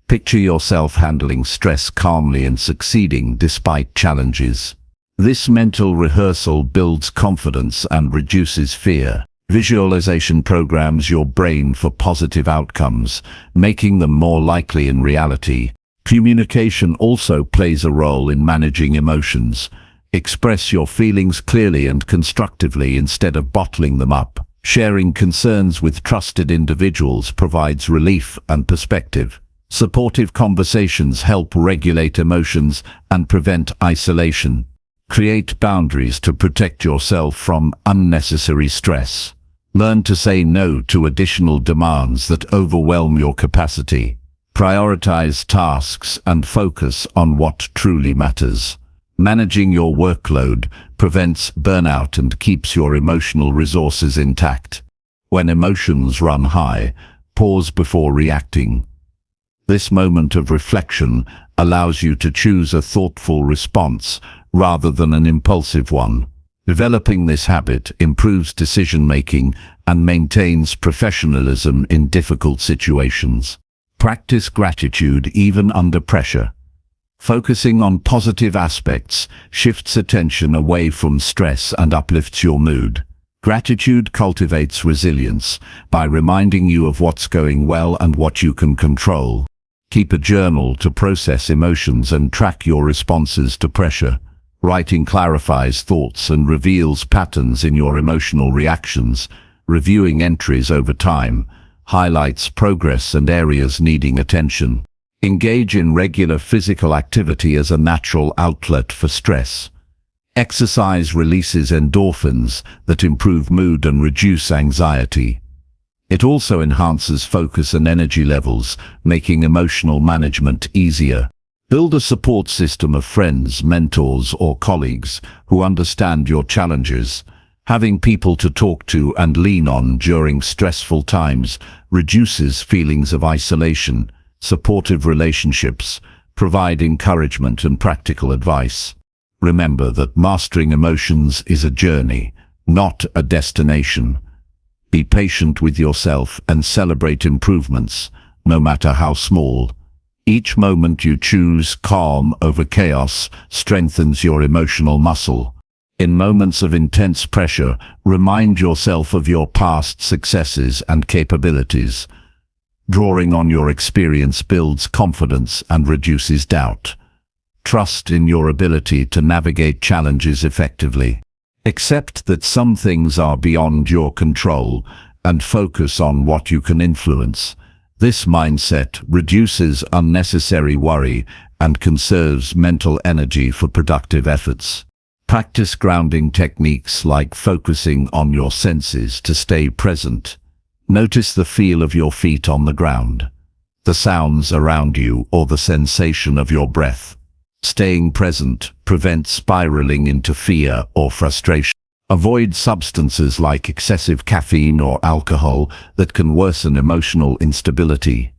Picture yourself handling stress calmly and succeeding despite challenges. This mental rehearsal builds confidence and reduces fear. Visualization programs your brain for positive outcomes, making them more likely in reality. Communication also plays a role in managing emotions. Express your feelings clearly and constructively instead of bottling them up. Sharing concerns with trusted individuals provides relief and perspective. Supportive conversations help regulate emotions and prevent isolation. Create boundaries to protect yourself from unnecessary stress. Learn to say no to additional demands that overwhelm your capacity. Prioritize tasks and focus on what truly matters. Managing your workload prevents burnout and keeps your emotional resources intact. When emotions run high, pause before reacting. This moment of reflection allows you to choose a thoughtful response rather than an impulsive one. Developing this habit improves decision-making and maintains professionalism in difficult situations. Practice gratitude even under pressure. Focusing on positive aspects shifts attention away from stress and uplifts your mood. Gratitude cultivates resilience by reminding you of what's going well and what you can control. Keep a journal to process emotions and track your responses to pressure. Writing clarifies thoughts and reveals patterns in your emotional reactions. Reviewing entries over time highlights progress and areas needing attention. Engage in regular physical activity as a natural outlet for stress. Exercise releases endorphins that improve mood and reduce anxiety. It also enhances focus and energy levels, making emotional management easier. Build a support system of friends, mentors, or colleagues who understand your challenges. Having people to talk to and lean on during stressful times reduces feelings of isolation. Supportive relationships provide encouragement and practical advice. Remember that mastering emotions is a journey, not a destination. Be patient with yourself and celebrate improvements, no matter how small. Each moment you choose calm over chaos strengthens your emotional muscle. In moments of intense pressure, remind yourself of your past successes and capabilities. Drawing on your experience builds confidence and reduces doubt. Trust in your ability to navigate challenges effectively. Accept that some things are beyond your control and focus on what you can influence. This mindset reduces unnecessary worry and conserves mental energy for productive efforts. Practice grounding techniques like focusing on your senses to stay present. Notice the feel of your feet on the ground, the sounds around you, or the sensation of your breath. Staying present prevents spiraling into fear or frustration. Avoid substances like excessive caffeine or alcohol that can worsen emotional instability.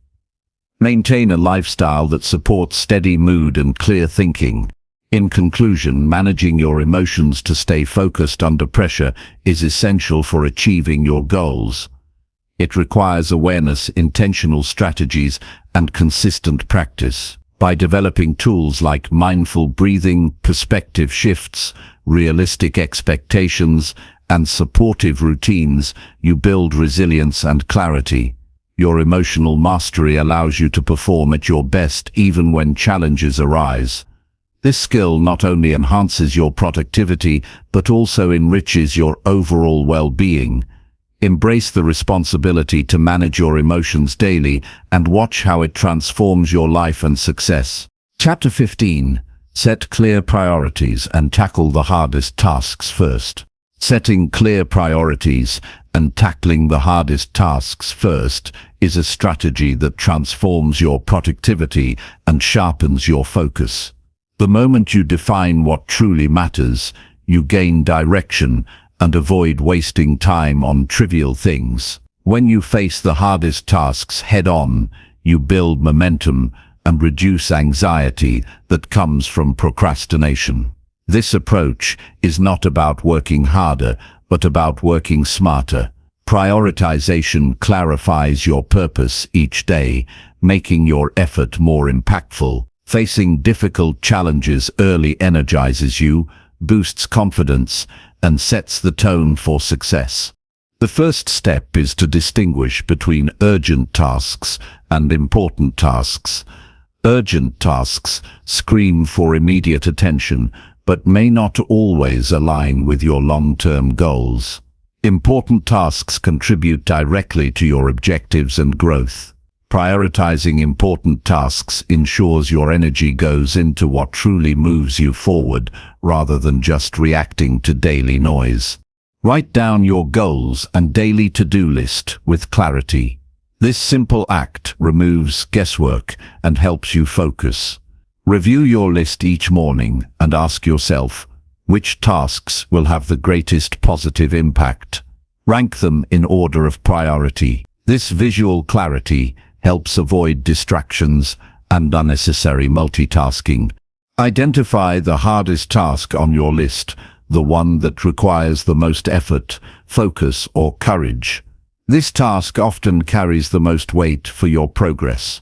Maintain a lifestyle that supports steady mood and clear thinking. In conclusion, managing your emotions to stay focused under pressure is essential for achieving your goals. It requires awareness, intentional strategies, and consistent practice. By developing tools like mindful breathing, perspective shifts, realistic expectations, and supportive routines, you build resilience and clarity. Your emotional mastery allows you to perform at your best even when challenges arise. This skill not only enhances your productivity, but also enriches your overall well-being. Embrace the responsibility to manage your emotions daily and watch how it transforms your life and success. Chapter 15. Set clear priorities and tackle the hardest tasks first. Setting clear priorities and tackling the hardest tasks first is a strategy that transforms your productivity and sharpens your focus. The moment you define what truly matters, you gain direction and avoid wasting time on trivial things. When you face the hardest tasks head-on, you build momentum and reduce anxiety that comes from procrastination. This approach is not about working harder, but about working smarter. Prioritization clarifies your purpose each day, making your effort more impactful. Facing difficult challenges early energizes you, boosts confidence, and sets the tone for success. The first step is to distinguish between urgent tasks and important tasks. Urgent tasks scream for immediate attention, but may not always align with your long-term goals. Important tasks contribute directly to your objectives and growth. Prioritizing important tasks ensures your energy goes into what truly moves you forward, rather than just reacting to daily noise. Write down your goals and daily to-do list with clarity. This simple act removes guesswork and helps you focus. Review your list each morning and ask yourself, which tasks will have the greatest positive impact? Rank them in order of priority. This visual clarity helps avoid distractions and unnecessary multitasking. Identify the hardest task on your list, the one that requires the most effort, focus, or courage. This task often carries the most weight for your progress.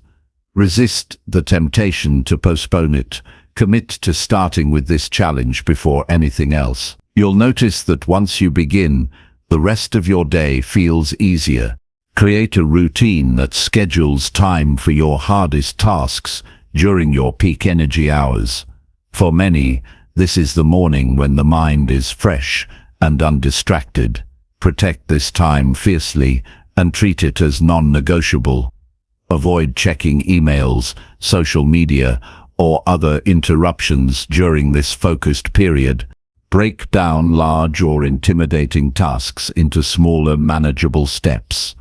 Resist the temptation to postpone it. Commit to starting with this challenge before anything else. You'll notice that once you begin, the rest of your day feels easier. Create a routine that schedules time for your hardest tasks during your peak energy hours. For many, this is the morning when the mind is fresh and undistracted. Protect this time fiercely and treat it as non-negotiable. Avoid checking emails, social media, or other interruptions during this focused period. Break down large or intimidating tasks into smaller, manageable steps.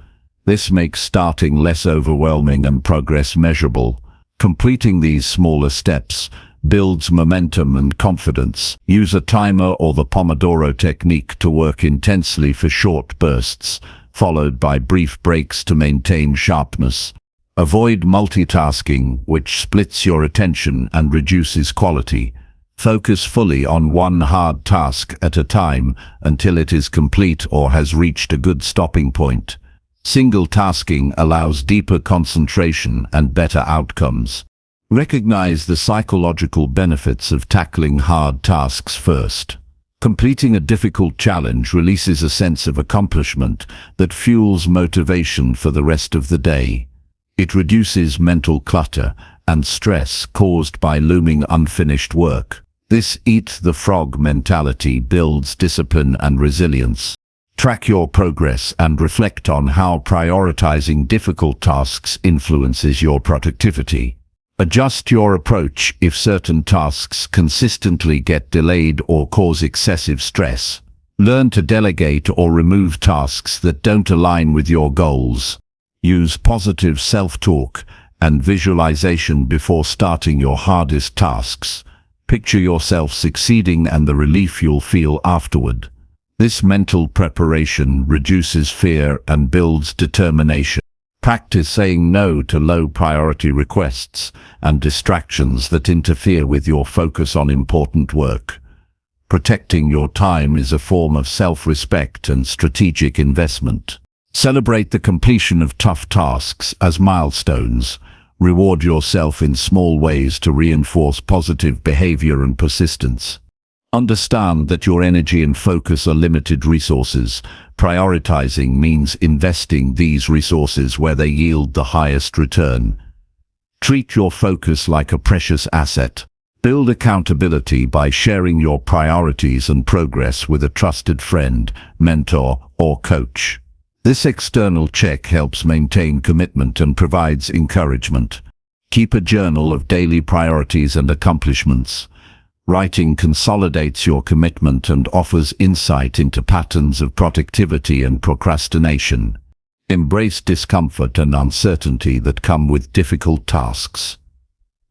This makes starting less overwhelming and progress measurable. Completing these smaller steps builds momentum and confidence. Use a timer or the Pomodoro technique to work intensely for short bursts, followed by brief breaks to maintain sharpness. Avoid multitasking, which splits your attention and reduces quality. Focus fully on one hard task at a time until it is complete or has reached a good stopping point. Single tasking allows deeper concentration and better outcomes. Recognize the psychological benefits of tackling hard tasks first. Completing a difficult challenge releases a sense of accomplishment that fuels motivation for the rest of the day. It reduces mental clutter and stress caused by looming unfinished work. This eat the frog mentality builds discipline and resilience. Track your progress and reflect on how prioritizing difficult tasks influences your productivity. Adjust your approach if certain tasks consistently get delayed or cause excessive stress. Learn to delegate or remove tasks that don't align with your goals. Use positive self-talk and visualization before starting your hardest tasks. Picture yourself succeeding and the relief you'll feel afterward. This mental preparation reduces fear and builds determination. Practice saying no to low-priority requests and distractions that interfere with your focus on important work. Protecting your time is a form of self-respect and strategic investment. Celebrate the completion of tough tasks as milestones. Reward yourself in small ways to reinforce positive behavior and persistence. Understand that your energy and focus are limited resources. Prioritizing means investing these resources where they yield the highest return. Treat your focus like a precious asset. Build accountability by sharing your priorities and progress with a trusted friend, mentor, or coach. This external check helps maintain commitment and provides encouragement. Keep a journal of daily priorities and accomplishments. Writing consolidates your commitment and offers insight into patterns of productivity and procrastination. Embrace discomfort and uncertainty that come with difficult tasks.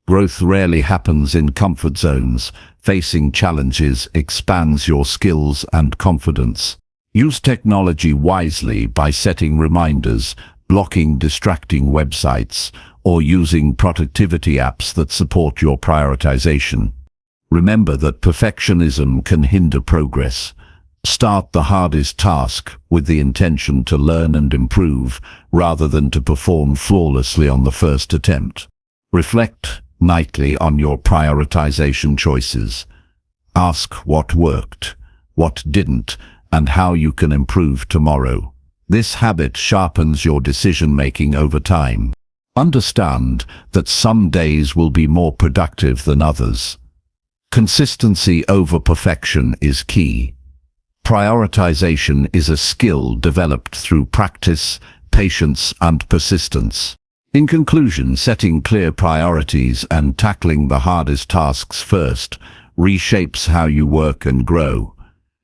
Growth rarely happens in comfort zones. Facing challenges expands your skills and confidence. Use technology wisely by setting reminders, blocking distracting websites, or using productivity apps that support your prioritization. Remember that perfectionism can hinder progress. Start the hardest task with the intention to learn and improve, rather than to perform flawlessly on the first attempt. Reflect nightly on your prioritization choices. Ask what worked, what didn't, and how you can improve tomorrow. This habit sharpens your decision-making over time. Understand that some days will be more productive than others. Consistency over perfection is key. Prioritization is a skill developed through practice, patience, and persistence. In conclusion, setting clear priorities and tackling the hardest tasks first reshapes how you work and grow.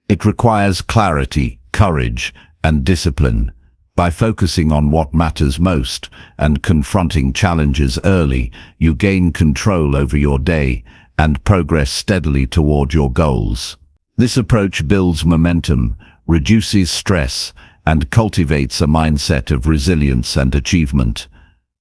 It requires clarity, courage, and discipline. By focusing on what matters most and confronting challenges early, you gain control over your day and progress steadily toward your goals. This approach builds momentum, reduces stress, and cultivates a mindset of resilience and achievement.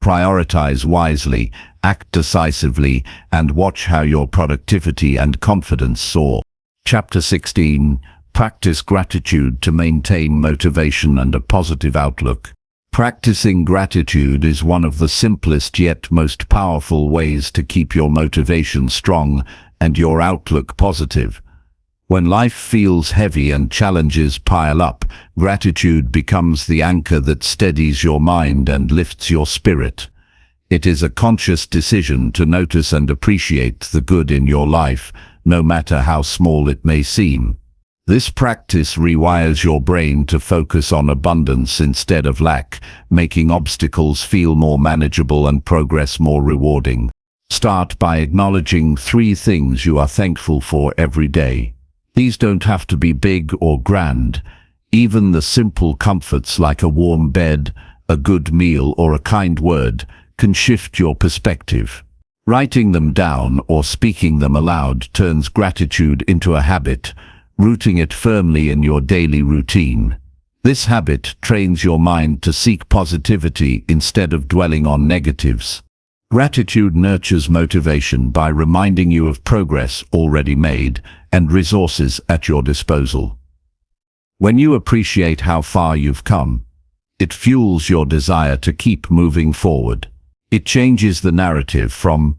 Prioritize wisely, act decisively, and watch how your productivity and confidence soar. Chapter 16. Practice gratitude to maintain motivation and a positive outlook. Practicing gratitude is one of the simplest yet most powerful ways to keep your motivation strong and your outlook positive. When life feels heavy and challenges pile up, gratitude becomes the anchor that steadies your mind and lifts your spirit. It is a conscious decision to notice and appreciate the good in your life, no matter how small it may seem. This practice rewires your brain to focus on abundance instead of lack, making obstacles feel more manageable and progress more rewarding. Start by acknowledging 3 things you are thankful for every day. These don't have to be big or grand. Even the simple comforts like a warm bed, a good meal, or a kind word can shift your perspective. Writing them down or speaking them aloud turns gratitude into a habit, rooting it firmly in your daily routine. This habit trains your mind to seek positivity instead of dwelling on negatives. Gratitude nurtures motivation by reminding you of progress already made and resources at your disposal. When you appreciate how far you've come, it fuels your desire to keep moving forward. It changes the narrative from,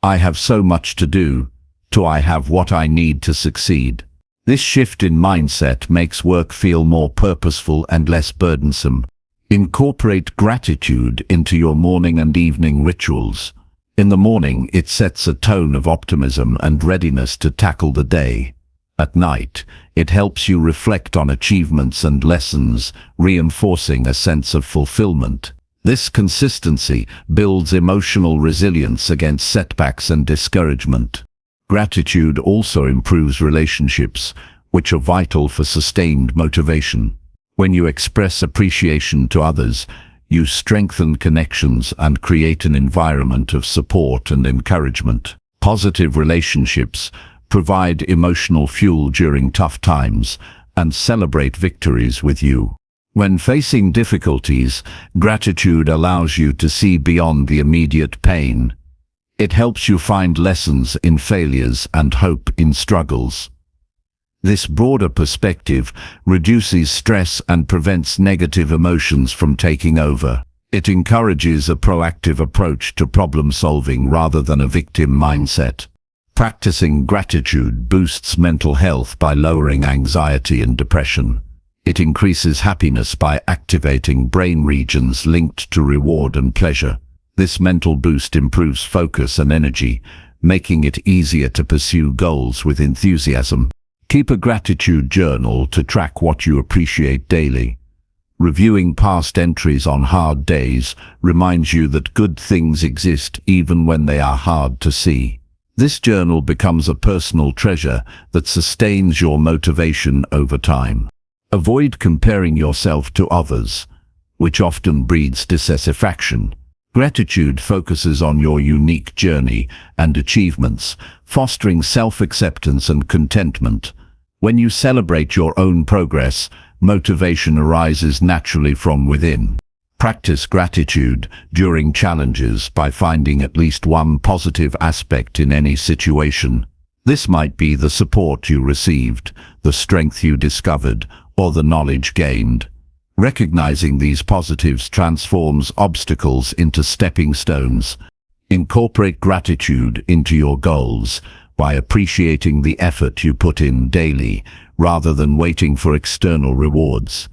"I have so much to do," to "I have what I need to succeed." This shift in mindset makes work feel more purposeful and less burdensome. Incorporate gratitude into your morning and evening rituals. In the morning, it sets a tone of optimism and readiness to tackle the day. At night, it helps you reflect on achievements and lessons, reinforcing a sense of fulfillment. This consistency builds emotional resilience against setbacks and discouragement. Gratitude also improves relationships, which are vital for sustained motivation. When you express appreciation to others, you strengthen connections and create an environment of support and encouragement. Positive relationships provide emotional fuel during tough times and celebrate victories with you. When facing difficulties, gratitude allows you to see beyond the immediate pain. It helps you find lessons in failures and hope in struggles. This broader perspective reduces stress and prevents negative emotions from taking over. It encourages a proactive approach to problem solving rather than a victim mindset. Practicing gratitude boosts mental health by lowering anxiety and depression. It increases happiness by activating brain regions linked to reward and pleasure. This mental boost improves focus and energy, making it easier to pursue goals with enthusiasm. Keep a gratitude journal to track what you appreciate daily. Reviewing past entries on hard days reminds you that good things exist even when they are hard to see. This journal becomes a personal treasure that sustains your motivation over time. Avoid comparing yourself to others, which often breeds dissatisfaction. Gratitude focuses on your unique journey and achievements, fostering self-acceptance and contentment. When you celebrate your own progress, motivation arises naturally from within. Practice gratitude during challenges by finding at least one positive aspect in any situation. This might be the support you received, the strength you discovered, or the knowledge gained. Recognizing these positives transforms obstacles into stepping stones. Incorporate gratitude into your goals, by appreciating the effort you put in daily, rather than waiting for external rewards.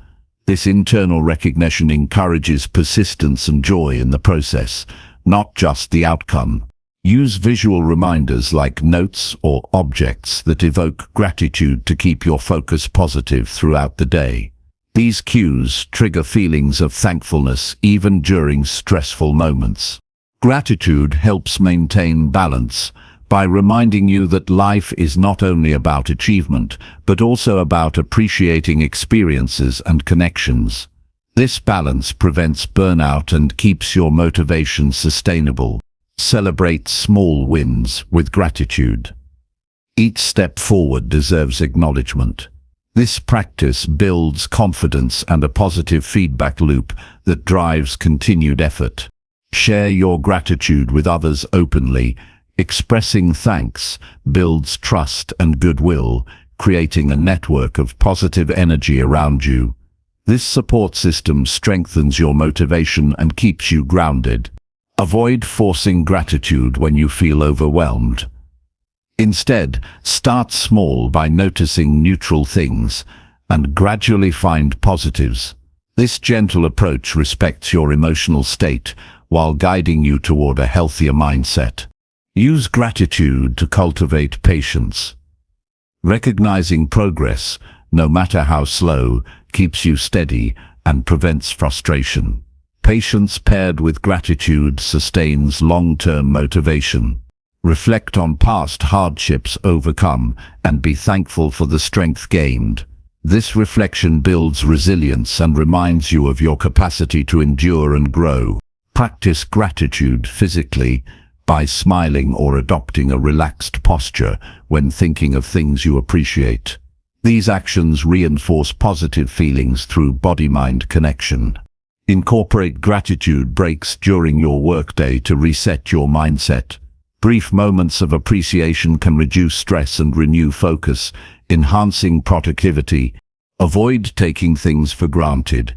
This internal recognition encourages persistence and joy in the process, not just the outcome. Use visual reminders like notes or objects that evoke gratitude to keep your focus positive throughout the day. These cues trigger feelings of thankfulness even during stressful moments. Gratitude helps maintain balance by reminding you that life is not only about achievement, but also about appreciating experiences and connections. This balance prevents burnout and keeps your motivation sustainable. Celebrate small wins with gratitude. Each step forward deserves acknowledgement. This practice builds confidence and a positive feedback loop that drives continued effort. Share your gratitude with others openly. Expressing thanks builds trust and goodwill, creating a network of positive energy around you. This support system strengthens your motivation and keeps you grounded. Avoid forcing gratitude when you feel overwhelmed. Instead, start small by noticing neutral things and gradually find positives. This gentle approach respects your emotional state while guiding you toward a healthier mindset. Use gratitude to cultivate patience. Recognizing progress, no matter how slow, keeps you steady and prevents frustration. Patience paired with gratitude sustains long-term motivation. Reflect on past hardships overcome and be thankful for the strength gained. This reflection builds resilience and reminds you of your capacity to endure and grow. Practice gratitude physically by smiling or adopting a relaxed posture when thinking of things you appreciate. These actions reinforce positive feelings through body-mind connection. Incorporate gratitude breaks during your workday to reset your mindset. Brief moments of appreciation can reduce stress and renew focus, enhancing productivity. Avoid taking things for granted.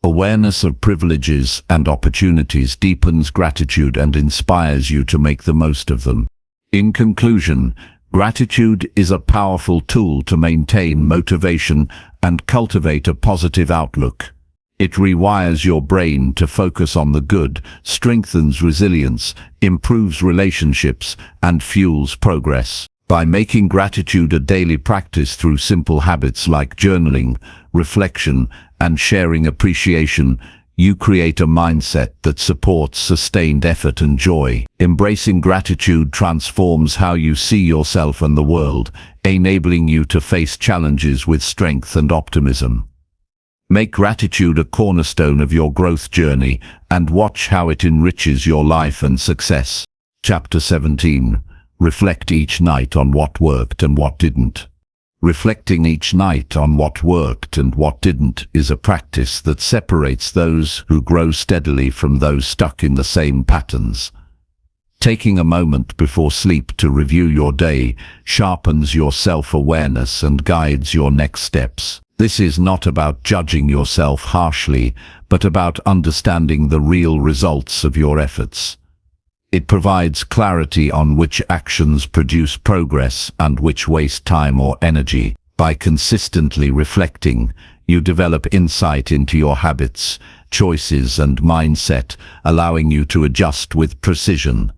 Awareness of privileges and opportunities deepens gratitude and inspires you to make the most of them. In conclusion, gratitude is a powerful tool to maintain motivation and cultivate a positive outlook. It rewires your brain to focus on the good, strengthens resilience, improves relationships, and fuels progress. By making gratitude a daily practice through simple habits like journaling, reflection, and sharing appreciation, you create a mindset that supports sustained effort and joy. Embracing gratitude transforms how you see yourself and the world, enabling you to face challenges with strength and optimism. Make gratitude a cornerstone of your growth journey and watch how it enriches your life and success. Chapter 17. Reflect each night on what worked and what didn't. Reflecting each night on what worked and what didn't is a practice that separates those who grow steadily from those stuck in the same patterns. Taking a moment before sleep to review your day sharpens your self-awareness and guides your next steps. This is not about judging yourself harshly, but about understanding the real results of your efforts. It provides clarity on which actions produce progress and which waste time or energy. By consistently reflecting, you develop insight into your habits, choices, and mindset, allowing you to adjust with precision.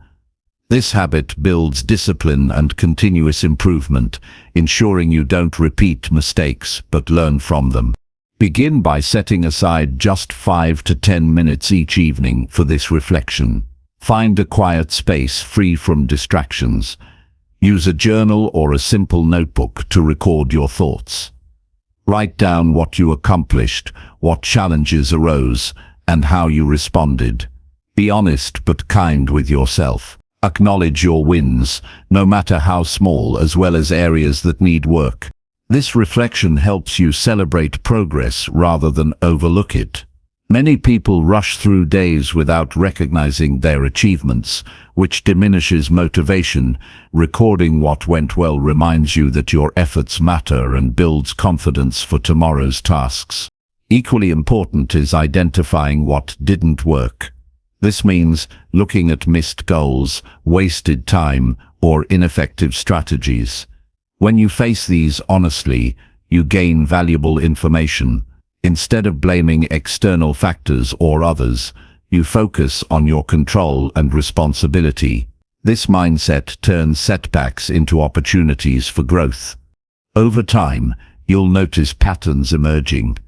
This habit builds discipline and continuous improvement, ensuring you don't repeat mistakes but learn from them. Begin by setting aside just 5 to 10 minutes each evening for this reflection. Find a quiet space free from distractions. Use a journal or a simple notebook to record your thoughts. Write down what you accomplished, what challenges arose, and how you responded. Be honest but kind with yourself. Acknowledge your wins, no matter how small, as well as areas that need work. This reflection helps you celebrate progress rather than overlook it. Many people rush through days without recognizing their achievements, which diminishes motivation. Recording what went well reminds you that your efforts matter and builds confidence for tomorrow's tasks. Equally important is identifying what didn't work. This means looking at missed goals, wasted time, or ineffective strategies. When you face these honestly, you gain valuable information. Instead of blaming external factors or others, you focus on your control and responsibility. This mindset turns setbacks into opportunities for growth. Over time, you'll notice patterns emerging.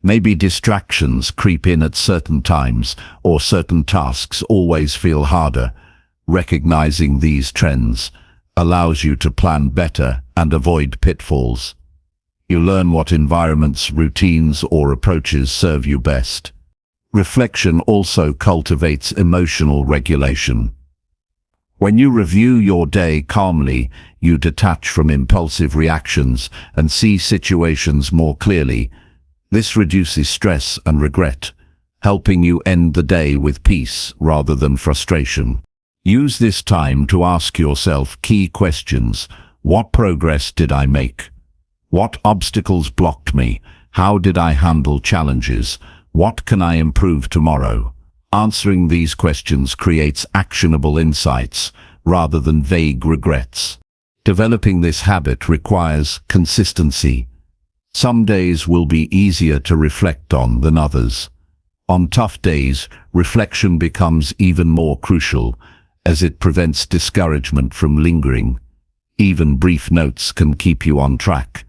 Maybe distractions creep in at certain times, or certain tasks always feel harder. Recognizing these trends allows you to plan better and avoid pitfalls. You learn what environments, routines, or approaches serve you best. Reflection also cultivates emotional regulation. When you review your day calmly, you detach from impulsive reactions and see situations more clearly. This reduces stress and regret, helping you end the day with peace rather than frustration. Use this time to ask yourself key questions. What progress did I make? What obstacles blocked me? How did I handle challenges? What can I improve tomorrow? Answering these questions creates actionable insights rather than vague regrets. Developing this habit requires consistency. Some days will be easier to reflect on than others. On tough days, reflection becomes even more crucial, as it prevents discouragement from lingering. Even brief notes can keep you on track.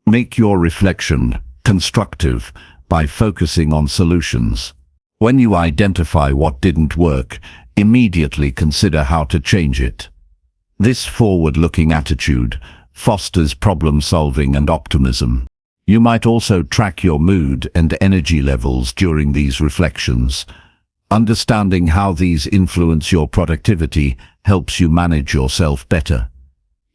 Make your reflection constructive by focusing on solutions. When you identify what didn't work, immediately consider how to change it. This forward-looking attitude fosters problem-solving and optimism. You might also track your mood and energy levels during these reflections. Understanding how these influence your productivity helps you manage yourself better.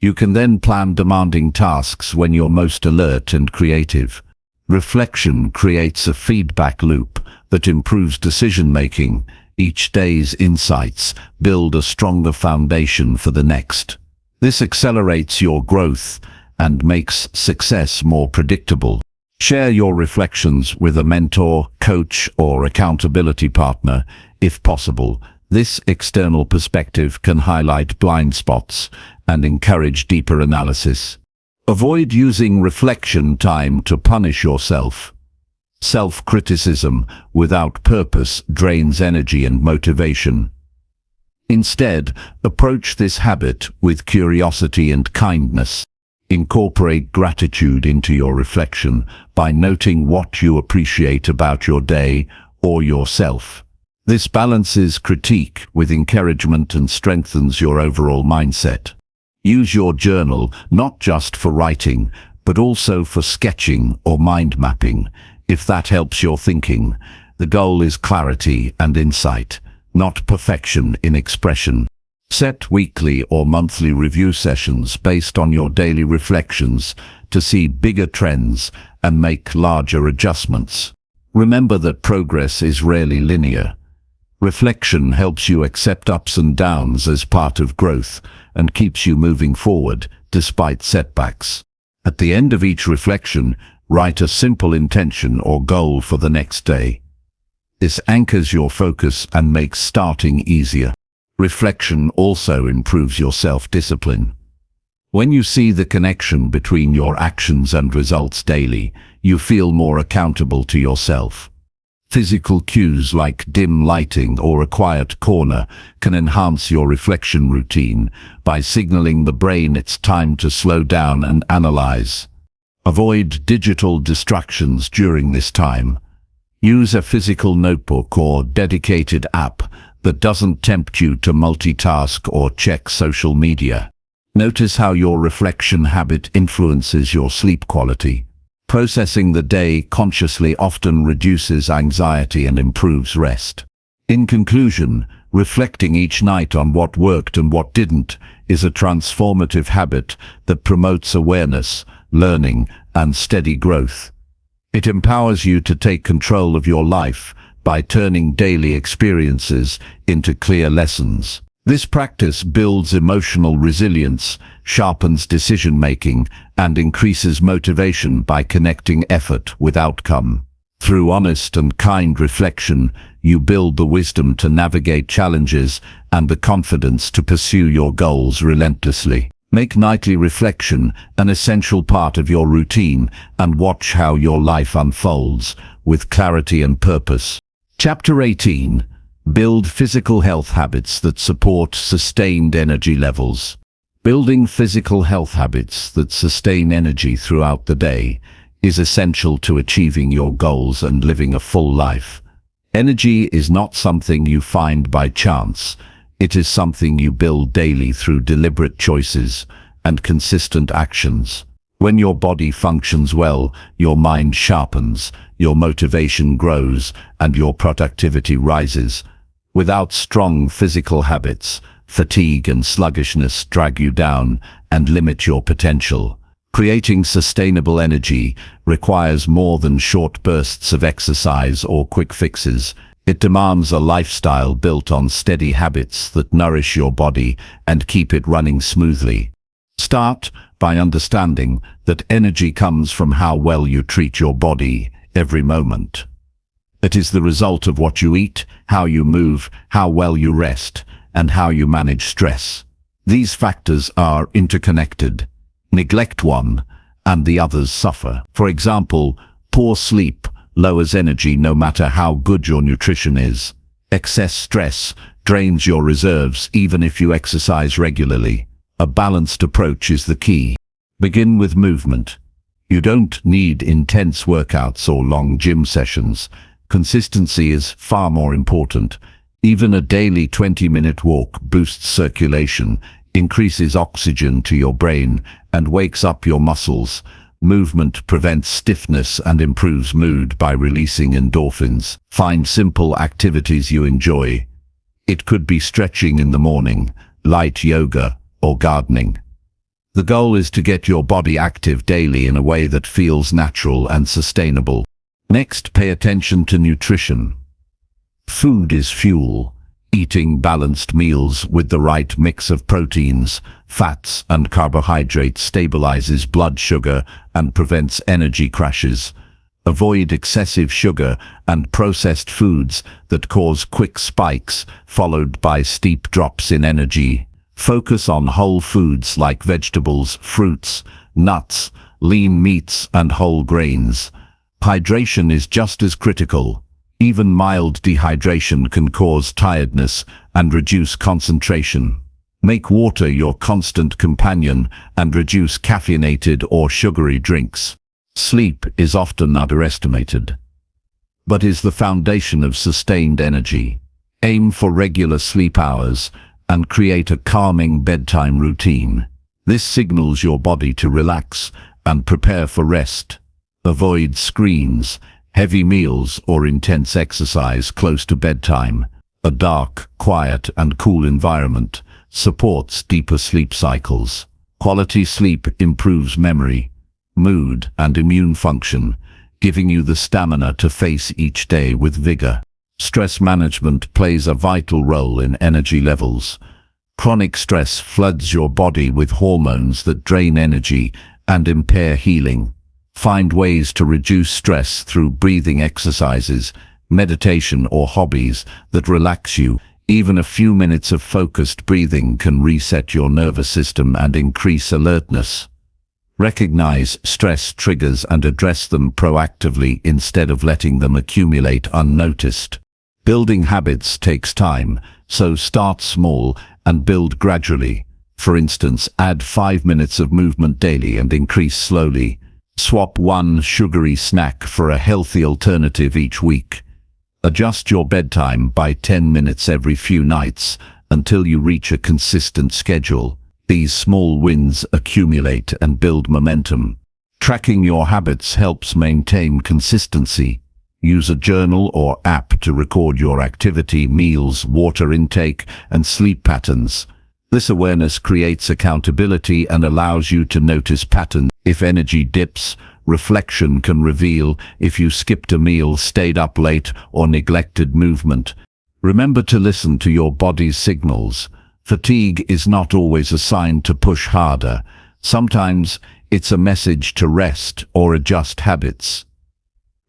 You can then plan demanding tasks when you're most alert and creative. Reflection creates a feedback loop that improves decision-making. Each day's insights build a stronger foundation for the next. This accelerates your growth and makes success more predictable. Share your reflections with a mentor, coach, or accountability partner, if possible. This external perspective can highlight blind spots and encourage deeper analysis. Avoid using reflection time to punish yourself. Self-criticism without purpose drains energy and motivation. Instead, approach this habit with curiosity and kindness. Incorporate gratitude into your reflection by noting what you appreciate about your day or yourself. This balances critique with encouragement and strengthens your overall mindset. Use your journal not just for writing, but also for sketching or mind mapping, if that helps your thinking. The goal is clarity and insight, not perfection in expression. Set weekly or monthly review sessions based on your daily reflections to see bigger trends and make larger adjustments. Remember that progress is rarely linear. Reflection helps you accept ups and downs as part of growth and keeps you moving forward despite setbacks. At the end of each reflection, write a simple intention or goal for the next day. This anchors your focus and makes starting easier. Reflection also improves your self-discipline. When you see the connection between your actions and results daily, you feel more accountable to yourself. Physical cues like dim lighting or a quiet corner can enhance your reflection routine by signaling the brain it's time to slow down and analyze. Avoid digital distractions during this time. Use a physical notebook or dedicated app that doesn't tempt you to multitask or check social media. Notice how your reflection habit influences your sleep quality. Processing the day consciously often reduces anxiety and improves rest. In conclusion, reflecting each night on what worked and what didn't is a transformative habit that promotes awareness, learning, and steady growth. It empowers you to take control of your life by turning daily experiences into clear lessons. This practice builds emotional resilience, sharpens decision-making, and increases motivation by connecting effort with outcome. Through honest and kind reflection, you build the wisdom to navigate challenges and the confidence to pursue your goals relentlessly. Make nightly reflection an essential part of your routine and watch how your life unfolds with clarity and purpose. Chapter 18. Build physical health habits that support sustained energy levels. Building physical health habits that sustain energy throughout the day is essential to achieving your goals and living a full life. Energy is not something you find by chance. It is something you build daily through deliberate choices and consistent actions. When your body functions well, your mind sharpens, your motivation grows, and your productivity rises. Without strong physical habits, fatigue and sluggishness drag you down and limit your potential. Creating sustainable energy requires more than short bursts of exercise or quick fixes. It demands a lifestyle built on steady habits that nourish your body and keep it running smoothly. Start by understanding that energy comes from how well you treat your body every moment. It is the result of what you eat, how you move, how well you rest, and how you manage stress. These factors are interconnected. Neglect one, and the others suffer. For example, poor sleep lowers energy no matter how good your nutrition is. Excess stress drains your reserves even if you exercise regularly. A balanced approach is the key. Begin with movement. You don't need intense workouts or long gym sessions. Consistency is far more important. Even a daily 20-minute walk boosts circulation, increases oxygen to your brain, and wakes up your muscles. Movement prevents stiffness and improves mood by releasing endorphins. Find simple activities you enjoy. It could be stretching in the morning, light yoga, or gardening. The goal is to get your body active daily in a way that feels natural and sustainable. Next, pay attention to nutrition. Food is fuel. Eating balanced meals with the right mix of proteins, fats, and carbohydrates stabilizes blood sugar and prevents energy crashes. Avoid excessive sugar and processed foods that cause quick spikes followed by steep drops in energy. Focus on whole foods like vegetables, fruits, nuts, lean meats, and whole grains. Hydration is just as critical. Even mild dehydration can cause tiredness and reduce concentration. Make water your constant companion and reduce caffeinated or sugary drinks. Sleep is often underestimated, but is the foundation of sustained energy. Aim for regular sleep hours and create a calming bedtime routine. This signals your body to relax and prepare for rest. Avoid screens, heavy meals, or intense exercise close to bedtime. A dark, quiet, and cool environment supports deeper sleep cycles. Quality sleep improves memory, mood, and immune function, giving you the stamina to face each day with vigor. Stress management plays a vital role in energy levels. Chronic stress floods your body with hormones that drain energy and impair healing. Find ways to reduce stress through breathing exercises, meditation, or hobbies that relax you. Even a few minutes of focused breathing can reset your nervous system and increase alertness. Recognize stress triggers and address them proactively instead of letting them accumulate unnoticed. Building habits takes time, so start small and build gradually. For instance, add 5 minutes of movement daily and increase slowly. Swap one sugary snack for a healthy alternative each week. Adjust your bedtime by 10 minutes every few nights until you reach a consistent schedule. These small wins accumulate and build momentum. Tracking your habits helps maintain consistency. Use a journal or app to record your activity, meals, water intake, and sleep patterns. This awareness creates accountability and allows you to notice patterns. If energy dips, reflection can reveal if you skipped a meal, stayed up late, or neglected movement. Remember to listen to your body's signals. Fatigue is not always a sign to push harder. Sometimes it's a message to rest or adjust habits.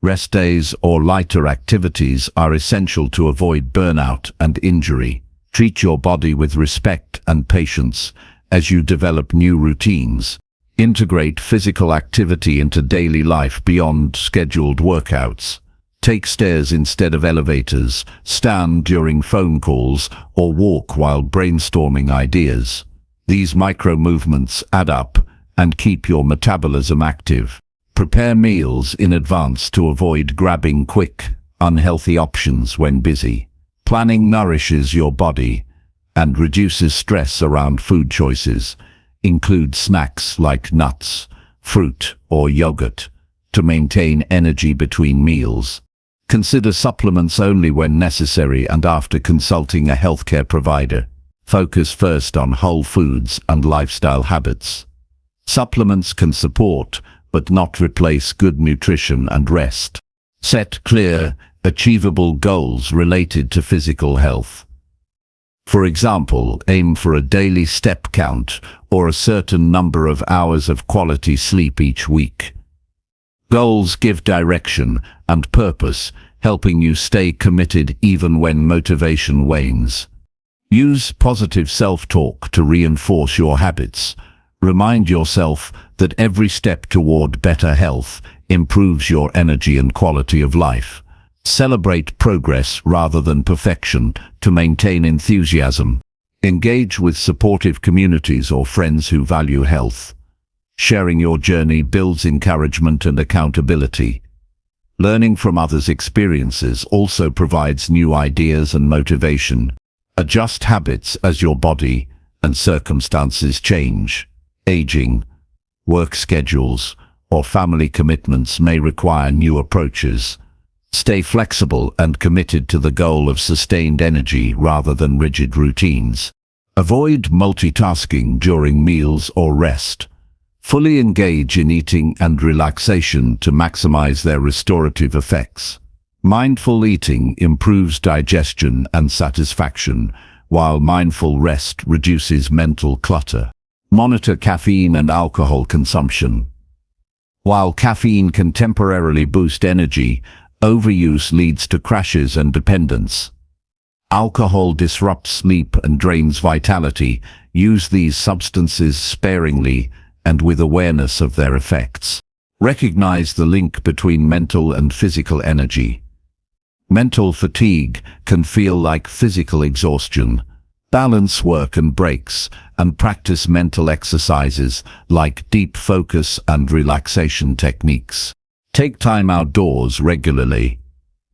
Rest days or lighter activities are essential to avoid burnout and injury. Treat your body with respect and patience as you develop new routines. Integrate physical activity into daily life beyond scheduled workouts. Take stairs instead of elevators, stand during phone calls, or walk while brainstorming ideas. These micro movements add up and keep your metabolism active. Prepare meals in advance to avoid grabbing quick, unhealthy options when busy. Planning nourishes your body and reduces stress around food choices. Include snacks like nuts, fruit, or yogurt to maintain energy between meals. Consider supplements only when necessary and after consulting a healthcare provider. Focus first on whole foods and lifestyle habits. Supplements can support, but not replace good nutrition and rest. Set clear, achievable goals related to physical health. For example, aim for a daily step count or a certain number of hours of quality sleep each week. Goals give direction and purpose, helping you stay committed even when motivation wanes. Use positive self-talk to reinforce your habits. Remind yourself that every step toward better health improves your energy and quality of life. Celebrate progress rather than perfection to maintain enthusiasm. Engage with supportive communities or friends who value health. Sharing your journey builds encouragement and accountability. Learning from others' experiences also provides new ideas and motivation. Adjust habits as your body and circumstances change. Aging, work schedules, or family commitments may require new approaches. Stay flexible and committed to the goal of sustained energy rather than rigid routines. Avoid multitasking during meals or rest. Fully engage in eating and relaxation to maximize their restorative effects. Mindful eating improves digestion and satisfaction, while mindful rest reduces mental clutter. Monitor caffeine and alcohol consumption. While caffeine can temporarily boost energy, overuse leads to crashes and dependence. Alcohol disrupts sleep and drains vitality. Use these substances sparingly and with awareness of their effects. Recognize the link between mental and physical energy. Mental fatigue can feel like physical exhaustion. Balance work and breaks, and practice mental exercises like deep focus and relaxation techniques. Take time outdoors regularly.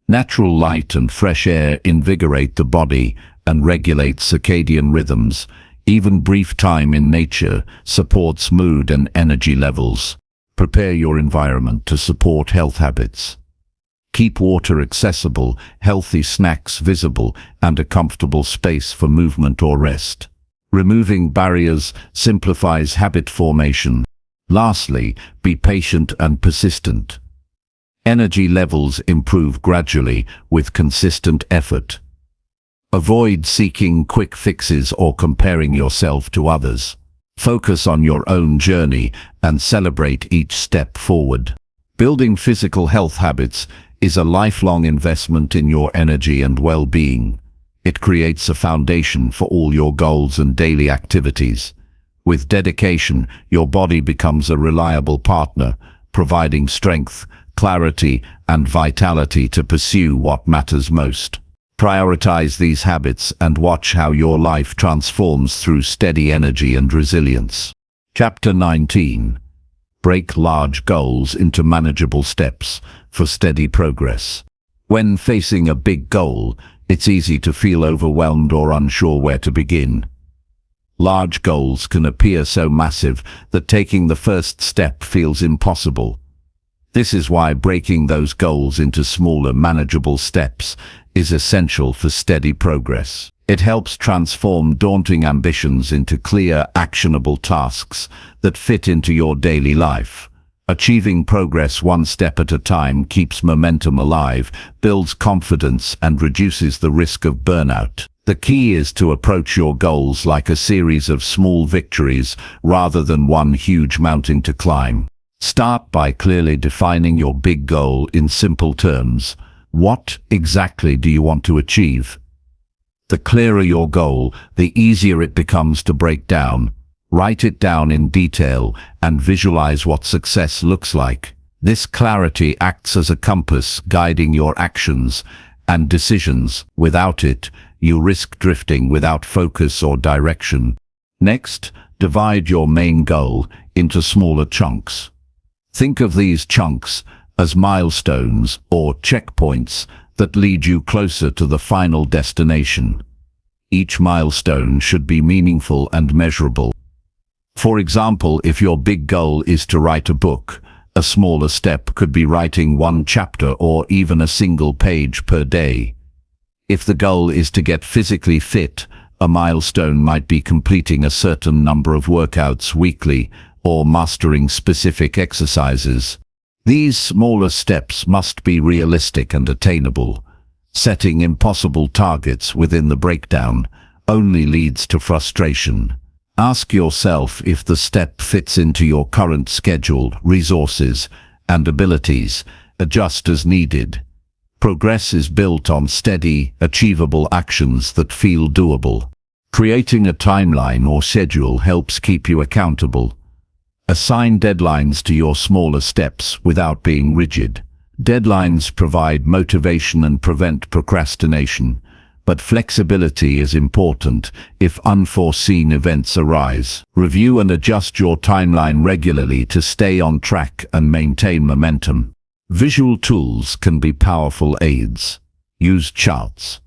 Natural light and fresh air invigorate the body and regulate circadian rhythms. Even brief time in nature supports mood and energy levels. Prepare your environment to support health habits. Keep water accessible, healthy snacks visible, and a comfortable space for movement or rest. Removing barriers simplifies habit formation. Lastly, be patient and persistent. Energy levels improve gradually with consistent effort. Avoid seeking quick fixes or comparing yourself to others. Focus on your own journey and celebrate each step forward. Building physical health habits is a lifelong investment in your energy and well-being. It creates a foundation for all your goals and daily activities. With dedication, your body becomes a reliable partner, providing strength, clarity, and vitality to pursue what matters most. Prioritize these habits and watch how your life transforms through steady energy and resilience. Chapter 19. Break large goals into manageable steps for steady progress. When facing a big goal, it's easy to feel overwhelmed or unsure where to begin. Large goals can appear so massive that taking the first step feels impossible. This is why breaking those goals into smaller, manageable steps is essential for steady progress. It helps transform daunting ambitions into clear, actionable tasks that fit into your daily life. Achieving progress one step at a time keeps momentum alive, builds confidence, and reduces the risk of burnout. The key is to approach your goals like a series of small victories rather than one huge mountain to climb. Start by clearly defining your big goal in simple terms. What exactly do you want to achieve? The clearer your goal, the easier it becomes to break down. Write it down in detail and visualize what success looks like. This clarity acts as a compass guiding your actions and decisions. Without it, you risk drifting without focus or direction. Next, divide your main goal into smaller chunks. Think of these chunks as milestones or checkpoints that lead you closer to the final destination. Each milestone should be meaningful and measurable. For example, if your big goal is to write a book, a smaller step could be writing one chapter or even a single page per day. If the goal is to get physically fit, a milestone might be completing a certain number of workouts weekly or mastering specific exercises. These smaller steps must be realistic and attainable. Setting impossible targets within the breakdown only leads to frustration. Ask yourself if the step fits into your current schedule, resources, and abilities. Adjust as needed. Progress is built on steady, achievable actions that feel doable. Creating a timeline or schedule helps keep you accountable. Assign deadlines to your smaller steps without being rigid. Deadlines provide motivation and prevent procrastination, but flexibility is important if unforeseen events arise. Review and adjust your timeline regularly to stay on track and maintain momentum. Visual tools can be powerful aids. Use charts,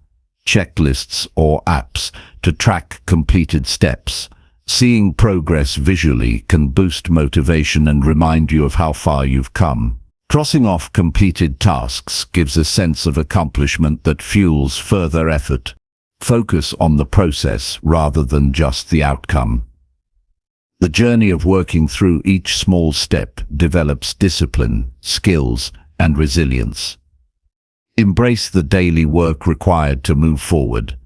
checklists, or apps to track completed steps. Seeing progress visually can boost motivation and remind you of how far you've come. Crossing off completed tasks gives a sense of accomplishment that fuels further effort. Focus on the process rather than just the outcome. The journey of working through each small step develops discipline, skills, and resilience. Embrace the daily work required to move forward.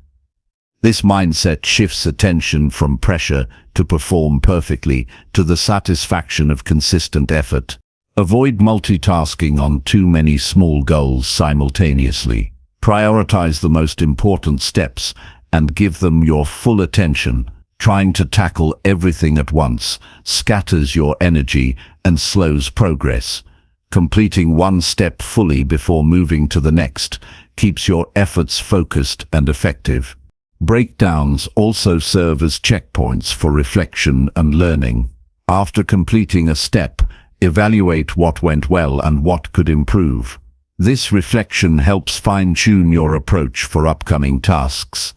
This mindset shifts attention from pressure to perform perfectly to the satisfaction of consistent effort. Avoid multitasking on too many small goals simultaneously. Prioritize the most important steps and give them your full attention. Trying to tackle everything at once scatters your energy and slows progress. Completing one step fully before moving to the next keeps your efforts focused and effective. Breakdowns also serve as checkpoints for reflection and learning. After completing a step, evaluate what went well and what could improve. This reflection helps fine-tune your approach for upcoming tasks.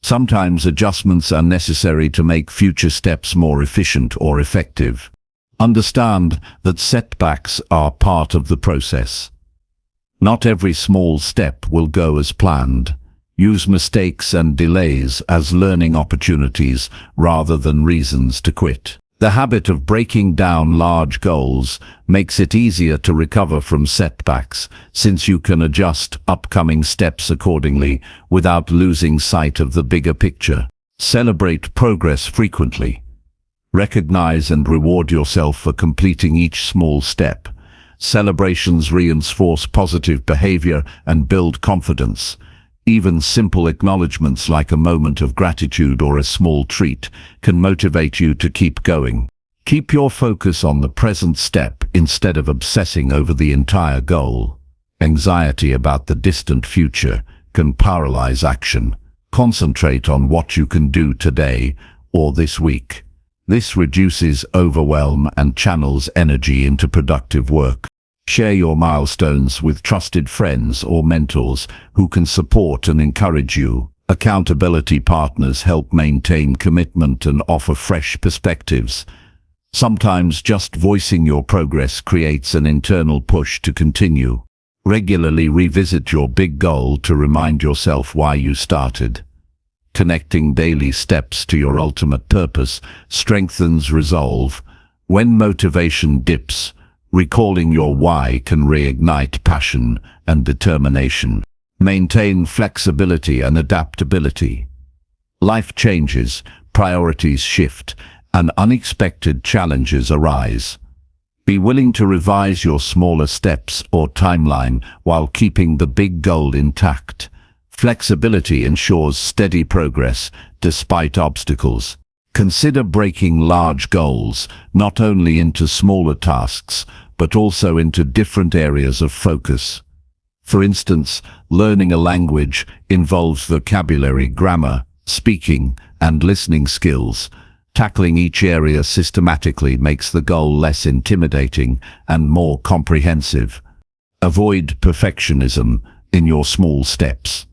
Sometimes adjustments are necessary to make future steps more efficient or effective. Understand that setbacks are part of the process. Not every small step will go as planned. Use mistakes and delays as learning opportunities rather than reasons to quit. The habit of breaking down large goals makes it easier to recover from setbacks, since you can adjust upcoming steps accordingly without losing sight of the bigger picture. Celebrate progress frequently. Recognize and reward yourself for completing each small step. Celebrations reinforce positive behavior and build confidence. Even simple acknowledgements like a moment of gratitude or a small treat can motivate you to keep going. Keep your focus on the present step instead of obsessing over the entire goal. Anxiety about the distant future can paralyze action. Concentrate on what you can do today or this week. This reduces overwhelm and channels energy into productive work. Share your milestones with trusted friends or mentors who can support and encourage you. Accountability partners help maintain commitment and offer fresh perspectives. Sometimes just voicing your progress creates an internal push to continue. Regularly revisit your big goal to remind yourself why you started. Connecting daily steps to your ultimate purpose strengthens resolve. When motivation dips, recalling your why can reignite passion and determination. Maintain flexibility and adaptability. Life changes, priorities shift, and unexpected challenges arise. Be willing to revise your smaller steps or timeline while keeping the big goal intact. Flexibility ensures steady progress despite obstacles. Consider breaking large goals not only into smaller tasks, but also into different areas of focus. For instance, learning a language involves vocabulary, grammar, speaking, and listening skills. Tackling each area systematically makes the goal less intimidating and more comprehensive. Avoid perfectionism in your small steps.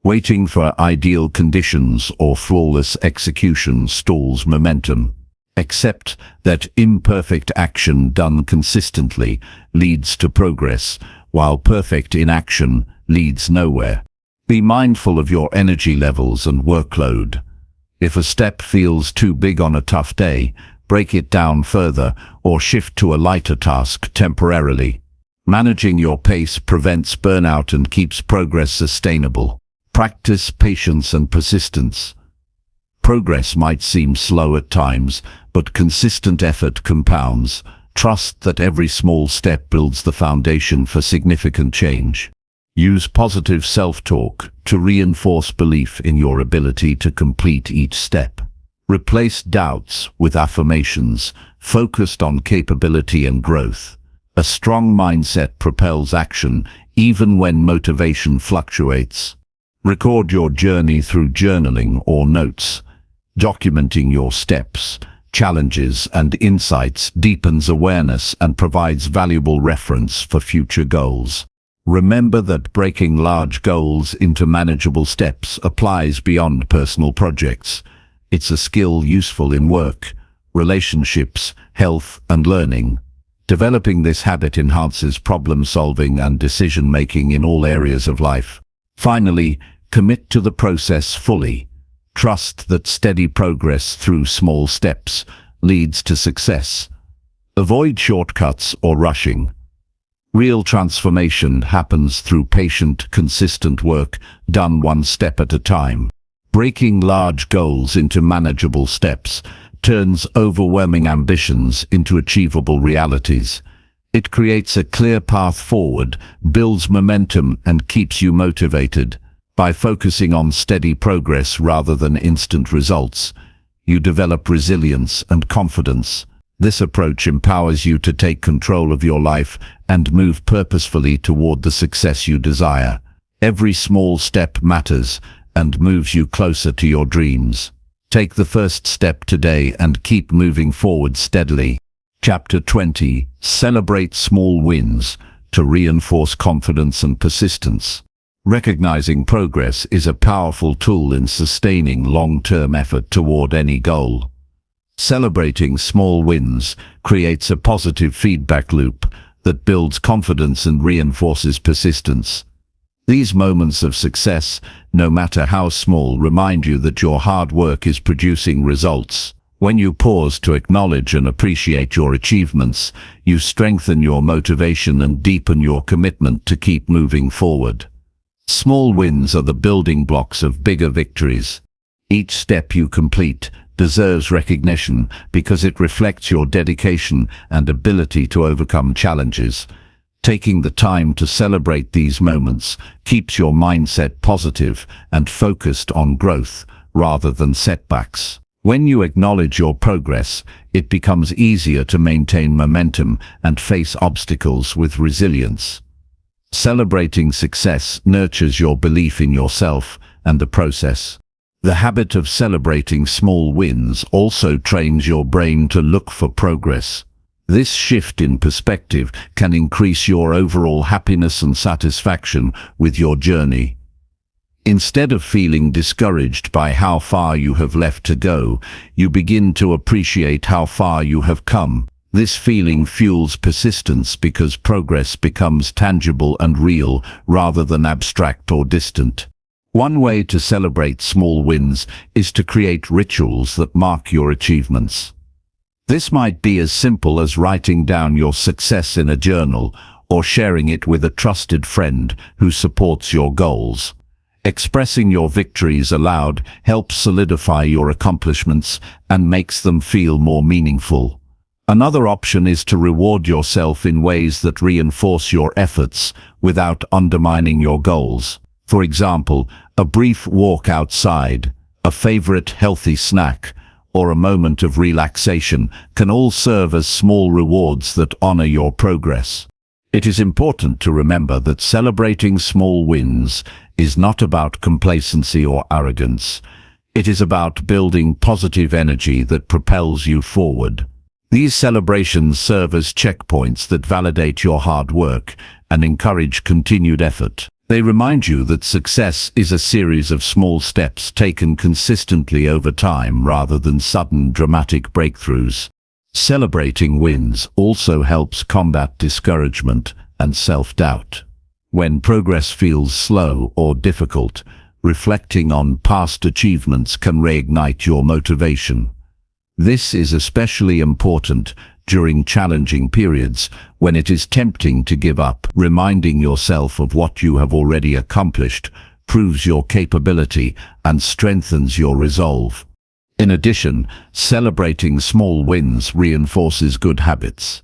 Waiting for ideal conditions or flawless execution stalls momentum. Accept that imperfect action done consistently leads to progress, while perfect inaction leads nowhere. Be mindful of your energy levels and workload. If a step feels too big on a tough day, break it down further or shift to a lighter task temporarily. Managing your pace prevents burnout and keeps progress sustainable. Practice patience and persistence. Progress might seem slow at times, but consistent effort compounds. Trust that every small step builds the foundation for significant change. Use positive self-talk to reinforce belief in your ability to complete each step. Replace doubts with affirmations focused on capability and growth. A strong mindset propels action even when motivation fluctuates. Record your journey through journaling or notes. Documenting your steps, challenges, and insights deepens awareness and provides valuable reference for future goals. Remember that breaking large goals into manageable steps applies beyond personal projects. It's a skill useful in work, relationships, health, and learning. Developing this habit enhances problem-solving and decision-making in all areas of life. Finally, commit to the process fully. Trust that steady progress through small steps leads to success. Avoid shortcuts or rushing. Real transformation happens through patient, consistent work done one step at a time. Breaking large goals into manageable steps turns overwhelming ambitions into achievable realities. It creates a clear path forward, builds momentum, and keeps you motivated. By focusing on steady progress rather than instant results, you develop resilience and confidence. This approach empowers you to take control of your life and move purposefully toward the success you desire. Every small step matters and moves you closer to your dreams. Take the first step today and keep moving forward steadily. Chapter 20. Celebrate small wins to reinforce confidence and persistence. Recognizing progress is a powerful tool in sustaining long-term effort toward any goal. Celebrating small wins creates a positive feedback loop that builds confidence and reinforces persistence. These moments of success, no matter how small, remind you that your hard work is producing results. When you pause to acknowledge and appreciate your achievements, you strengthen your motivation and deepen your commitment to keep moving forward. Small wins are the building blocks of bigger victories. Each step you complete deserves recognition because it reflects your dedication and ability to overcome challenges. Taking the time to celebrate these moments keeps your mindset positive and focused on growth rather than setbacks. When you acknowledge your progress, it becomes easier to maintain momentum and face obstacles with resilience. Celebrating success nurtures your belief in yourself and the process. The habit of celebrating small wins also trains your brain to look for progress. This shift in perspective can increase your overall happiness and satisfaction with your journey. Instead of feeling discouraged by how far you have left to go, you begin to appreciate how far you have come. This feeling fuels persistence because progress becomes tangible and real rather than abstract or distant. One way to celebrate small wins is to create rituals that mark your achievements. This might be as simple as writing down your success in a journal or sharing it with a trusted friend who supports your goals. Expressing your victories aloud helps solidify your accomplishments and makes them feel more meaningful. Another option is to reward yourself in ways that reinforce your efforts without undermining your goals. For example, a brief walk outside, a favorite healthy snack, or a moment of relaxation can all serve as small rewards that honor your progress. It is important to remember that celebrating small wins is not about complacency or arrogance. It is about building positive energy that propels you forward. These celebrations serve as checkpoints that validate your hard work and encourage continued effort. They remind you that success is a series of small steps taken consistently over time rather than sudden dramatic breakthroughs. Celebrating wins also helps combat discouragement and self-doubt. When progress feels slow or difficult, reflecting on past achievements can reignite your motivation. This is especially important during challenging periods when it is tempting to give up. Reminding yourself of what you have already accomplished proves your capability and strengthens your resolve. In addition, celebrating small wins reinforces good habits.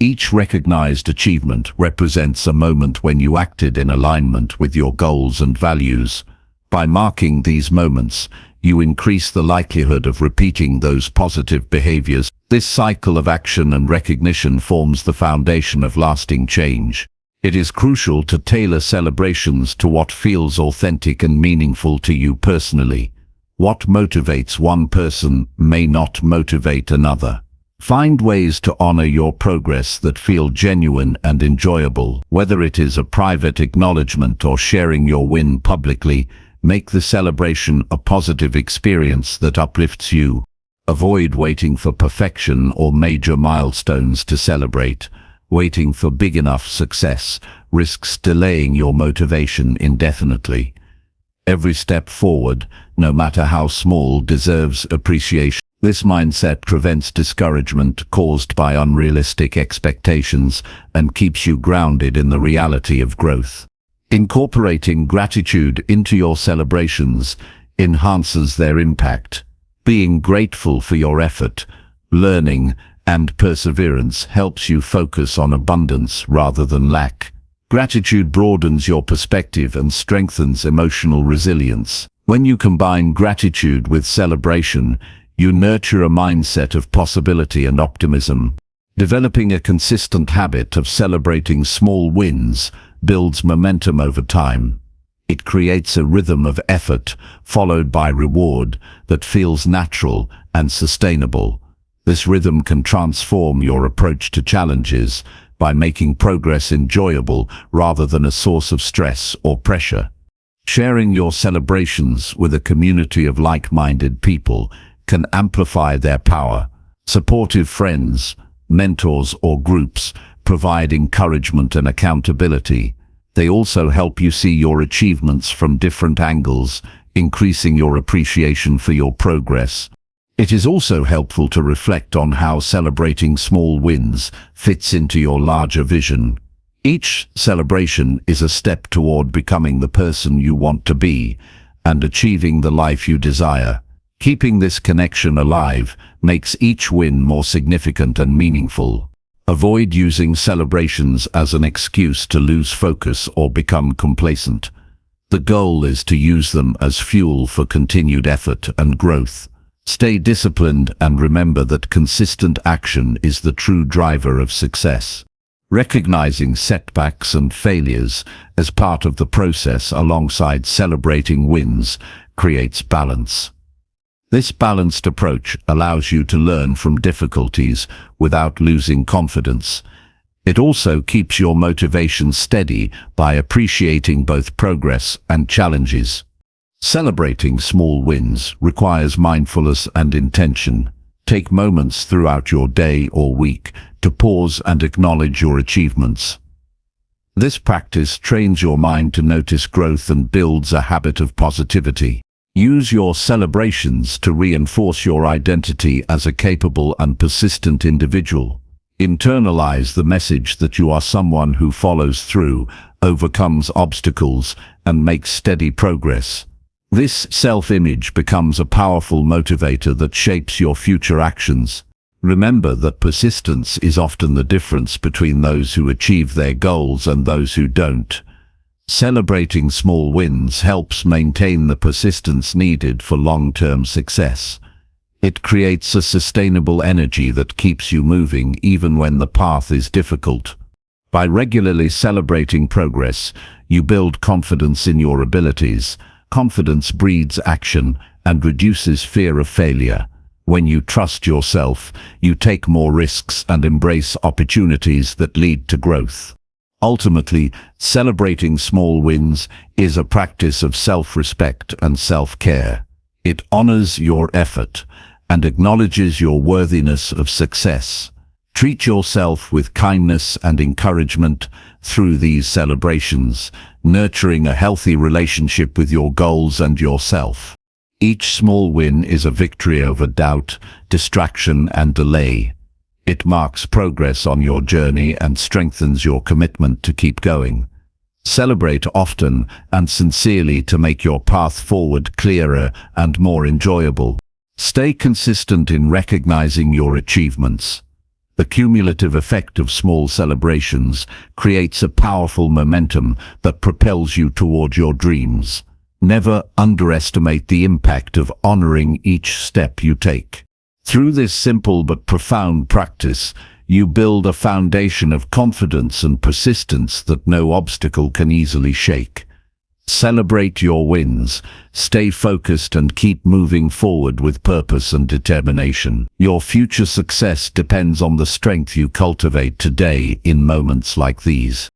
Each recognized achievement represents a moment when you acted in alignment with your goals and values. By marking these moments, you increase the likelihood of repeating those positive behaviors. This cycle of action and recognition forms the foundation of lasting change. It is crucial to tailor celebrations to what feels authentic and meaningful to you personally. What motivates one person may not motivate another. Find ways to honor your progress that feel genuine and enjoyable. Whether it is a private acknowledgement or sharing your win publicly, make the celebration a positive experience that uplifts you. Avoid waiting for perfection or major milestones to celebrate. Waiting for big enough success risks delaying your motivation indefinitely. Every step forward, no matter how small, deserves appreciation. This mindset prevents discouragement caused by unrealistic expectations and keeps you grounded in the reality of growth. Incorporating gratitude into your celebrations enhances their impact. Being grateful for your effort, learning, and perseverance helps you focus on abundance rather than lack. Gratitude broadens your perspective and strengthens emotional resilience. When you combine gratitude with celebration, you nurture a mindset of possibility and optimism. Developing a consistent habit of celebrating small wins builds momentum over time. It creates a rhythm of effort followed by reward that feels natural and sustainable. This rhythm can transform your approach to challenges by making progress enjoyable rather than a source of stress or pressure. Sharing your celebrations with a community of like-minded people can amplify their power. Supportive friends, mentors, or groups provide encouragement and accountability. They also help you see your achievements from different angles, increasing your appreciation for your progress. It is also helpful to reflect on how celebrating small wins fits into your larger vision. Each celebration is a step toward becoming the person you want to be and achieving the life you desire. Keeping this connection alive makes each win more significant and meaningful. Avoid using celebrations as an excuse to lose focus or become complacent. The goal is to use them as fuel for continued effort and growth. Stay disciplined and remember that consistent action is the true driver of success. Recognizing setbacks and failures as part of the process alongside celebrating wins creates balance. This balanced approach allows you to learn from difficulties without losing confidence. It also keeps your motivation steady by appreciating both progress and challenges. Celebrating small wins requires mindfulness and intention. Take moments throughout your day or week to pause and acknowledge your achievements. This practice trains your mind to notice growth and builds a habit of positivity. Use your celebrations to reinforce your identity as a capable and persistent individual. Internalize the message that you are someone who follows through, overcomes obstacles, and makes steady progress. This self-image becomes a powerful motivator that shapes your future actions. Remember that persistence is often the difference between those who achieve their goals and those who don't. Celebrating small wins helps maintain the persistence needed for long-term success. It creates a sustainable energy that keeps you moving even when the path is difficult. By regularly celebrating progress, you build confidence in your abilities. Confidence breeds action and reduces fear of failure. When you trust yourself, you take more risks and embrace opportunities that lead to growth. Ultimately, celebrating small wins is a practice of self-respect and self-care. It honors your effort and acknowledges your worthiness of success. Treat yourself with kindness and encouragement through these celebrations, nurturing a healthy relationship with your goals and yourself. Each small win is a victory over doubt, distraction, and delay. It marks progress on your journey and strengthens your commitment to keep going. Celebrate often and sincerely to make your path forward clearer and more enjoyable. Stay consistent in recognizing your achievements. The cumulative effect of small celebrations creates a powerful momentum that propels you toward your dreams. Never underestimate the impact of honoring each step you take. Through this simple but profound practice, you build a foundation of confidence and persistence that no obstacle can easily shake. Celebrate your wins, stay focused, and keep moving forward with purpose and determination. Your future success depends on the strength you cultivate today in moments like these.